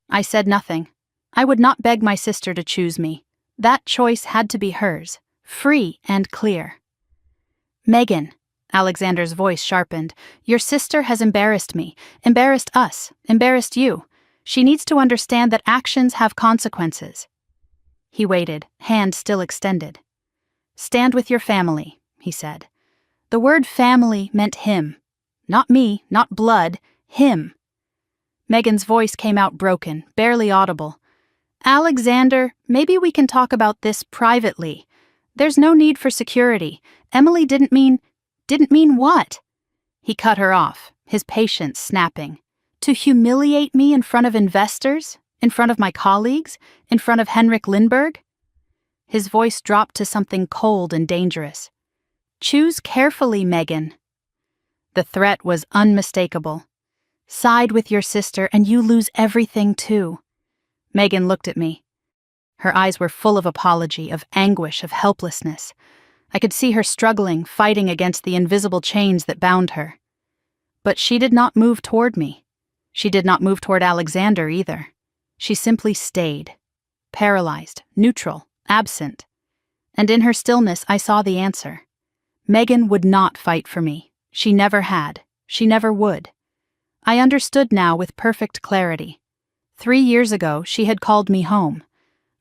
I said nothing. I would not beg my sister to choose me. That choice had to be hers, free and clear. "Megan," Alexander's voice sharpened, "your sister has embarrassed me, embarrassed us, embarrassed you. She needs to understand that actions have consequences." He waited, hand still extended. "Stand with your family," he said. The word family meant him. Not me, not blood, him. Megan's voice came out broken, barely audible. "Alexander, maybe we can talk about this privately. There's no need for security. Emily didn't mean what? He cut her off, his patience snapping. To humiliate me in front of investors? In front of my colleagues? In front of Henrik Lindbergh? His voice dropped to something cold and dangerous. Choose carefully, Megan. The threat was unmistakable. Side with your sister and you lose everything too. Megan looked at me. Her eyes were full of apology, of anguish, of helplessness. I could see her struggling, fighting against the invisible chains that bound her. But she did not move toward me. She did not move toward Alexander either. She simply stayed, paralyzed, neutral, absent. And in her stillness I saw the answer. Megan would not fight for me. She never had. She never would. I understood now with perfect clarity. 3 years ago, she had called me home.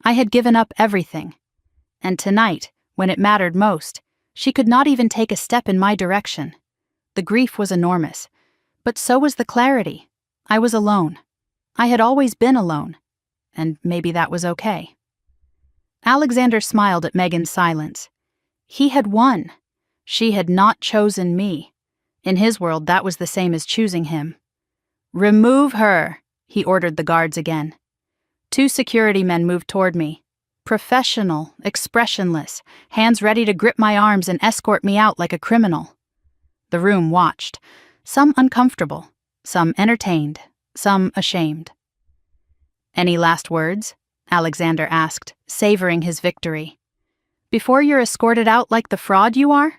I had given up everything. And tonight, when it mattered most, she could not even take a step in my direction. The grief was enormous, but so was the clarity. I was alone. I had always been alone, and maybe that was okay. Alexander smiled at Megan's silence. He had won. She had not chosen me. In his world, that was the same as choosing him. Remove her, he ordered the guards again. 2 security men moved toward me. Professional, expressionless, hands ready to grip my arms and escort me out like a criminal. The room watched, some uncomfortable, some entertained, some ashamed. Any last words? Alexander asked, savoring his victory. Before you're escorted out like the fraud you are?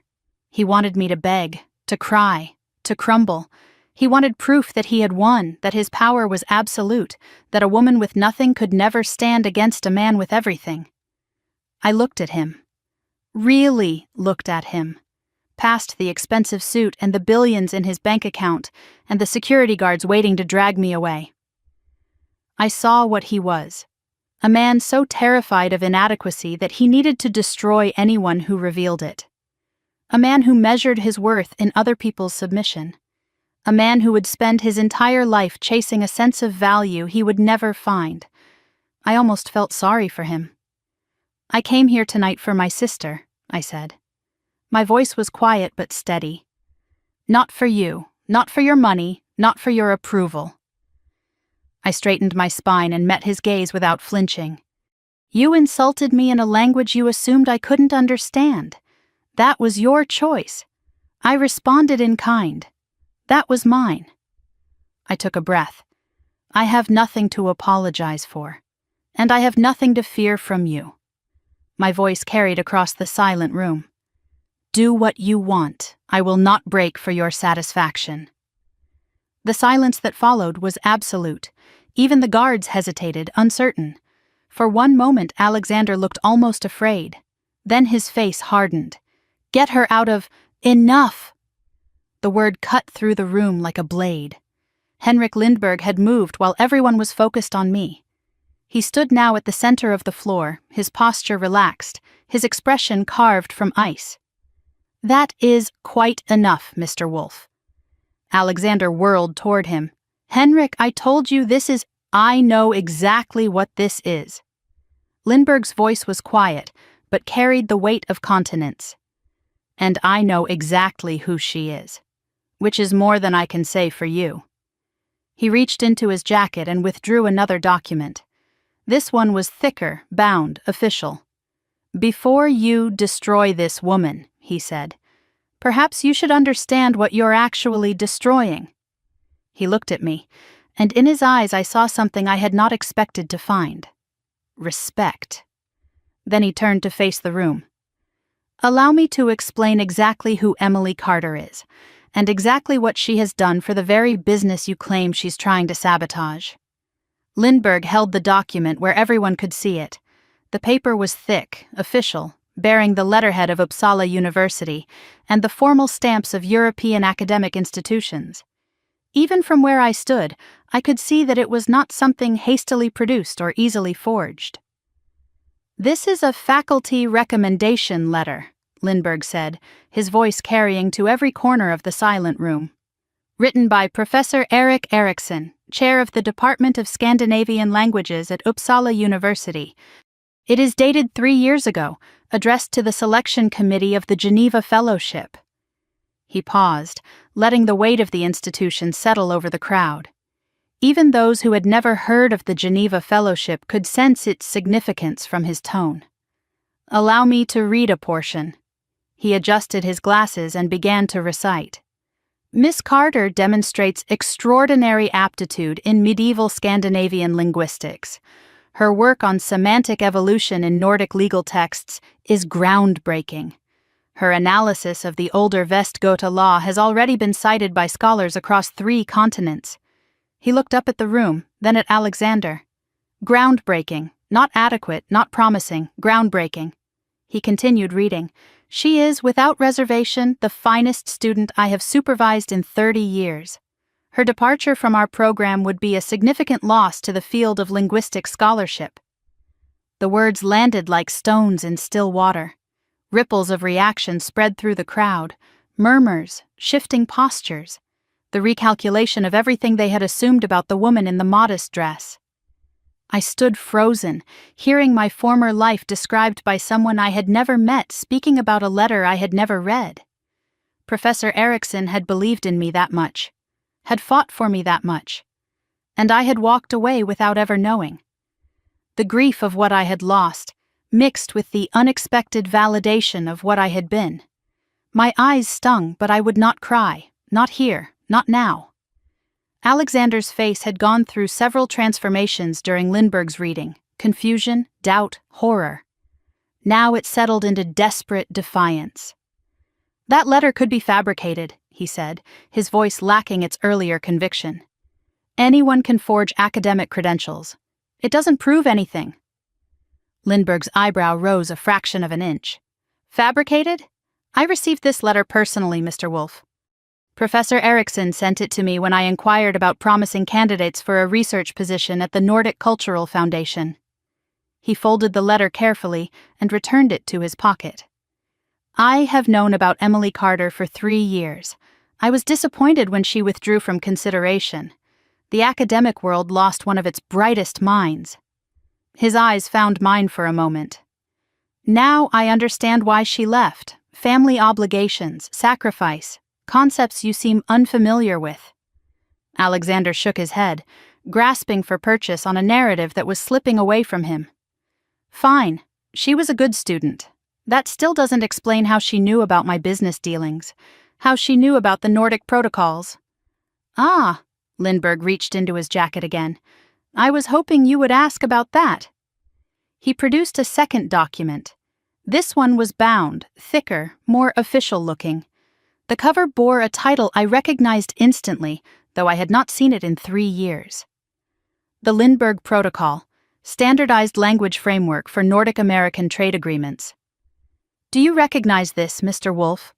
He wanted me to beg, to cry, to crumble. He wanted proof that he had won, that his power was absolute, that a woman with nothing could never stand against a man with everything. I looked at him. Really looked at him. Past the expensive suit and the billions in his bank account and the security guards waiting to drag me away. I saw what he was. A man so terrified of inadequacy that he needed to destroy anyone who revealed it. A man who measured his worth in other people's submission. A man who would spend his entire life chasing a sense of value he would never find. I almost felt sorry for him. I came here tonight for my sister, I said. My voice was quiet but steady. Not for you, not for your money, not for your approval. I straightened my spine and met his gaze without flinching. You insulted me in a language you assumed I couldn't understand. That was your choice. I responded in kind. That was mine. I took a breath. I have nothing to apologize for, and I have nothing to fear from you. My voice carried across the silent room. Do what you want. I will not break for your satisfaction. The silence that followed was absolute. Even the guards hesitated, uncertain. For one moment, Alexander looked almost afraid. Then his face hardened. Get her out of... Enough! The word cut through the room like a blade. Henrik Lindbergh had moved while everyone was focused on me. He stood now at the center of the floor, his posture relaxed, his expression carved from ice. That is quite enough, Mr. Wolf. Alexander whirled toward him. Henrik, I told you this is... I know exactly what this is. Lindbergh's voice was quiet, but carried the weight of continence. And I know exactly who she is, which is more than I can say for you. He reached into his jacket and withdrew another document. This one was thicker, bound, official. Before you destroy this woman, he said, perhaps you should understand what you're actually destroying. He looked at me, and in his eyes I saw something I had not expected to find. Respect. Then he turned to face the room. Allow me to explain exactly who Emily Carter is, and exactly what she has done for the very business you claim she's trying to sabotage. Lindbergh held the document where everyone could see it. The paper was thick, official, bearing the letterhead of Uppsala University and the formal stamps of European academic institutions. Even from where I stood, I could see that it was not something hastily produced or easily forged. This is a faculty recommendation letter, Lindbergh said, his voice carrying to every corner of the silent room. Written by Professor Erik Eriksson, chair of the Department of Scandinavian Languages at Uppsala University, It is dated 3 years ago, addressed to the selection committee of the Geneva Fellowship. He paused, letting the weight of the institution settle over the crowd. Even those who had never heard of the Geneva Fellowship could sense its significance from his tone. "Allow me to read a portion." He adjusted his glasses and began to recite. Miss Carter demonstrates extraordinary aptitude in medieval Scandinavian linguistics. Her work on semantic evolution in Nordic legal texts is groundbreaking. Her analysis of the older Vestgota law has already been cited by scholars across 3 continents. He looked up at the room, then at Alexander. Groundbreaking, not adequate, not promising, groundbreaking. He continued reading. "She is, without reservation, the finest student I have supervised in 30 years. Her departure from our program would be a significant loss to the field of linguistic scholarship." The words landed like stones in still water. Ripples of reaction spread through the crowd, murmurs, shifting postures, the recalculation of everything they had assumed about the woman in the modest dress. I stood frozen, hearing my former life described by someone I had never met speaking about a letter I had never read. Professor Erickson had believed in me that much, had fought for me that much, and I had walked away without ever knowing. The grief of what I had lost, mixed with the unexpected validation of what I had been. My eyes stung, but I would not cry, not here, not now. Alexander's face had gone through several transformations during Lindbergh's reading: confusion, doubt, horror. Now it settled into desperate defiance. "That letter could be fabricated," he said, his voice lacking its earlier conviction. "Anyone can forge academic credentials. It doesn't prove anything." Lindbergh's eyebrow rose a fraction of an inch. "Fabricated? I received this letter personally, Mr. Wolf. Professor Erickson sent it to me when I inquired about promising candidates for a research position at the Nordic Cultural Foundation." He folded the letter carefully and returned it to his pocket. "I have known about Emily Carter for 3 years. I was disappointed when she withdrew from consideration. The academic world lost one of its brightest minds." His eyes found mine for a moment. "Now I understand why she left. Family obligations, sacrifice, concepts you seem unfamiliar with." Alexander shook his head, grasping for purchase on a narrative that was slipping away from him. "Fine. She was a good student. That still doesn't explain how she knew about my business dealings, how she knew about the Nordic protocols." "Ah," Lindbergh reached into his jacket again. "I was hoping you would ask about that." He produced a second document. This one was bound, thicker, more official-looking. The cover bore a title I recognized instantly, though I had not seen it in 3 years. "The Lindbergh Protocol, Standardized Language Framework for Nordic American Trade Agreements." "Do you recognize this, Mr. Wolf?"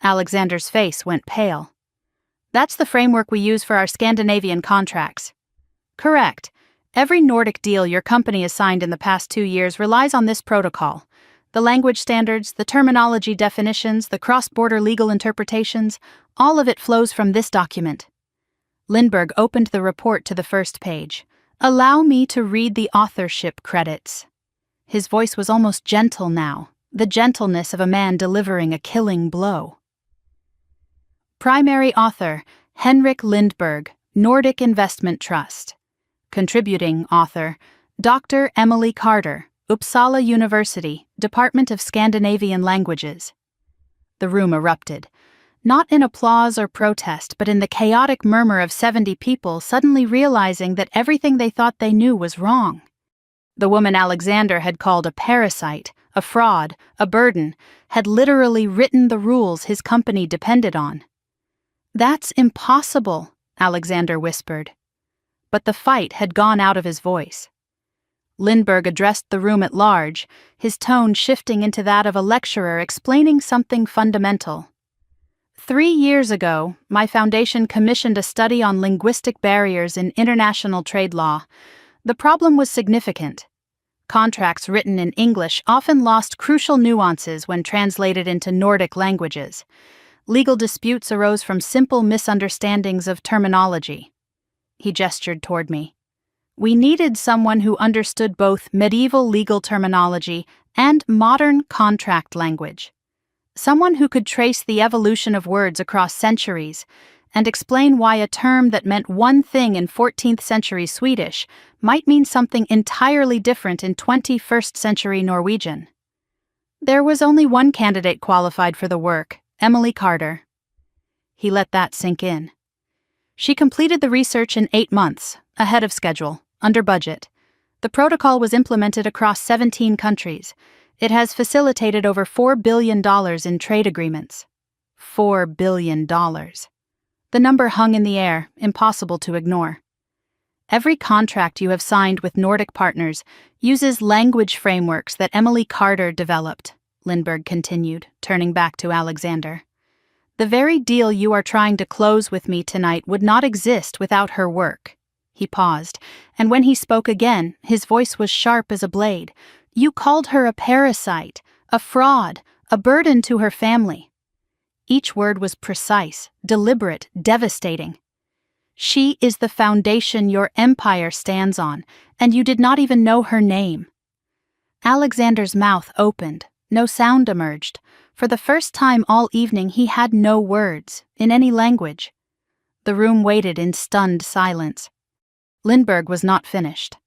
Alexander's face went pale. "That's the framework we use for our Scandinavian contracts." "Correct. Every Nordic deal your company has signed in the past 2 years relies on this protocol. The language standards, the terminology definitions, the cross-border legal interpretations, all of it flows from this document." Lindbergh opened the report to the first page. "Allow me to read the authorship credits." His voice was almost gentle now, the gentleness of a man delivering a killing blow. Primary author, Henrik Lindbergh, Nordic Investment Trust. Contributing author, Dr. Emily Carter, Uppsala University, Department of Scandinavian Languages. The room erupted, not in applause or protest, but in the chaotic murmur of 70 people suddenly realizing that everything they thought they knew was wrong. The woman Alexander had called a parasite, a fraud, a burden, had literally written the rules his company depended on. "That's impossible," Alexander whispered. But the fight had gone out of his voice. Lindbergh addressed the room at large, his tone shifting into that of a lecturer explaining something fundamental. 3 years ago, my foundation commissioned a study on linguistic barriers in international trade law. The problem was significant. Contracts written in English often lost crucial nuances when translated into Nordic languages. Legal disputes arose from simple misunderstandings of terminology. He gestured toward me. We needed someone who understood both medieval legal terminology and modern contract language. Someone who could trace the evolution of words across centuries and explain why a term that meant one thing in 14th century Swedish might mean something entirely different in 21st century Norwegian. There was only one candidate qualified for the work, Emily Carter. He let that sink in. She completed the research in 8 months, ahead of schedule, under budget. The protocol was implemented across 17 countries. It has facilitated over $4 billion in trade agreements. $4 billion. The number hung in the air, impossible to ignore. Every contract you have signed with Nordic partners uses language frameworks that Emily Carter developed, Lindberg continued, turning back to Alexander. The very deal you are trying to close with me tonight would not exist without her work. He paused, and when he spoke again, his voice was sharp as a blade. You called her a parasite, a fraud, a burden to her family. Each word was precise, deliberate, devastating. She is the foundation your empire stands on, and you did not even know her name. Alexander's mouth opened. No sound emerged. For the first time all evening he had no words, in any language. The room waited in stunned silence. Lindberg was not finished.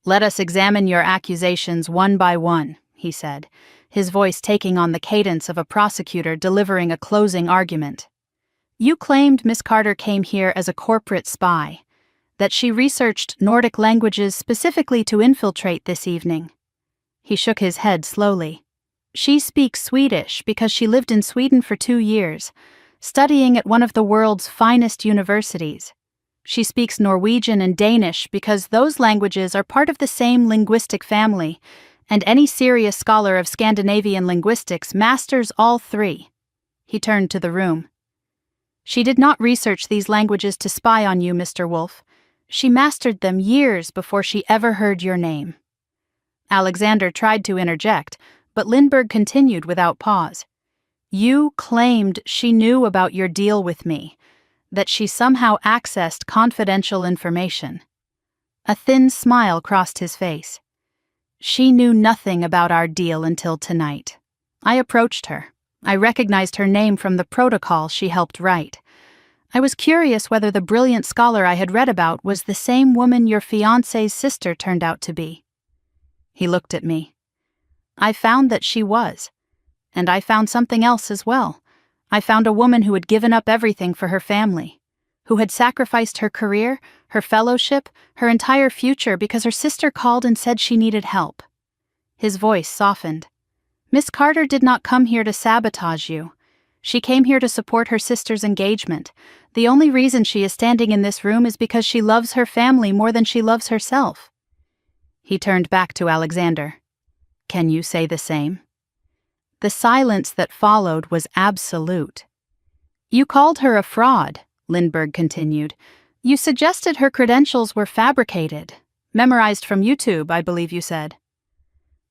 "Let us examine your accusations one by one," he said, his voice taking on the cadence of a prosecutor delivering a closing argument. "You claimed Miss Carter came here as a corporate spy, that she researched Nordic languages specifically to infiltrate this evening." He shook his head slowly. "She speaks Swedish because she lived in Sweden for 2 years, studying at one of the world's finest universities. She speaks Norwegian and Danish because those languages are part of the same linguistic family, and any serious scholar of Scandinavian linguistics masters all 3. He turned to the room. "She did not research these languages to spy on you, Mr. Wolf. She mastered them years before she ever heard your name." Alexander tried to interject, but Lindberg continued without pause. "You claimed she knew about your deal with me, that she somehow accessed confidential information." A thin smile crossed his face. "She knew nothing about our deal until tonight. I approached her. I recognized her name from the protocol she helped write. I was curious whether the brilliant scholar I had read about was the same woman your fiancé's sister turned out to be." He looked at me. "I found that she was. And I found something else as well. I found a woman who had given up everything for her family, who had sacrificed her career, her fellowship, her entire future because her sister called and said she needed help." His voice softened. "Miss Carter did not come here to sabotage you. She came here to support her sister's engagement. The only reason she is standing in this room is because she loves her family more than she loves herself." He turned back to Alexander. "Can you say the same?" The silence that followed was absolute. "You called her a fraud," Lindberg continued. "You suggested her credentials were fabricated. Memorized from YouTube, I believe you said."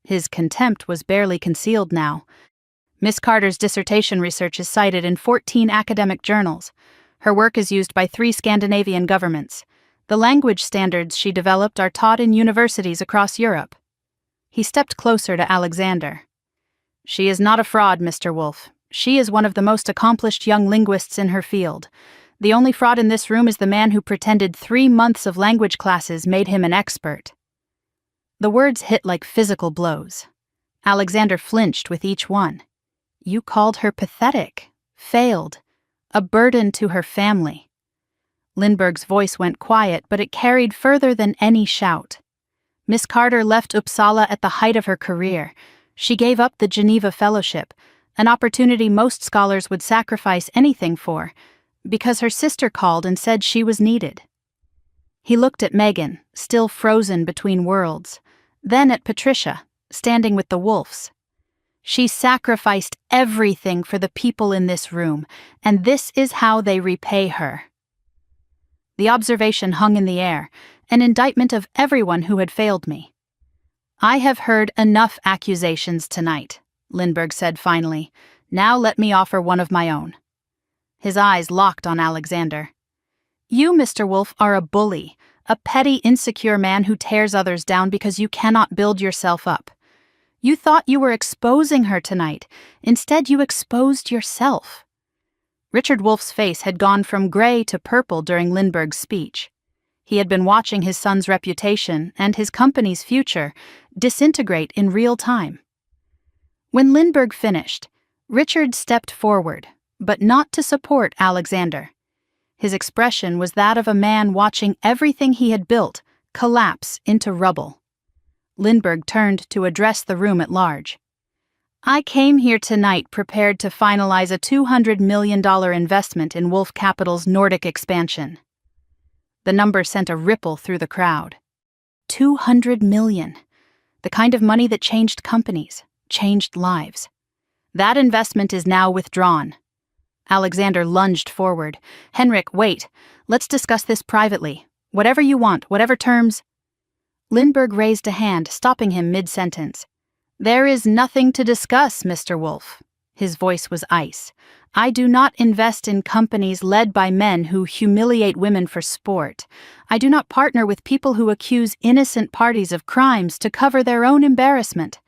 His contempt was barely concealed now. "Miss Carter's dissertation research is cited in 14 academic journals. Her work is used by 3 Scandinavian governments. The language standards she developed are taught in universities across Europe." He stepped closer to Alexander. "She is not a fraud, Mr. Wolf. She is one of the most accomplished young linguists in her field. The only fraud in this room is the man who pretended 3 months of language classes made him an expert." The words hit like physical blows. Alexander flinched with each one. "You called her pathetic, failed, a burden to her family." Lindberg's voice went quiet, but it carried further than any shout. "Miss Carter left Uppsala at the height of her career. She gave up the Geneva Fellowship, an opportunity most scholars would sacrifice anything for, because her sister called and said she was needed." He looked at Megan, still frozen between worlds, then at Patricia, standing with the Wolfs. "She sacrificed everything for the people in this room, and this is how they repay her." The observation hung in the air, an indictment of everyone who had failed me. "I have heard enough accusations tonight," Lindberg said finally. "Now let me offer one of my own." His eyes locked on Alexander. "You, Mr. Wolf, are a bully, a petty, insecure man who tears others down because you cannot build yourself up. You thought you were exposing her tonight. Instead, you exposed yourself. Richard Wolff's face had gone from gray to purple during Lindbergh's speech. He had been watching his son's reputation and his company's future disintegrate in real time. When Lindbergh finished, Richard stepped forward, but not to support Alexander. His expression was that of a man watching everything he had built collapse into rubble. Lindbergh turned to address the room at large. I came here tonight prepared to finalize a $200 million investment in Wolff Capital's Nordic expansion. The number sent a ripple through the crowd. $200 million. The kind of money that changed companies, changed lives. That investment is now withdrawn. Alexander lunged forward. Henrik, wait. Let's discuss this privately. Whatever you want, whatever terms. Lindbergh raised a hand, stopping him mid-sentence. There is nothing to discuss, Mr. Wolff. His voice was ice. I do not invest in companies led by men who humiliate women for sport. I do not partner with people who accuse innocent parties of crimes to cover their own embarrassment.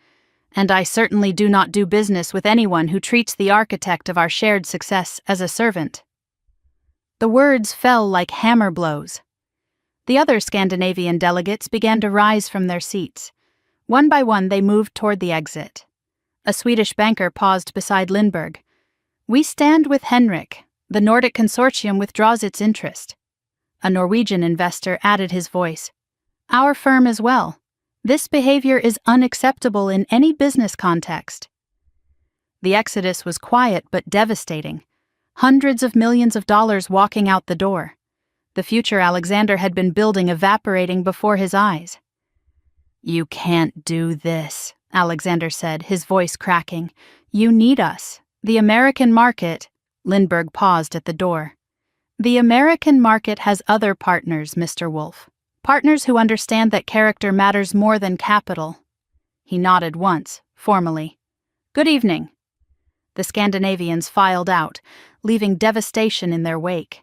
And I certainly do not do business with anyone who treats the architect of our shared success as a servant. The words fell like hammer blows. The other Scandinavian delegates began to rise from their seats. One by one they moved toward the exit. A Swedish banker paused beside Lindbergh. We stand with Henrik. The Nordic consortium withdraws its interest. A Norwegian investor added his voice. Our firm as well. This behavior is unacceptable in any business context. The exodus was quiet but devastating. Hundreds of millions of dollars walking out the door. The future Alexander had been building evaporating before his eyes. You can't do this, Alexander said, his voice cracking. You need us. The American market. Lindbergh paused at the door. The American market has other partners, Mr. Wolff. Partners who understand that character matters more than capital. He nodded once, formally. Good evening. The Scandinavians filed out, leaving devastation in their wake.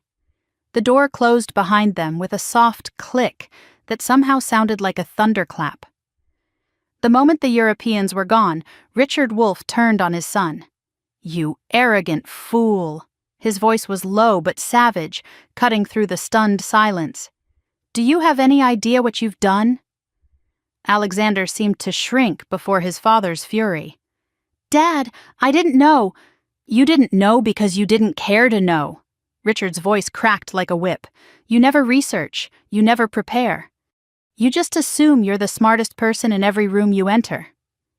The door closed behind them with a soft click that somehow sounded like a thunderclap. The moment the Europeans were gone, Richard Wolff turned on his son. You arrogant fool. His voice was low but savage, cutting through the stunned silence. Do you have any idea what you've done? Alexander seemed to shrink before his father's fury. Dad, I didn't know. You didn't know because you didn't care to know. Richard's voice cracked like a whip. You never research. You never prepare. You just assume you're the smartest person in every room you enter.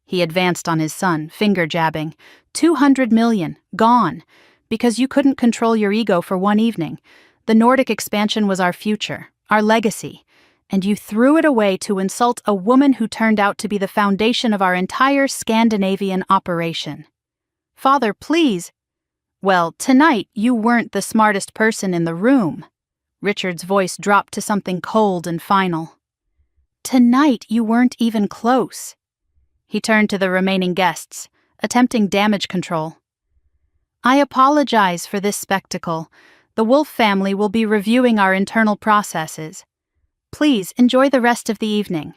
He advanced on his son, finger jabbing. 200 million, gone. Because you couldn't control your ego for one evening. The Nordic expansion was our future, our legacy. And you threw it away to insult a woman who turned out to be the foundation of our entire Scandinavian operation. Father, please. Well, tonight you weren't the smartest person in the room. Richard's voice dropped to something cold and final. Tonight you weren't even close. He turned to the remaining guests, attempting damage control. I apologize for this spectacle. The Wolff family will be reviewing our internal processes. Please enjoy the rest of the evening.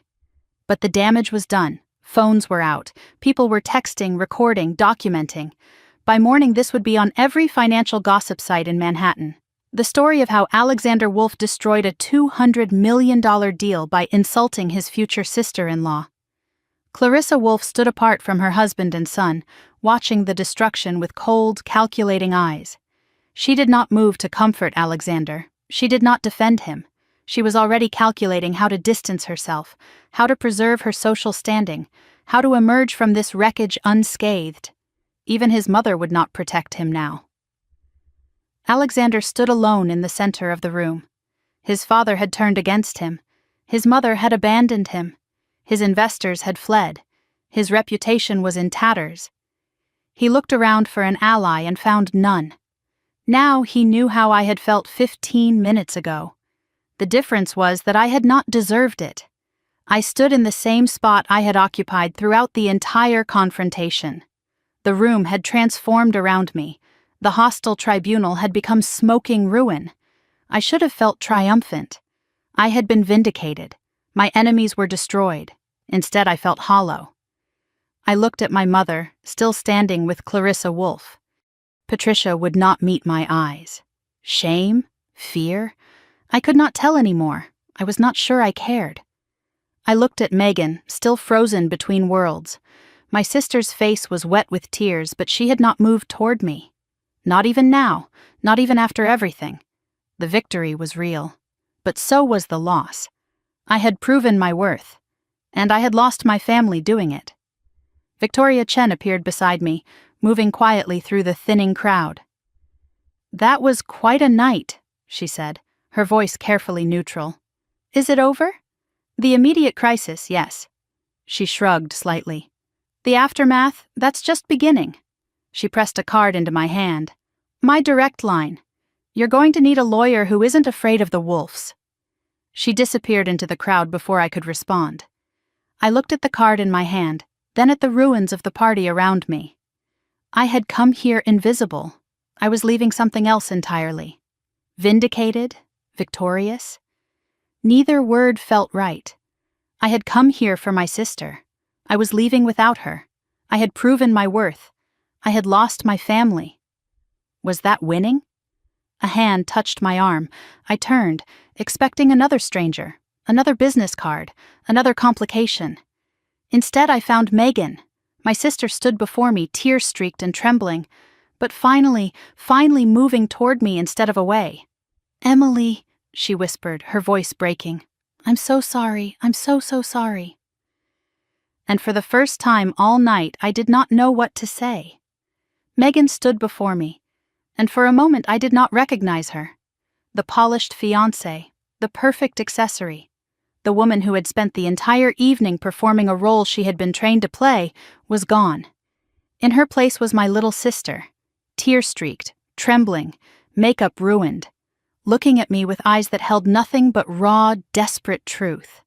But the damage was done. Phones were out. People were texting, recording, documenting. By morning, this would be on every financial gossip site in Manhattan. The story of how Alexander Wolff destroyed a $200 million deal by insulting his future sister-in-law. Clarissa Wolff stood apart from her husband and son, watching the destruction with cold, calculating eyes. She did not move to comfort Alexander. She did not defend him. She was already calculating how to distance herself, how to preserve her social standing, how to emerge from this wreckage unscathed. Even his mother would not protect him now. Alexander stood alone in the center of the room. His father had turned against him. His mother had abandoned him. His investors had fled. His reputation was in tatters. He looked around for an ally and found none. Now he knew how I had felt 15 minutes ago. The difference was that I had not deserved it. I stood in the same spot I had occupied throughout the entire confrontation. The room had transformed around me. The hostile tribunal had become smoking ruin. I should have felt triumphant. I had been vindicated. My enemies were destroyed. Instead, I felt hollow. I looked at my mother, still standing with Clarissa Wolfe. Patricia would not meet my eyes. Shame? Fear? I could not tell anymore. I was not sure I cared. I looked at Megan, still frozen between worlds. My sister's face was wet with tears, but she had not moved toward me. Not even now, not even after everything. The victory was real, but so was the loss. I had proven my worth, and I had lost my family doing it. Victoria Chen appeared beside me, moving quietly through the thinning crowd. "That was quite a night," she said, her voice carefully neutral. "Is it over?" "The immediate crisis, yes." She shrugged slightly. "The aftermath, that's just beginning." She pressed a card into my hand. "My direct line. You're going to need a lawyer who isn't afraid of the wolves." She disappeared into the crowd before I could respond. I looked at the card in my hand, then at the ruins of the party around me. I had come here invisible. I was leaving something else entirely. Vindicated? Victorious? Neither word felt right. I had come here for my sister. I was leaving without her. I had proven my worth. I had lost my family. Was that winning? A hand touched my arm. I turned, expecting another stranger, another business card, another complication. Instead, I found Megan. My sister stood before me, tear-streaked and trembling, but finally moving toward me instead of away. "Emily," she whispered, her voice breaking. "I'm so sorry. I'm so sorry." And for the first time all night, I did not know what to say. Megan stood before me, and for a moment I did not recognize her. The polished fiancé, the perfect accessory. The woman who had spent the entire evening performing a role she had been trained to play was gone. In her place was my little sister, tear-streaked, trembling, makeup ruined, looking at me with eyes that held nothing but raw, desperate truth.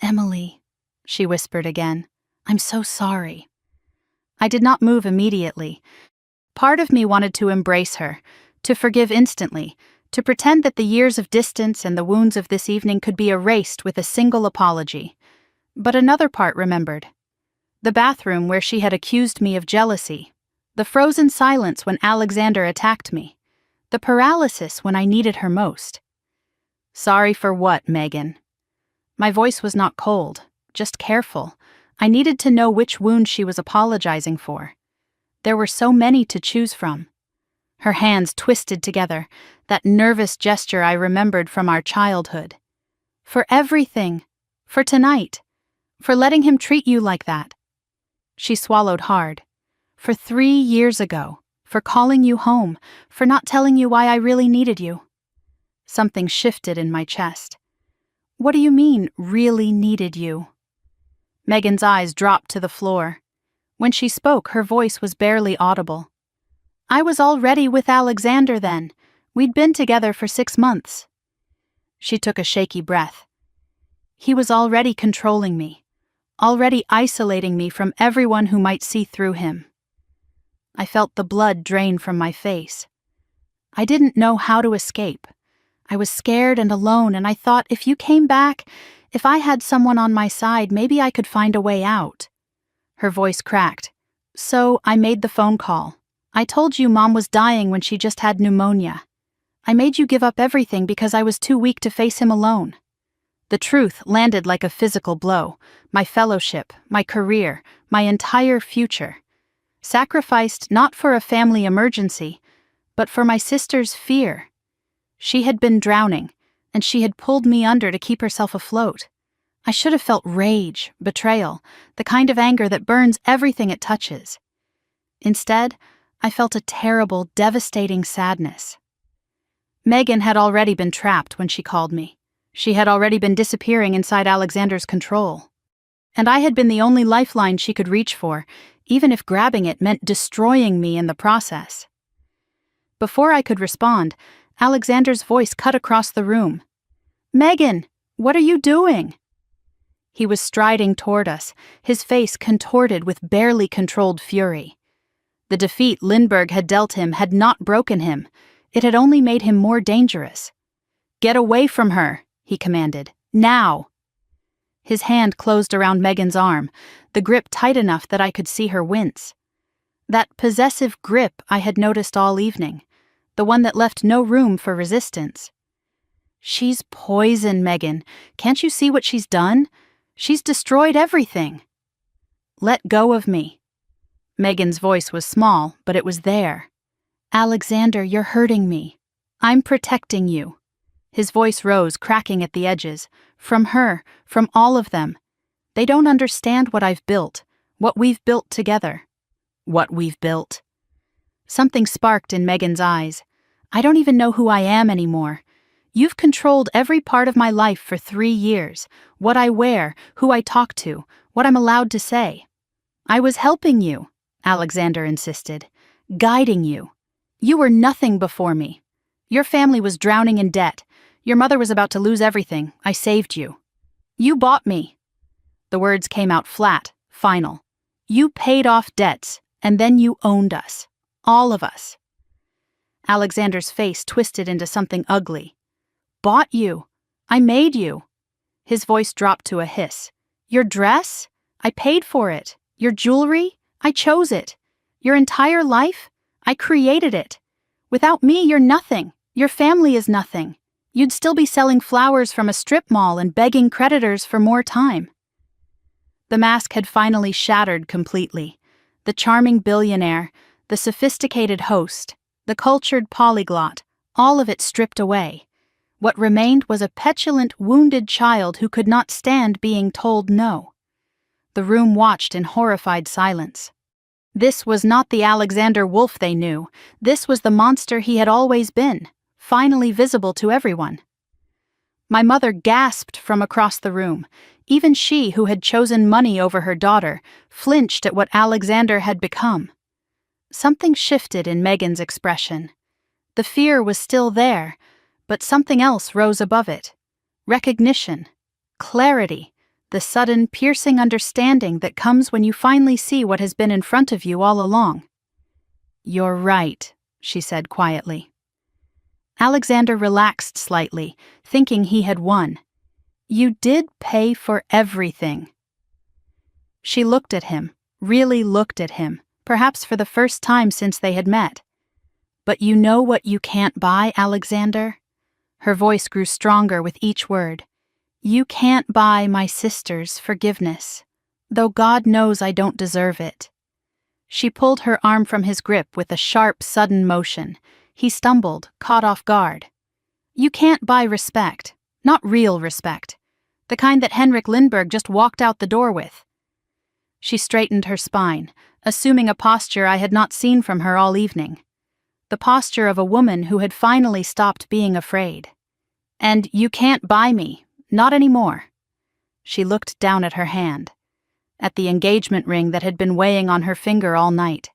"Emily," she whispered again, "I'm so sorry." I did not move immediately. Part of me wanted to embrace her, to forgive instantly, to pretend that the years of distance and the wounds of this evening could be erased with a single apology. But another part remembered. The bathroom where she had accused me of jealousy. The frozen silence when Alexander attacked me. The paralysis when I needed her most. "Sorry for what, Megan?" My voice was not cold, just careful. I needed to know which wound she was apologizing for. There were so many to choose from. Her hands twisted together, that nervous gesture I remembered from our childhood. "For everything. For tonight. For letting him treat you like that." She swallowed hard. "For 3 years ago. For calling you home. For not telling you why I really needed you." Something shifted in my chest. "What do you mean, really needed you?" Megan's eyes dropped to the floor. When she spoke, her voice was barely audible. "I was already with Alexander then. We'd been together for 6 months." She took a shaky breath. "He was already controlling me, already isolating me from everyone who might see through him." I felt the blood drain from my face. I didn't know how to escape. I was scared and alone, and I thought, if you came back, if I had someone on my side, maybe I could find a way out. Her voice cracked. "So I made the phone call. I told you Mom was dying when she just had pneumonia. I made you give up everything because I was too weak to face him alone." The truth landed like a physical blow. My fellowship, my career, my entire future. Sacrificed not for a family emergency, but for my sister's fear. She had been drowning, and she had pulled me under to keep herself afloat. I should have felt rage, betrayal, the kind of anger that burns everything it touches. Instead, I felt a terrible, devastating sadness. Megan had already been trapped when she called me. She had already been disappearing inside Alexander's control. And I had been the only lifeline she could reach for, even if grabbing it meant destroying me in the process. Before I could respond, Alexander's voice cut across the room. "Megan, what are you doing?" He was striding toward us, his face contorted with barely controlled fury. The defeat Lindbergh had dealt him had not broken him. It had only made him more dangerous. "Get away from her," he commanded. Now! His hand closed around Megan's arm, the grip tight enough that I could see her wince. That possessive grip I had noticed all evening, the one that left no room for resistance. She's poison, Megan. Can't you see what she's done? She's destroyed everything. Let go of me. Megan's voice was small, but it was there. Alexander, you're hurting me. I'm protecting you. His voice rose, cracking at the edges. From her, from all of them. They don't understand what I've built, what we've built together. What we've built. Something sparked in Megan's eyes. I don't even know who I am anymore. You've controlled every part of my life for 3 years. What I wear, who I talk to, what I'm allowed to say. I was helping you, Alexander insisted. Guiding you. You were nothing before me. Your family was drowning in debt. Your mother was about to lose everything. I saved you. You bought me. The words came out flat, final. You paid off debts, and then you owned us. All of us. Alexander's face twisted into something ugly. Bought you. I made you. His voice dropped to a hiss. Your dress? I paid for it. Your jewelry? I chose it. Your entire life? I created it. Without me, you're nothing. Your family is nothing. You'd still be selling flowers from a strip mall and begging creditors for more time. The mask had finally shattered completely. The charming billionaire, the sophisticated host, the cultured polyglot, all of it stripped away. What remained was a petulant, wounded child who could not stand being told no. The room watched in horrified silence. This was not the Alexander Wolf they knew. This was the monster he had always been, finally visible to everyone. My mother gasped from across the room. Even she, who had chosen money over her daughter, flinched at what Alexander had become. Something shifted in Megan's expression. The fear was still there, but something else rose above it. Recognition, clarity, the sudden, piercing understanding that comes when you finally see what has been in front of you all along. You're right, she said quietly. Alexander relaxed slightly, thinking he had won. You did pay for everything. She looked at him, really looked at him, perhaps for the first time since they had met. But you know what you can't buy, Alexander? Her voice grew stronger with each word. You can't buy my sister's forgiveness, though God knows I don't deserve it. She pulled her arm from his grip with a sharp, sudden motion. He stumbled, caught off guard. You can't buy respect, not real respect, the kind that Henrik Lindbergh just walked out the door with. She straightened her spine, assuming a posture I had not seen from her all evening. The posture of a woman who had finally stopped being afraid. And you can't buy me, not anymore. She looked down at her hand, at the engagement ring that had been weighing on her finger all night.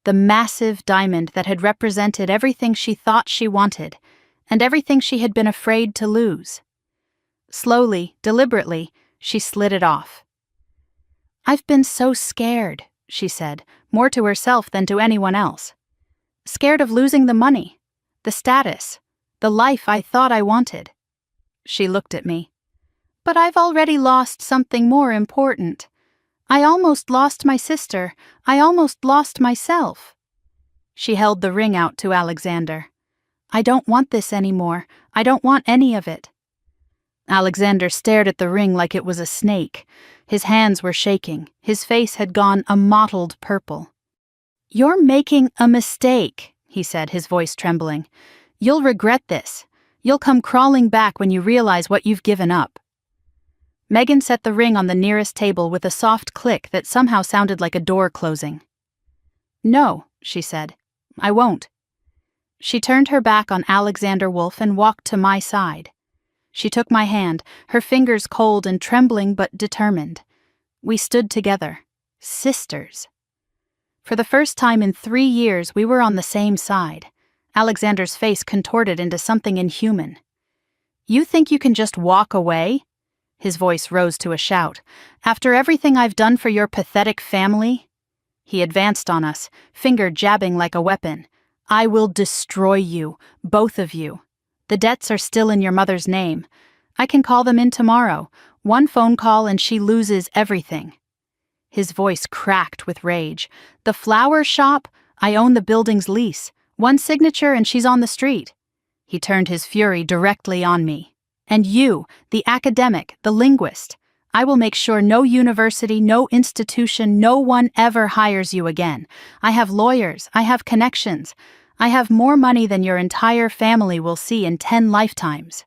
The massive diamond that had represented everything she thought she wanted, and everything she had been afraid to lose. Slowly, deliberately, she slid it off. I've been so scared, she said, more to herself than to anyone else. Scared of losing the money, the status, the life I thought I wanted. She looked at me. But I've already lost something more important. I almost lost my sister. I almost lost myself. She held the ring out to Alexander. I don't want this anymore. I don't want any of it. Alexander stared at the ring like it was a snake. His hands were shaking. His face had gone a mottled purple. You're making a mistake, he said, his voice trembling. You'll regret this. You'll come crawling back when you realize what you've given up. Megan set the ring on the nearest table with a soft click that somehow sounded like a door closing. No, she said. I won't. She turned her back on Alexander Wolf and walked to my side. She took my hand, her fingers cold and trembling but determined. We stood together. Sisters. For the first time in 3 years, we were on the same side. Alexander's face contorted into something inhuman. You think you can just walk away? His voice rose to a shout. After everything I've done for your pathetic family? He advanced on us, finger jabbing like a weapon. I will destroy you, both of you. The debts are still in your mother's name. I can call them in tomorrow. One phone call and she loses everything." His voice cracked with rage. "The flower shop? I own the building's lease. One signature and she's on the street." He turned his fury directly on me. "And you, the academic, the linguist, I will make sure no university, no institution, no one ever hires you again. I have lawyers, I have connections. I have more money than your entire family will see in 10 lifetimes."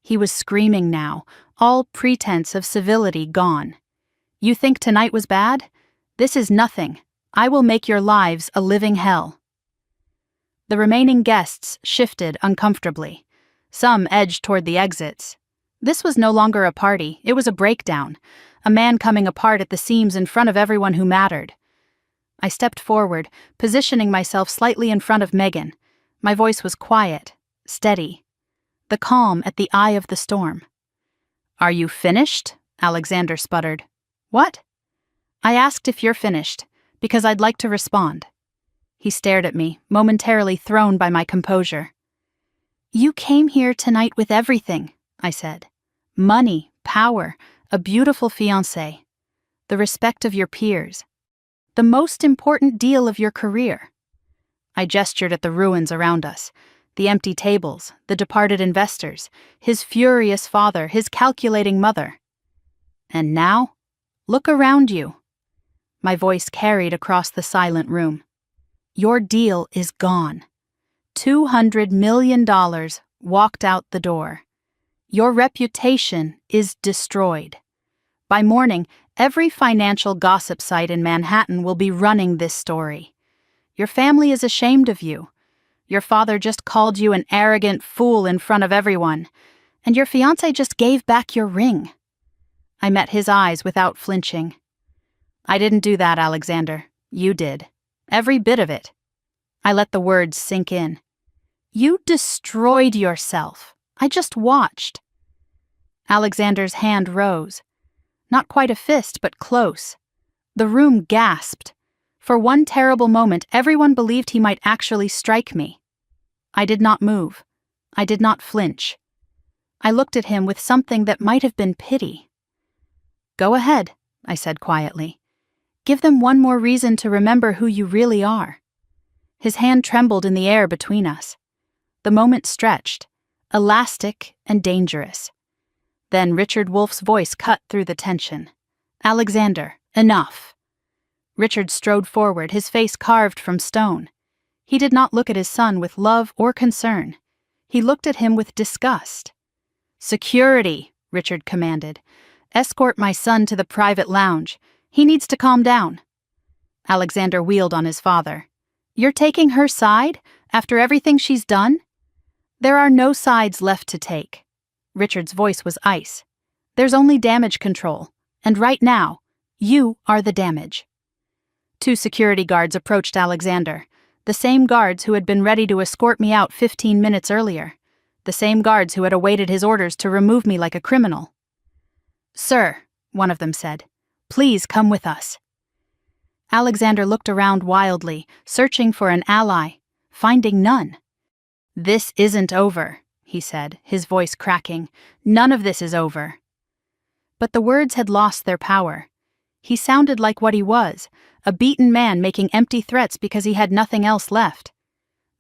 He was screaming now, all pretense of civility gone. "You think tonight was bad? This is nothing. I will make your lives a living hell." The remaining guests shifted uncomfortably. Some edged toward the exits. This was no longer a party, it was a breakdown, a man coming apart at the seams in front of everyone who mattered. I stepped forward, positioning myself slightly in front of Megan. My voice was quiet, steady, the calm at the eye of the storm. "Are you finished?" Alexander sputtered. "What?" "I asked if you're finished, because I'd like to respond." He stared at me, momentarily thrown by my composure. "You came here tonight with everything," I said. "Money, power, a beautiful fiancé, the respect of your peers, the most important deal of your career." I gestured at the ruins around us, the empty tables, the departed investors, his furious father, his calculating mother. "And now, look around you." My voice carried across the silent room. "Your deal is gone. $200 million walked out the door. Your reputation is destroyed. By morning, every financial gossip site in Manhattan will be running this story. Your family is ashamed of you. Your father just called you an arrogant fool in front of everyone, and your fiancé just gave back your ring." I met his eyes without flinching. "I didn't do that, Alexander. You did. Every bit of it." I let the words sink in. "You destroyed yourself. I just watched." Alexander's hand rose. Not quite a fist, but close. The room gasped. For one terrible moment, everyone believed he might actually strike me. I did not move. I did not flinch. I looked at him with something that might have been pity. "Go ahead," I said quietly. "Give them one more reason to remember who you really are." His hand trembled in the air between us. The moment stretched, elastic and dangerous. Then Richard Wolff's voice cut through the tension. "Alexander, enough." Richard strode forward, his face carved from stone. He did not look at his son with love or concern. He looked at him with disgust. "Security," Richard commanded. "Escort my son to the private lounge. He needs to calm down." Alexander wheeled on his father. "You're taking her side, after everything she's done?" "There are no sides left to take." Richard's voice was ice. "There's only damage control, and right now, you are the damage." 2 security guards approached Alexander, the same guards who had been ready to escort me out 15 minutes earlier, the same guards who had awaited his orders to remove me like a criminal. "Sir," one of them said, "please come with us." Alexander looked around wildly, searching for an ally, finding none. "This isn't over," he said, his voice cracking. "None of this is over." But the words had lost their power. He sounded like what he was, a beaten man making empty threats because he had nothing else left.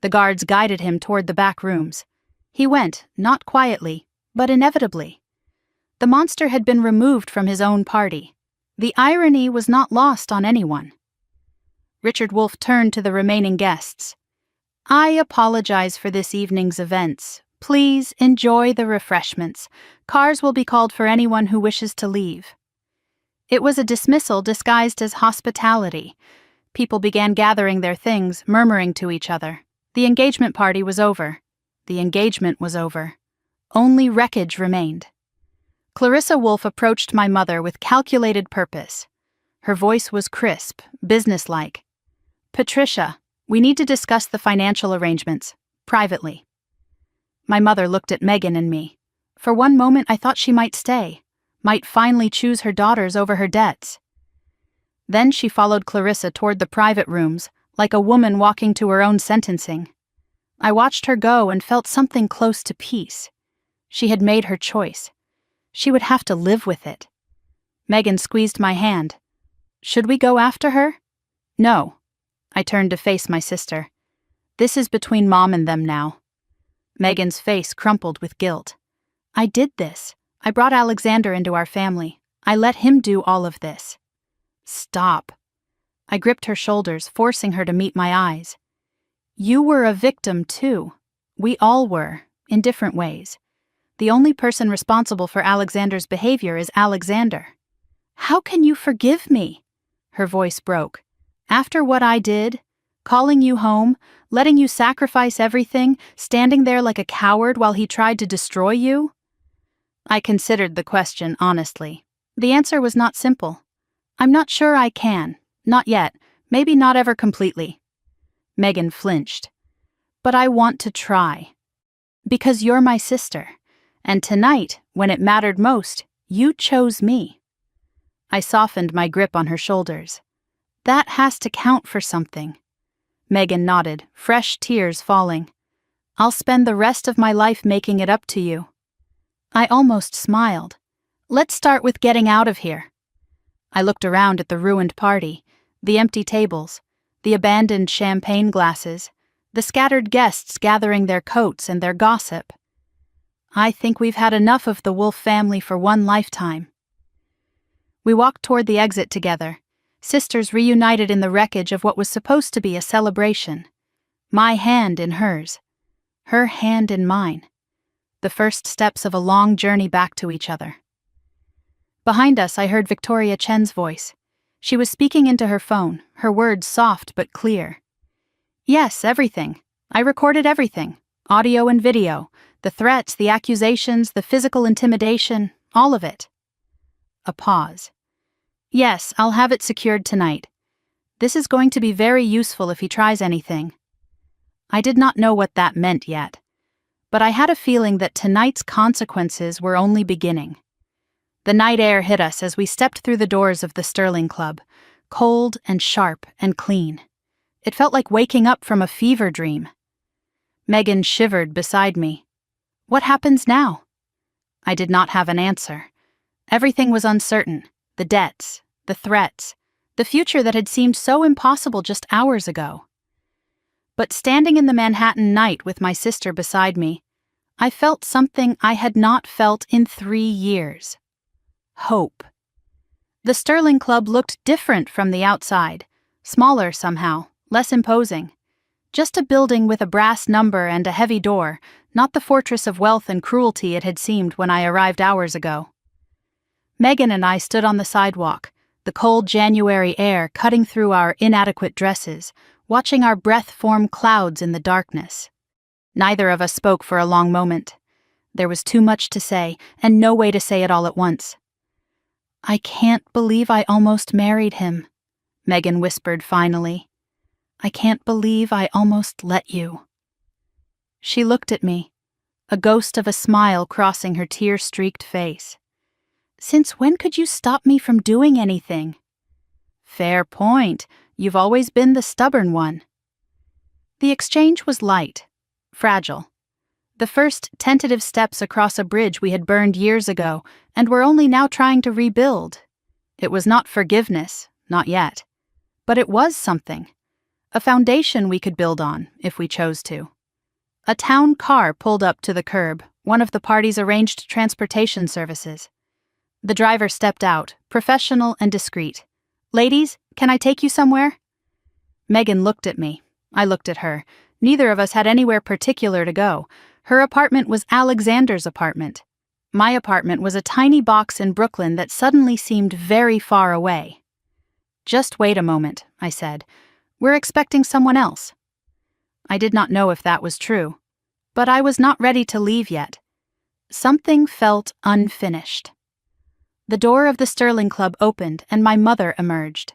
The guards guided him toward the back rooms. He went, not quietly, but inevitably. The monster had been removed from his own party. The irony was not lost on anyone. Richard Wolff turned to the remaining guests. "I apologize for this evening's events. Please enjoy the refreshments. Cars will be called for anyone who wishes to leave." It was a dismissal disguised as hospitality. People began gathering their things, murmuring to each other. The engagement party was over. The engagement was over. Only wreckage remained. Clarissa Wolff approached my mother with calculated purpose. Her voice was crisp, businesslike. "Patricia, we need to discuss the financial arrangements, privately." My mother looked at Megan and me. For one moment I thought she might stay, might finally choose her daughters over her debts. Then she followed Clarissa toward the private rooms, like a woman walking to her own sentencing. I watched her go and felt something close to peace. She had made her choice. She would have to live with it. Megan squeezed my hand. Should we go after her? No. I turned to face my sister. This is between Mom and them now. Megan's face crumpled with guilt. I did this. I brought Alexander into our family. I let him do all of this. Stop. I gripped her shoulders, forcing her to meet my eyes. You were a victim, too. We all were, in different ways. The only person responsible for Alexander's behavior is Alexander. How can you forgive me? Her voice broke. After what I did, calling you home, letting you sacrifice everything, standing there like a coward while he tried to destroy you? I considered the question honestly. The answer was not simple. I'm not sure I can. Not yet. Maybe not ever completely. Megan flinched. But I want to try. Because you're my sister. And tonight, when it mattered most, you chose me. I softened my grip on her shoulders. That has to count for something. Megan nodded, fresh tears falling. I'll spend the rest of my life making it up to you. I almost smiled. Let's start with getting out of here. I looked around at the ruined party, the empty tables, the abandoned champagne glasses, the scattered guests gathering their coats and their gossip. I think we've had enough of the Wolf family for one lifetime. We walked toward the exit together, sisters reunited in the wreckage of what was supposed to be a celebration. My hand in hers, her hand in mine. The first steps of a long journey back to each other. Behind us, I heard Victoria Chen's voice. She was speaking into her phone, her words soft but clear. Yes, everything. I recorded everything. Audio and video. The threats, the accusations, the physical intimidation, all of it. A pause. Yes, I'll have it secured tonight. This is going to be very useful if he tries anything. I did not know what that meant yet, but I had a feeling that tonight's consequences were only beginning. The night air hit us as we stepped through the doors of the Sterling Club, cold and sharp and clean. It felt like waking up from a fever dream. Megan shivered beside me. What happens now? I did not have an answer. Everything was uncertain. The debts, the threats, the future that had seemed so impossible just hours ago. But standing in the Manhattan night with my sister beside me, I felt something I had not felt in 3 years. Hope. The Sterling Club looked different from the outside, smaller somehow, less imposing. Just a building with a brass number and a heavy door, not the fortress of wealth and cruelty it had seemed when I arrived hours ago. Megan and I stood on the sidewalk, the cold January air cutting through our inadequate dresses, watching our breath form clouds in the darkness. Neither of us spoke for a long moment. There was too much to say, and no way to say it all at once. I can't believe I almost married him, Megan whispered finally. I can't believe I almost let you. She looked at me, a ghost of a smile crossing her tear-streaked face. Since when could you stop me from doing anything? Fair point. You've always been the stubborn one. The exchange was light, fragile. The first tentative steps across a bridge we had burned years ago and were only now trying to rebuild. It was not forgiveness, not yet. But it was something. A foundation we could build on, if we chose to. A town car pulled up to the curb, one of the party's arranged transportation services. The driver stepped out, professional and discreet. Ladies, can I take you somewhere? Megan looked at me. I looked at her. Neither of us had anywhere particular to go. Her apartment was Alexander's apartment. My apartment was a tiny box in Brooklyn that suddenly seemed very far away. Just wait a moment, I said. We're expecting someone else. I did not know if that was true, but I was not ready to leave yet. Something felt unfinished. The door of the Sterling Club opened and my mother emerged.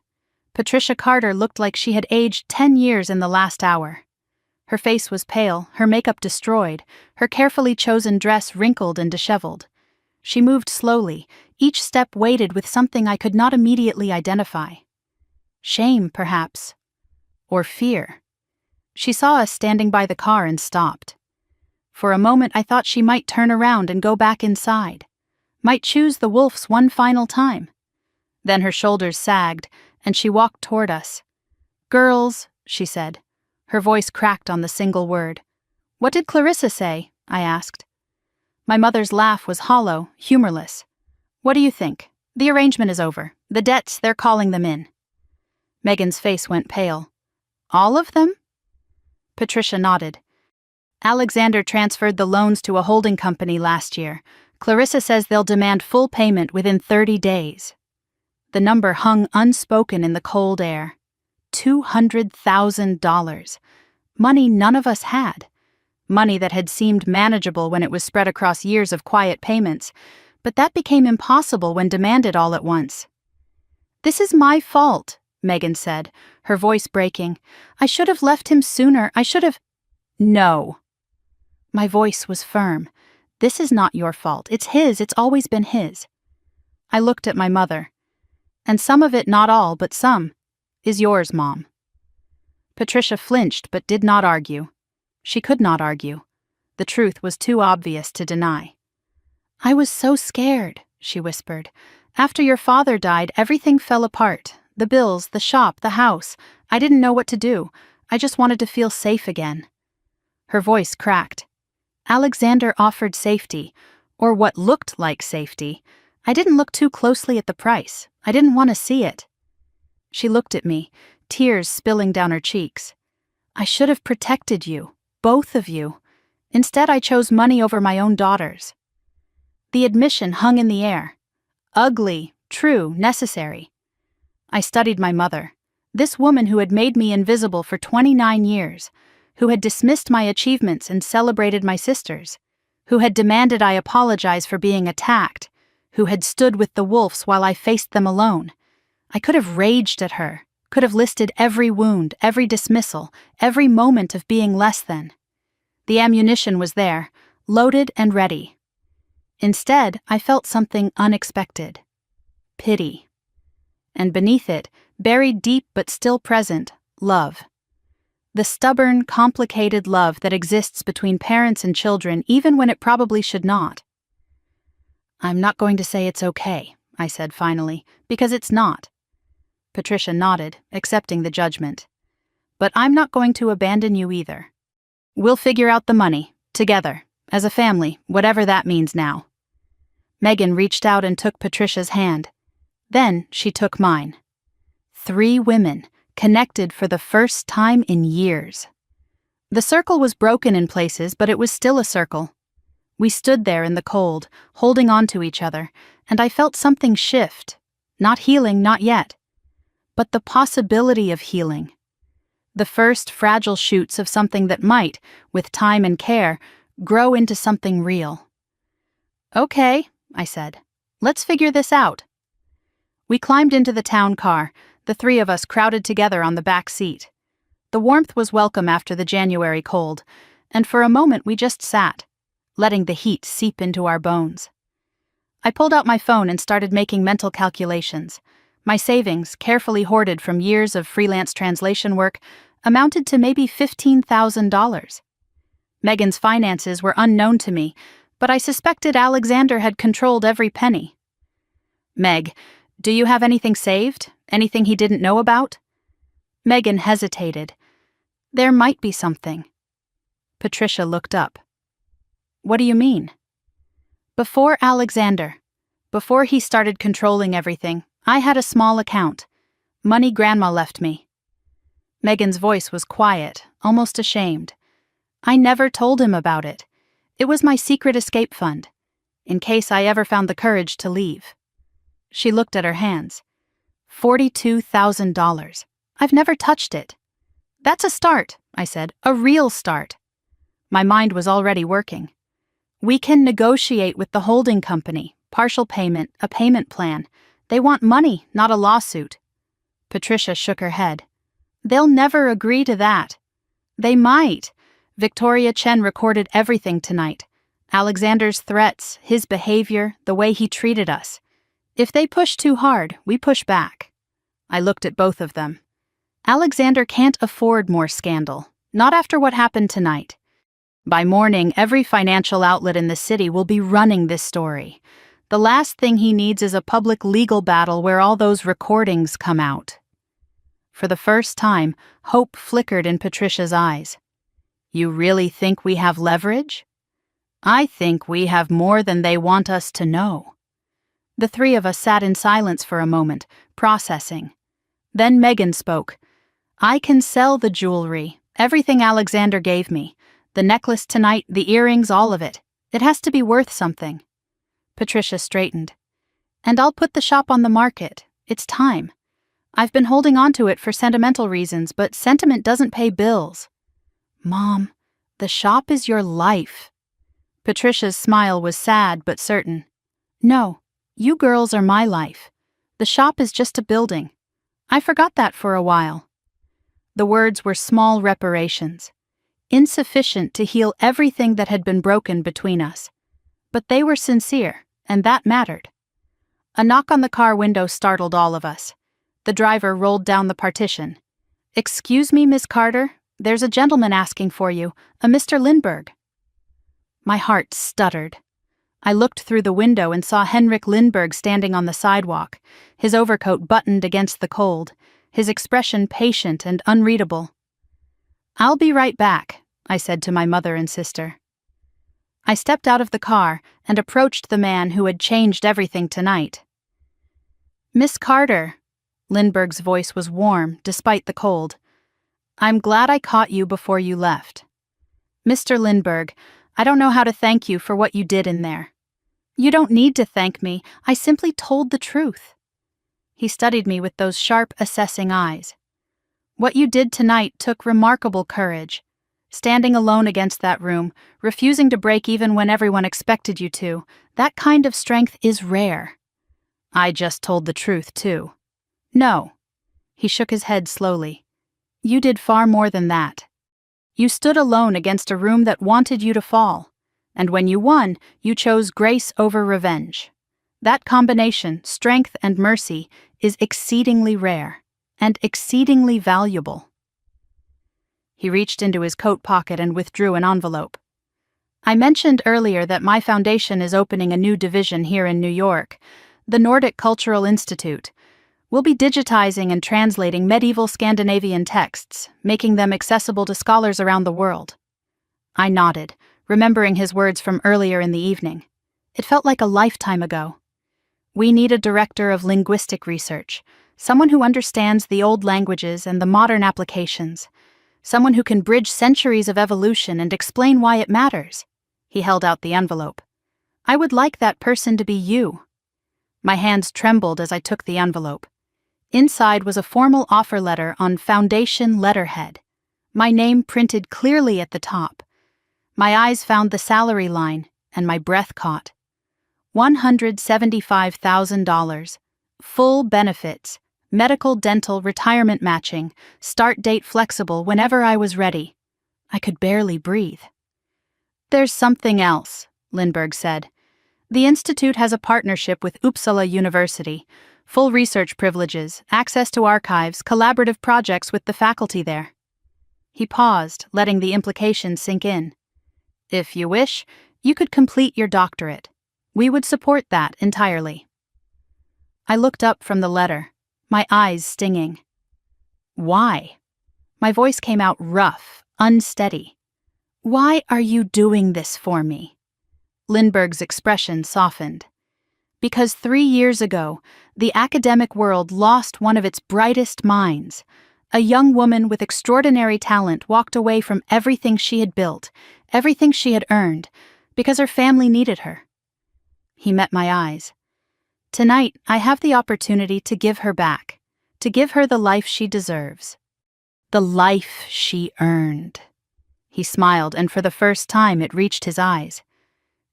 Patricia Carter looked like she had aged 10 years in the last hour. Her face was pale, her makeup destroyed, her carefully chosen dress wrinkled and disheveled. She moved slowly, each step weighted with something I could not immediately identify. Shame, perhaps. Or fear. She saw us standing by the car and stopped. For a moment I thought she might turn around and go back inside. Might choose the Wolfs one final time. Then her shoulders sagged, and she walked toward us. "Girls," she said. Her voice cracked on the single word. "What did Clarissa say?" I asked. My mother's laugh was hollow, humorless. "What do you think? The arrangement is over. The debts, they're calling them in." Megan's face went pale. "All of them?" Patricia nodded. "Alexander transferred the loans to a holding company last year. Clarissa says they'll demand full payment within 30 days. The number hung unspoken in the cold air. $200,000. Money none of us had. Money that had seemed manageable when it was spread across years of quiet payments, but that became impossible when demanded all at once. "This is my fault," Megan said, her voice breaking. "I should have left him sooner. I should have—" "No." My voice was firm. "This is not your fault. It's his. It's always been his." I looked at my mother. "And some of it, not all, but some, is yours, Mom." Patricia flinched but did not argue. She could not argue. The truth was too obvious to deny. "I was so scared," she whispered. "After your father died, everything fell apart. The bills, the shop, the house. I didn't know what to do. I just wanted to feel safe again." Her voice cracked. "Alexander offered safety, or what looked like safety. I didn't look too closely at the price. I didn't want to see it." She looked at me, tears spilling down her cheeks. "I should have protected you, both of you. Instead, I chose money over my own daughters." The admission hung in the air. Ugly, true, necessary. I studied my mother, this woman who had made me invisible for 29 years, who had dismissed my achievements and celebrated my sisters, who had demanded I apologize for being attacked, who had stood with the Wolfs while I faced them alone. I could have raged at her, could have listed every wound, every dismissal, every moment of being less than. The ammunition was there, loaded and ready. Instead, I felt something unexpected. Pity. And beneath it, buried deep but still present, love. The stubborn, complicated love that exists between parents and children even when it probably should not. "I'm not going to say it's okay," I said finally, "because it's not." Patricia nodded, accepting the judgment. "But I'm not going to abandon you either. We'll figure out the money, together, as a family, whatever that means now." Megan reached out and took Patricia's hand. Then she took mine. 3 women, connected for the first time in years. The circle was broken in places, but it was still a circle. We stood there in the cold, holding on to each other, and I felt something shift. Not healing, not yet. But the possibility of healing. The first fragile shoots of something that might, with time and care, grow into something real. "Okay," I said. "Let's figure this out." We climbed into the town car, the 3 of us crowded together on the back seat. The warmth was welcome after the January cold, and for a moment we just sat, letting the heat seep into our bones. I pulled out my phone and started making mental calculations. My savings, carefully hoarded from years of freelance translation work, amounted to maybe $15,000. Megan's finances were unknown to me, but I suspected Alexander had controlled every penny. "Meg, do you have anything saved? Anything he didn't know about?" Megan hesitated. "There might be something." Patricia looked up. "What do you mean?" "Before Alexander, before he started controlling everything, I had a small account. Money Grandma left me." Megan's voice was quiet, almost ashamed. "I never told him about it. It was my secret escape fund, in case I ever found the courage to leave." She looked at her hands. $42,000. I've never touched it. "That's a start," I said, "a real start." My mind was already working. "We can negotiate with the holding company, partial payment, a payment plan. They want money, not a lawsuit." Patricia shook her head. "They'll never agree to that." "They might. Victoria Chen recorded everything tonight. Alexander's threats, his behavior, the way he treated us. If they push too hard, we push back." I looked at both of them. Alexander can't afford more scandal, not after what happened tonight. By morning, every financial outlet in the city will be running this story. The last thing he needs is a public legal battle where all those recordings come out. For the first time, hope flickered in Patricia's eyes. You really think we have leverage? I think we have more than they want us to know. The three of us sat in silence for a moment, processing. Then Megan spoke. I can sell the jewelry, everything Alexander gave me. The necklace tonight, the earrings, all of it. It has to be worth something. Patricia straightened. And I'll put the shop on the market. It's time. I've been holding on to it for sentimental reasons, but sentiment doesn't pay bills. Mom, the shop is your life. Patricia's smile was sad but certain. No, you girls are my life. The shop is just a building. I forgot that for a while. The words were small reparations, insufficient to heal everything that had been broken between us. But they were sincere, and that mattered. A knock on the car window startled all of us. The driver rolled down the partition. Excuse me, Miss Carter, there's a gentleman asking for you, a Mr. Lindbergh. My heart stuttered. I looked through the window and saw Henrik Lindbergh standing on the sidewalk, his overcoat buttoned against the cold, his expression patient and unreadable. I'll be right back, I said to my mother and sister. I stepped out of the car and approached the man who had changed everything tonight. Miss Carter, Lindbergh's voice was warm despite the cold. I'm glad I caught you before you left. Mr. Lindbergh, I don't know how to thank you for what you did in there. You don't need to thank me, I simply told the truth. He studied me with those sharp, assessing eyes. What you did tonight took remarkable courage. Standing alone against that room, refusing to break even when everyone expected you to, that kind of strength is rare. I just told the truth, too. No. He shook his head slowly. You did far more than that. You stood alone against a room that wanted you to fall, and when you won, you chose grace over revenge. That combination, strength and mercy, is exceedingly rare and exceedingly valuable. He reached into his coat pocket and withdrew an envelope. I mentioned earlier that my foundation is opening a new division here in New York, the Nordic Cultural Institute. We'll be digitizing and translating medieval Scandinavian texts, making them accessible to scholars around the world. I nodded, remembering his words from earlier in the evening. It felt like a lifetime ago. We need a director of linguistic research, someone who understands the old languages and the modern applications, someone who can bridge centuries of evolution and explain why it matters. He held out the envelope. I would like that person to be you. My hands trembled as I took the envelope. Inside was a formal offer letter on foundation letterhead, my name printed clearly at the top. My eyes found the salary line, and my breath caught. $175,000, full benefits, medical, dental, retirement matching, start date flexible whenever I was ready. I could barely breathe. There's something else, Lindbergh said. The Institute has a partnership with Uppsala University, full research privileges, access to archives, collaborative projects with the faculty there. He paused, letting the implications sink in. If you wish, you could complete your doctorate. We would support that entirely. I looked up from the letter, my eyes stinging. Why? My voice came out rough, unsteady. Why are you doing this for me? Lindbergh's expression softened. Because 3 years ago, the academic world lost one of its brightest minds. A young woman with extraordinary talent walked away from everything she had built, everything she had earned, because her family needed her. He met my eyes. Tonight, I have the opportunity to give her back, to give her the life she deserves. The life she earned. He smiled, and for the first time it reached his eyes.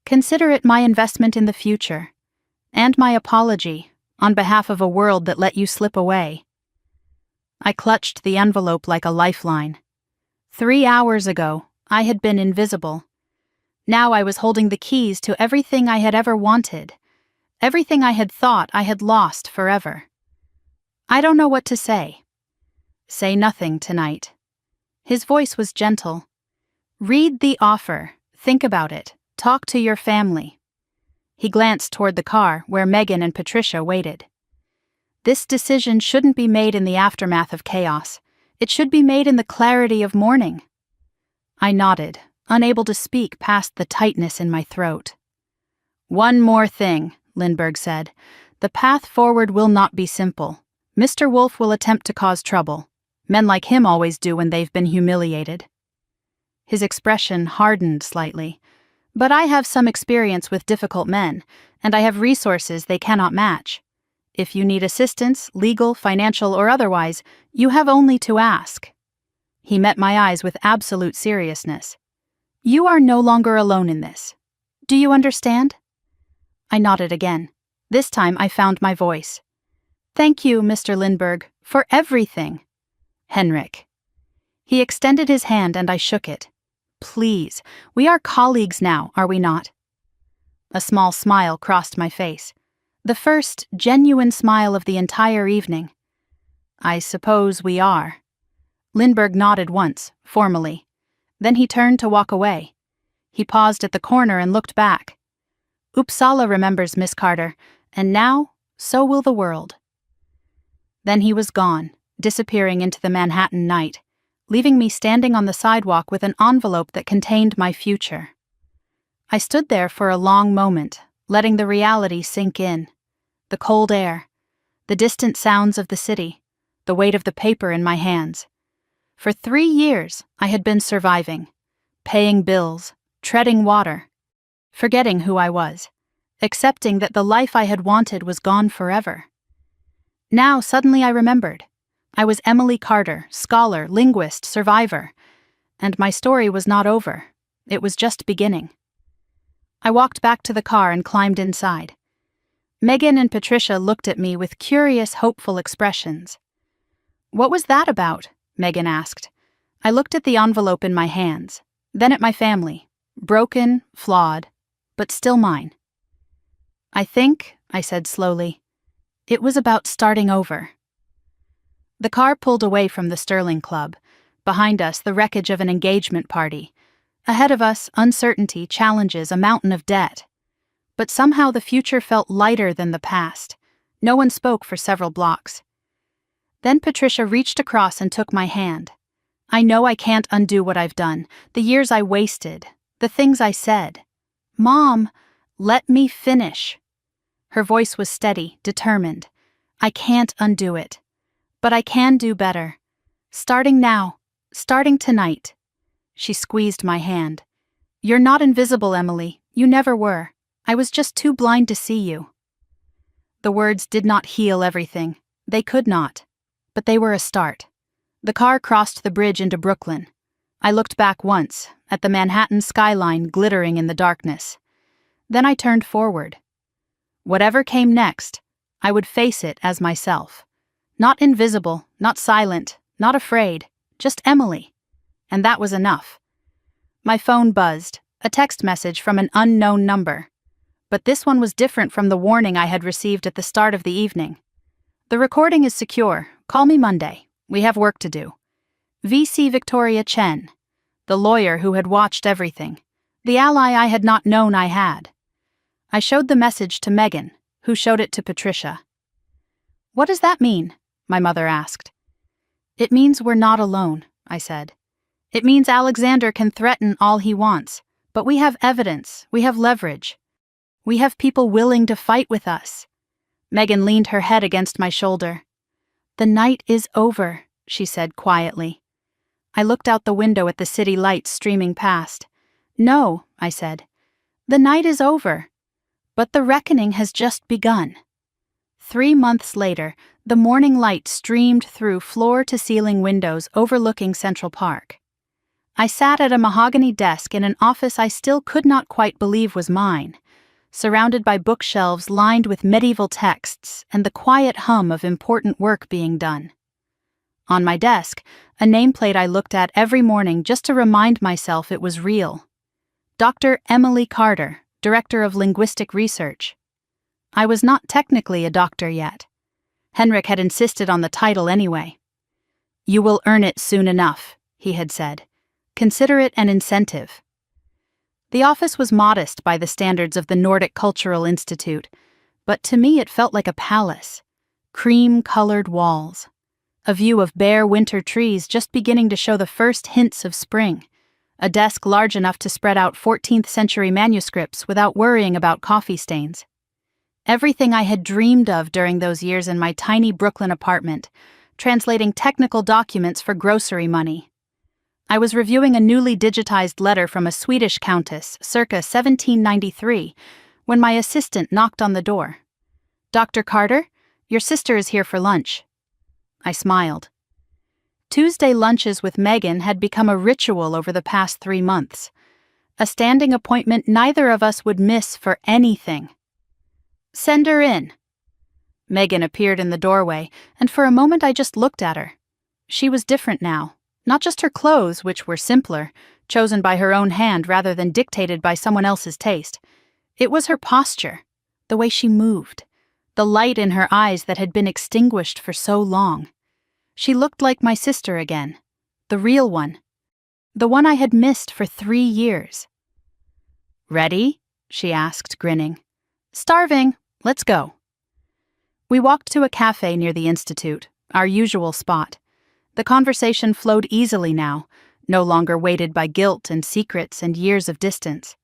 Consider it my investment in the future, and my apology on behalf of a world that let you slip away. I clutched the envelope like a lifeline. 3 hours ago, I had been invisible. Now I was holding the keys to everything I had ever wanted, everything I had thought I had lost forever. I don't know what to say. Say nothing tonight. His voice was gentle. Read the offer, think about it, talk to your family. He glanced toward the car where Megan and Patricia waited. This decision shouldn't be made in the aftermath of chaos. It should be made in the clarity of morning. I nodded, unable to speak past the tightness in my throat. One more thing, Lindbergh said. The path forward will not be simple. Mr. Wolf will attempt to cause trouble. Men like him always do when they've been humiliated. His expression hardened slightly. But I have some experience with difficult men, and I have resources they cannot match. If you need assistance, legal, financial, or otherwise, you have only to ask. He met my eyes with absolute seriousness. You are no longer alone in this. Do you understand? I nodded again. This time I found my voice. Thank you, Mr. Lindbergh, for everything. Henrik. He extended his hand and I shook it. Please, we are colleagues now, are we not? A small smile crossed my face. The first genuine smile of the entire evening. I suppose we are. Lindbergh nodded once, formally. Then he turned to walk away. He paused at the corner and looked back. Uppsala remembers Miss Carter, and now, so will the world. Then he was gone, disappearing into the Manhattan night, leaving me standing on the sidewalk with an envelope that contained my future. I stood there for a long moment, letting the reality sink in. The cold air, the distant sounds of the city, the weight of the paper in my hands. For 3 years, I had been surviving, paying bills, treading water, forgetting who I was, accepting that the life I had wanted was gone forever. Now, suddenly I remembered. I was Emily Carter, scholar, linguist, survivor. And my story was not over. It was just beginning. I walked back to the car and climbed inside. Megan and Patricia looked at me with curious, hopeful expressions. What was that about? Megan asked. I looked at the envelope in my hands, then at my family. Broken, flawed, but still mine. I think, I said slowly, it was about starting over. The car pulled away from the Sterling Club. Behind us, the wreckage of an engagement party. Ahead of us, uncertainty, challenges, a mountain of debt. But somehow the future felt lighter than the past. No one spoke for several blocks. Then Patricia reached across and took my hand. I know I can't undo what I've done, the years I wasted, the things I said. Mom, let me finish. Her voice was steady, determined. I can't undo it. But I can do better. Starting now. Starting tonight. She squeezed my hand. You're not invisible, Emily. You never were. I was just too blind to see you. The words did not heal everything. They could not. But they were a start. The car crossed the bridge into Brooklyn. I looked back once, at the Manhattan skyline glittering in the darkness. Then I turned forward. Whatever came next, I would face it as myself. Not invisible, not silent, not afraid, just Emily. And that was enough. My phone buzzed, a text message from an unknown number. But this one was different from the warning I had received at the start of the evening. The recording is secure. Call me Monday. We have work to do. VC Victoria Chen, the lawyer who had watched everything, the ally I had not known I had. I showed the message to Megan, who showed it to Patricia. What does that mean? My mother asked. It means we're not alone, I said. It means Alexander can threaten all he wants, but we have evidence, we have leverage. We have people willing to fight with us. Megan leaned her head against my shoulder. The night is over, she said quietly. I looked out the window at the city lights streaming past. No, I said. The night is over. But the reckoning has just begun. 3 months later, the morning light streamed through floor-to-ceiling windows overlooking Central Park. I sat at a mahogany desk in an office I still could not quite believe was mine, surrounded by bookshelves lined with medieval texts and the quiet hum of important work being done. On my desk, a nameplate I looked at every morning just to remind myself it was real. Dr. Emily Carter, Director of Linguistic Research. I was not technically a doctor yet. Henrik had insisted on the title anyway. You will earn it soon enough, he had said. Consider it an incentive. The office was modest by the standards of the Nordic Cultural Institute, but to me it felt like a palace. Cream-colored walls. A view of bare winter trees just beginning to show the first hints of spring. A desk large enough to spread out 14th century manuscripts without worrying about coffee stains. Everything I had dreamed of during those years in my tiny Brooklyn apartment, translating technical documents for grocery money. I was reviewing a newly digitized letter from a Swedish countess, circa 1793, when my assistant knocked on the door. "Dr. Carter, your sister is here for lunch." I smiled. Tuesday lunches with Megan had become a ritual over the past 3 months. A standing appointment neither of us would miss for anything. "Send her in." Megan appeared in the doorway, and for a moment I just looked at her. She was different now. Not just her clothes, which were simpler, chosen by her own hand rather than dictated by someone else's taste. It was her posture, the way she moved, the light in her eyes that had been extinguished for so long. She looked like my sister again, the real one, the one I had missed for 3 years. "Ready?" she asked, grinning. "Starving. Let's go." We walked to a cafe near the Institute, our usual spot. The conversation flowed easily now, no longer weighted by guilt and secrets and years of distance.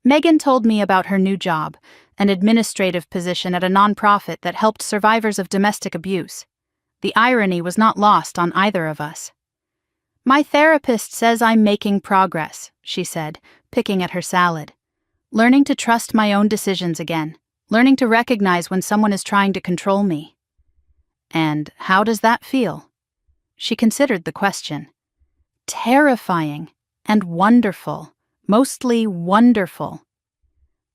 Megan told me about her new job, an administrative position at a nonprofit that helped survivors of domestic abuse. The irony was not lost on either of us. "My therapist says I'm making progress," she said, picking at her salad. "Learning to trust my own decisions again, learning to recognize when someone is trying to control me." "And how does that feel?" She considered the question. "Terrifying and wonderful, mostly wonderful."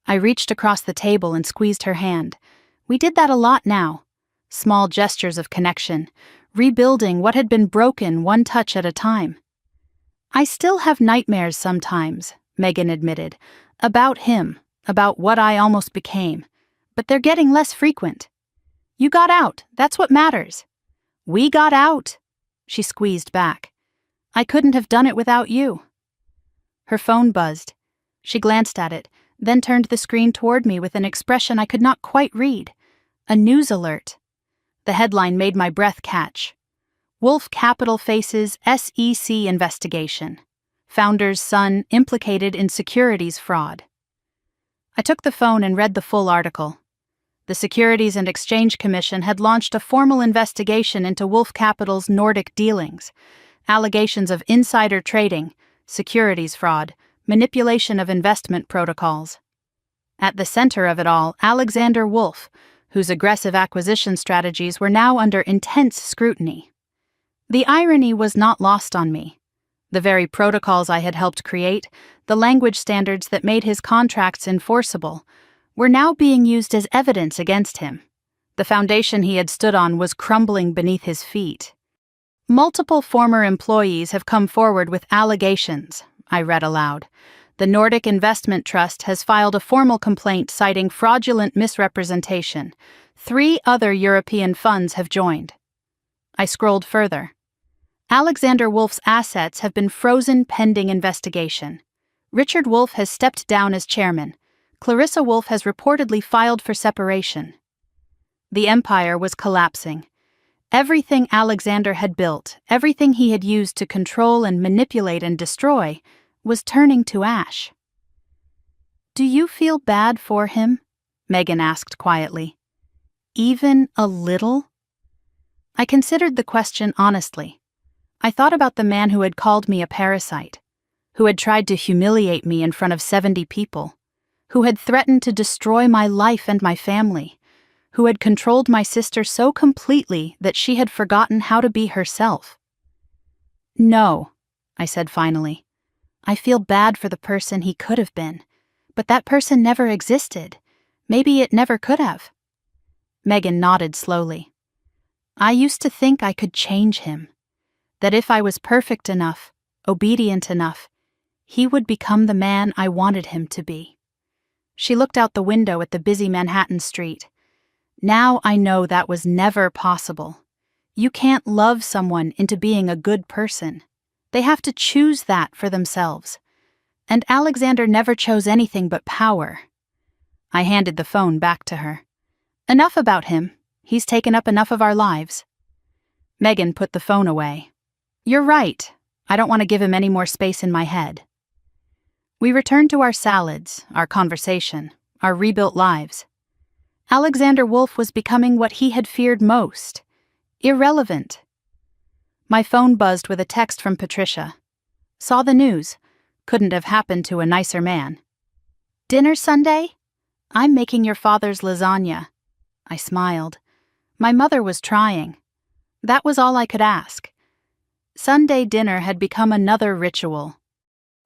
I reached across the table and squeezed her hand. We did that a lot now. Small gestures of connection, rebuilding what had been broken one touch at a time. "I still have nightmares sometimes," Megan admitted, "about him, about what I almost became, but they're getting less frequent. You got out, that's what matters." "We got out." She squeezed back. "I couldn't have done it without you." Her phone buzzed. She glanced at it, then turned the screen toward me with an expression I could not quite read. A news alert. The headline made my breath catch. "Wolf Capital faces SEC investigation. Founder's son implicated in securities fraud." I took the phone and read the full article. The Securities and Exchange Commission had launched a formal investigation into Wolf Capital's Nordic dealings, allegations of insider trading, securities fraud, manipulation of investment protocols. At the center of it all, Alexander Wolf, whose aggressive acquisition strategies were now under intense scrutiny. The irony was not lost on me. The very protocols I had helped create, the language standards that made his contracts enforceable, were now being used as evidence against him. The foundation he had stood on was crumbling beneath his feet. "Multiple former employees have come forward with allegations," I read aloud. "The Nordic Investment Trust has filed a formal complaint citing fraudulent misrepresentation. 3 other European funds have joined." I scrolled further. "Alexander Wolf's assets have been frozen pending investigation. Richard Wolf has stepped down as chairman. Clarissa Wolf has reportedly filed for separation." The empire was collapsing. Everything Alexander had built, everything he had used to control and manipulate and destroy, was turning to ash. "Do you feel bad for him?" Megan asked quietly. "Even a little?" I considered the question honestly. I thought about the man who had called me a parasite, who had tried to humiliate me in front of 70 people, who had threatened to destroy my life and my family, who had controlled my sister so completely that she had forgotten how to be herself. "No," I said finally. "I feel bad for the person he could have been, but that person never existed. Maybe it never could have." Megan nodded slowly. "I used to think I could change him, that if I was perfect enough, obedient enough, he would become the man I wanted him to be." She looked out the window at the busy Manhattan street. "Now I know that was never possible. You can't love someone into being a good person. They have to choose that for themselves. And Alexander never chose anything but power. I handed the phone back to her. Enough about him. He's taken up enough of our lives. Megan put the phone away. You're right. I don't want to give him any more space in my head. We returned to our salads, our conversation, our rebuilt lives. Alexander Wolf was becoming what he had feared most: irrelevant. My phone buzzed with a text from Patricia. Saw the news. Couldn't have happened to a nicer man. Dinner Sunday? I'm making your father's lasagna. I smiled. My mother was trying. That was all I could ask. Sunday dinner had become another ritual.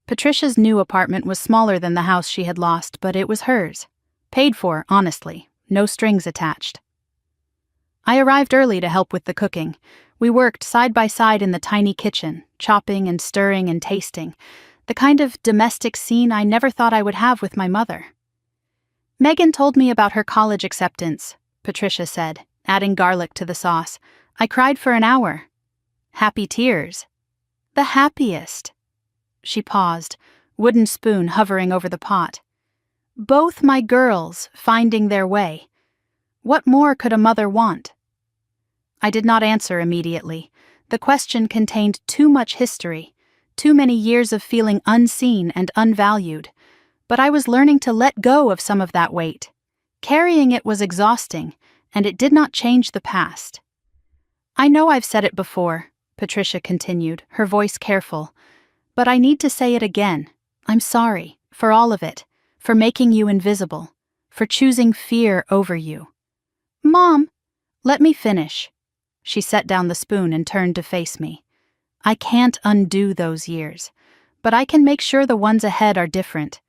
Patricia's new apartment was smaller than the house she had lost, but it was hers. Paid for, honestly. No strings attached. I arrived early to help with the cooking. We worked side by side in the tiny kitchen, chopping and stirring and tasting, the kind of domestic scene I never thought I would have with my mother. Megan told me about her college acceptance, Patricia said, adding garlic to the sauce. I cried for an hour. Happy tears. The happiest. She paused, wooden spoon hovering over the pot. Both my girls finding their way. What more could a mother want? I did not answer immediately. The question contained too much history, too many years of feeling unseen and unvalued. But I was learning to let go of some of that weight. Carrying it was exhausting, and it did not change the past. I know I've said it before, Patricia continued, her voice careful, but I need to say it again. I'm sorry, for all of it. For making you invisible, for choosing fear over you. Mom, let me finish. She set down the spoon and turned to face me. I can't undo those years, but I can make sure the ones ahead are different.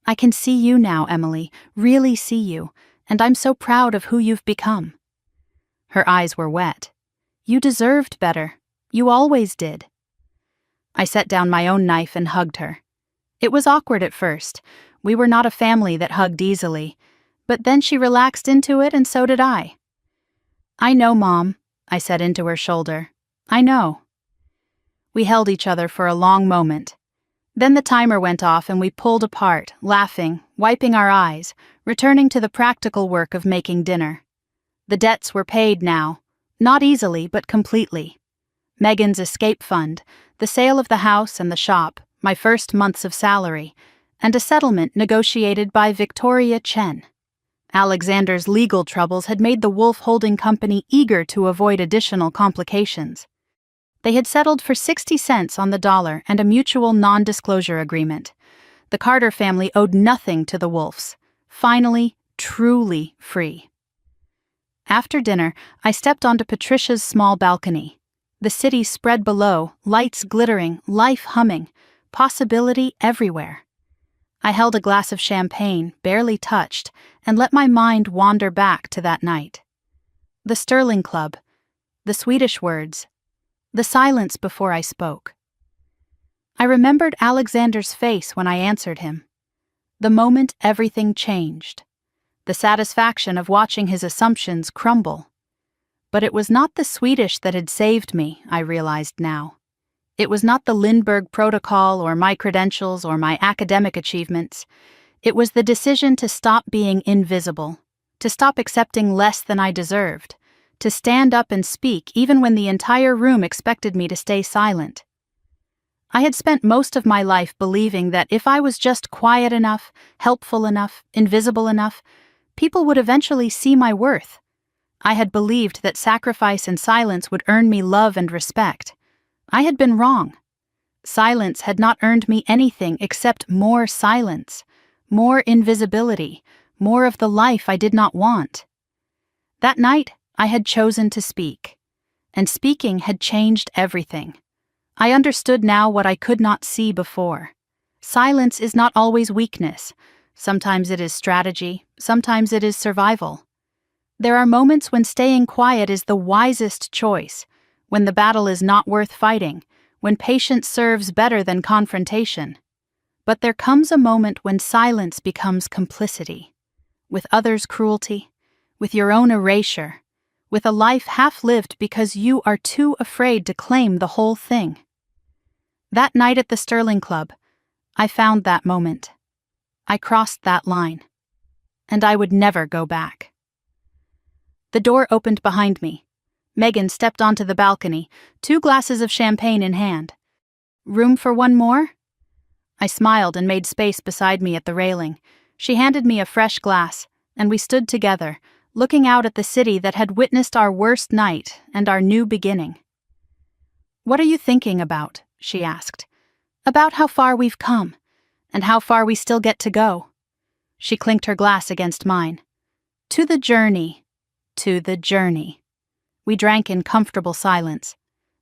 I can see you now, Emily, really see you, and I'm so proud of who you've become. Her eyes were wet. You deserved better. You always did. I set down my own knife and hugged her. It was awkward at first. We were not a family that hugged easily, but then she relaxed into it and so did I. I know, Mom, I said into her shoulder. I know. We held each other for a long moment. Then the timer went off and we pulled apart, laughing, wiping our eyes, returning to the practical work of making dinner. The debts were paid now, not easily but completely. Megan's escape fund, the sale of the house and the shop, my first months of salary, and a settlement negotiated by Victoria Chen. Alexander's legal troubles had made the Wolf Holding Company eager to avoid additional complications. They had settled for 60 cents on the dollar and a mutual non-disclosure agreement. The Carter family owed nothing to the Wolfs. Finally, truly free. After dinner, I stepped onto Patricia's small balcony. The city spread below, lights glittering, life humming, possibility everywhere. I held a glass of champagne, barely touched, and let my mind wander back to that night. The Sterling Club, the Swedish words, the silence before I spoke. I remembered Alexander's face when I answered him. The moment everything changed. The satisfaction of watching his assumptions crumble. But it was not the Swedish that had saved me, I realized now. It was not the Lindbergh Protocol or my credentials or my academic achievements. It was the decision to stop being invisible, to stop accepting less than I deserved, to stand up and speak even when the entire room expected me to stay silent. I had spent most of my life believing that if I was just quiet enough, helpful enough, invisible enough, people would eventually see my worth. I had believed that sacrifice and silence would earn me love and respect. I had been wrong. Silence had not earned me anything except more silence, more invisibility, more of the life I did not want. That night, I had chosen to speak, and speaking had changed everything. I understood now what I could not see before. Silence is not always weakness. Sometimes it is strategy, sometimes it is survival. There are moments when staying quiet is the wisest choice, when the battle is not worth fighting, when patience serves better than confrontation. But there comes a moment when silence becomes complicity, with others' cruelty, with your own erasure, with a life half lived because you are too afraid to claim the whole thing. That night at the Sterling Club, I found that moment. I crossed that line. And I would never go back. The door opened behind me. Megan stepped onto the balcony, 2 glasses of champagne in hand. "Room for one more?" I smiled and made space beside me at the railing. She handed me a fresh glass, and we stood together, looking out at the city that had witnessed our worst night and our new beginning. "What are you thinking about?" she asked. "About how far we've come, and how far we still get to go." She clinked her glass against mine. "To the journey, to the journey." We drank in comfortable silence.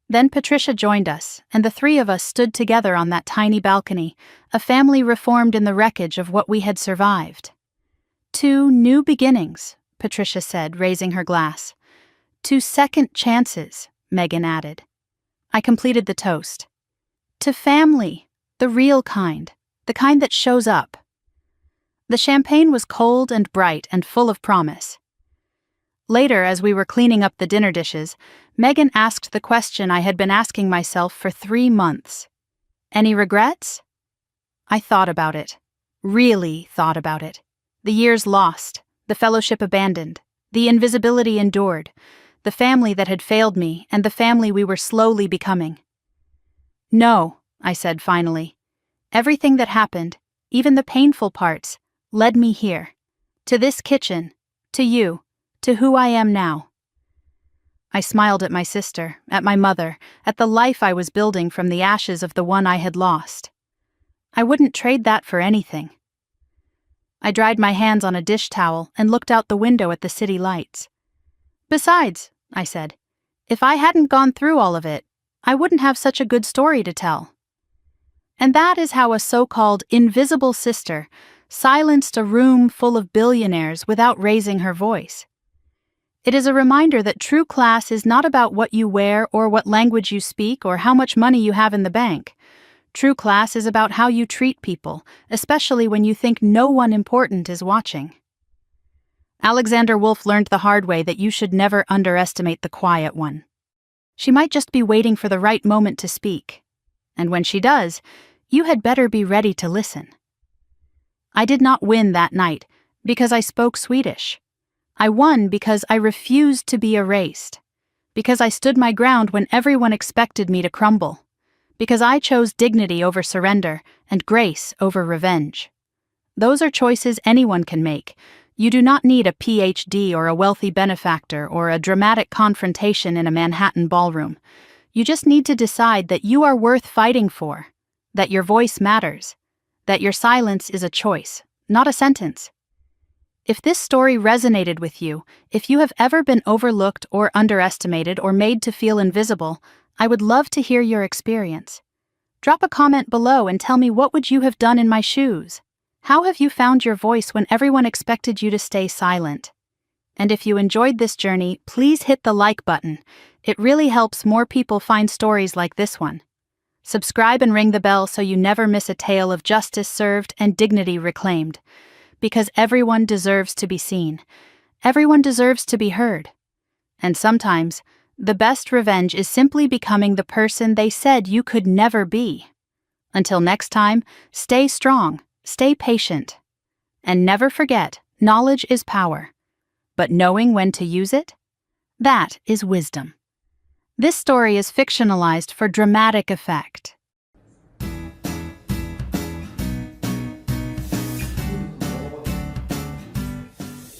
Then Patricia joined us, and the 3 of us stood together on that tiny balcony, a family reformed in the wreckage of what we had survived. "To new beginnings," Patricia said, raising her glass. "To second chances," Megan added. I completed the toast. "To family, the real kind, the kind that shows up." The champagne was cold and bright and full of promise. Later, as we were cleaning up the dinner dishes, Megan asked the question I had been asking myself for 3 months. "Any regrets?" I thought about it. Really thought about it. The years lost, the fellowship abandoned, the invisibility endured, the family that had failed me, and the family we were slowly becoming. "No," I said finally. "Everything that happened, even the painful parts, led me here. To this kitchen, to you, to who I am now." I smiled at my sister, at my mother, at the life I was building from the ashes of the one I had lost. I wouldn't trade that for anything. I dried my hands on a dish towel and looked out the window at the city lights. "Besides," I said, "if I hadn't gone through all of it, I wouldn't have such a good story to tell." And that is how a so-called invisible sister silenced a room full of billionaires without raising her voice. It is a reminder that true class is not about what you wear or what language you speak or how much money you have in the bank. True class is about how you treat people, especially when you think no one important is watching. Alexander Wolff learned the hard way that you should never underestimate the quiet one. She might just be waiting for the right moment to speak. And when she does, you had better be ready to listen. I did not win that night because I spoke Swedish. I won because I refused to be erased. Because I stood my ground when everyone expected me to crumble. Because I chose dignity over surrender and grace over revenge. Those are choices anyone can make. You do not need a PhD or a wealthy benefactor or a dramatic confrontation in a Manhattan ballroom. You just need to decide that you are worth fighting for, that your voice matters, that your silence is a choice, not a sentence. If this story resonated with you, if you have ever been overlooked or underestimated or made to feel invisible, I would love to hear your experience. Drop a comment below and tell me, what would you have done in my shoes? How have you found your voice when everyone expected you to stay silent? And if you enjoyed this journey, please hit the like button. It really helps more people find stories like this one. Subscribe and ring the bell so you never miss a tale of justice served and dignity reclaimed. Because everyone deserves to be seen. Everyone deserves to be heard. And sometimes, the best revenge is simply becoming the person they said you could never be. Until next time, stay strong, stay patient. And never forget, knowledge is power. But knowing when to use it? That is wisdom. This story is fictionalized for dramatic effect.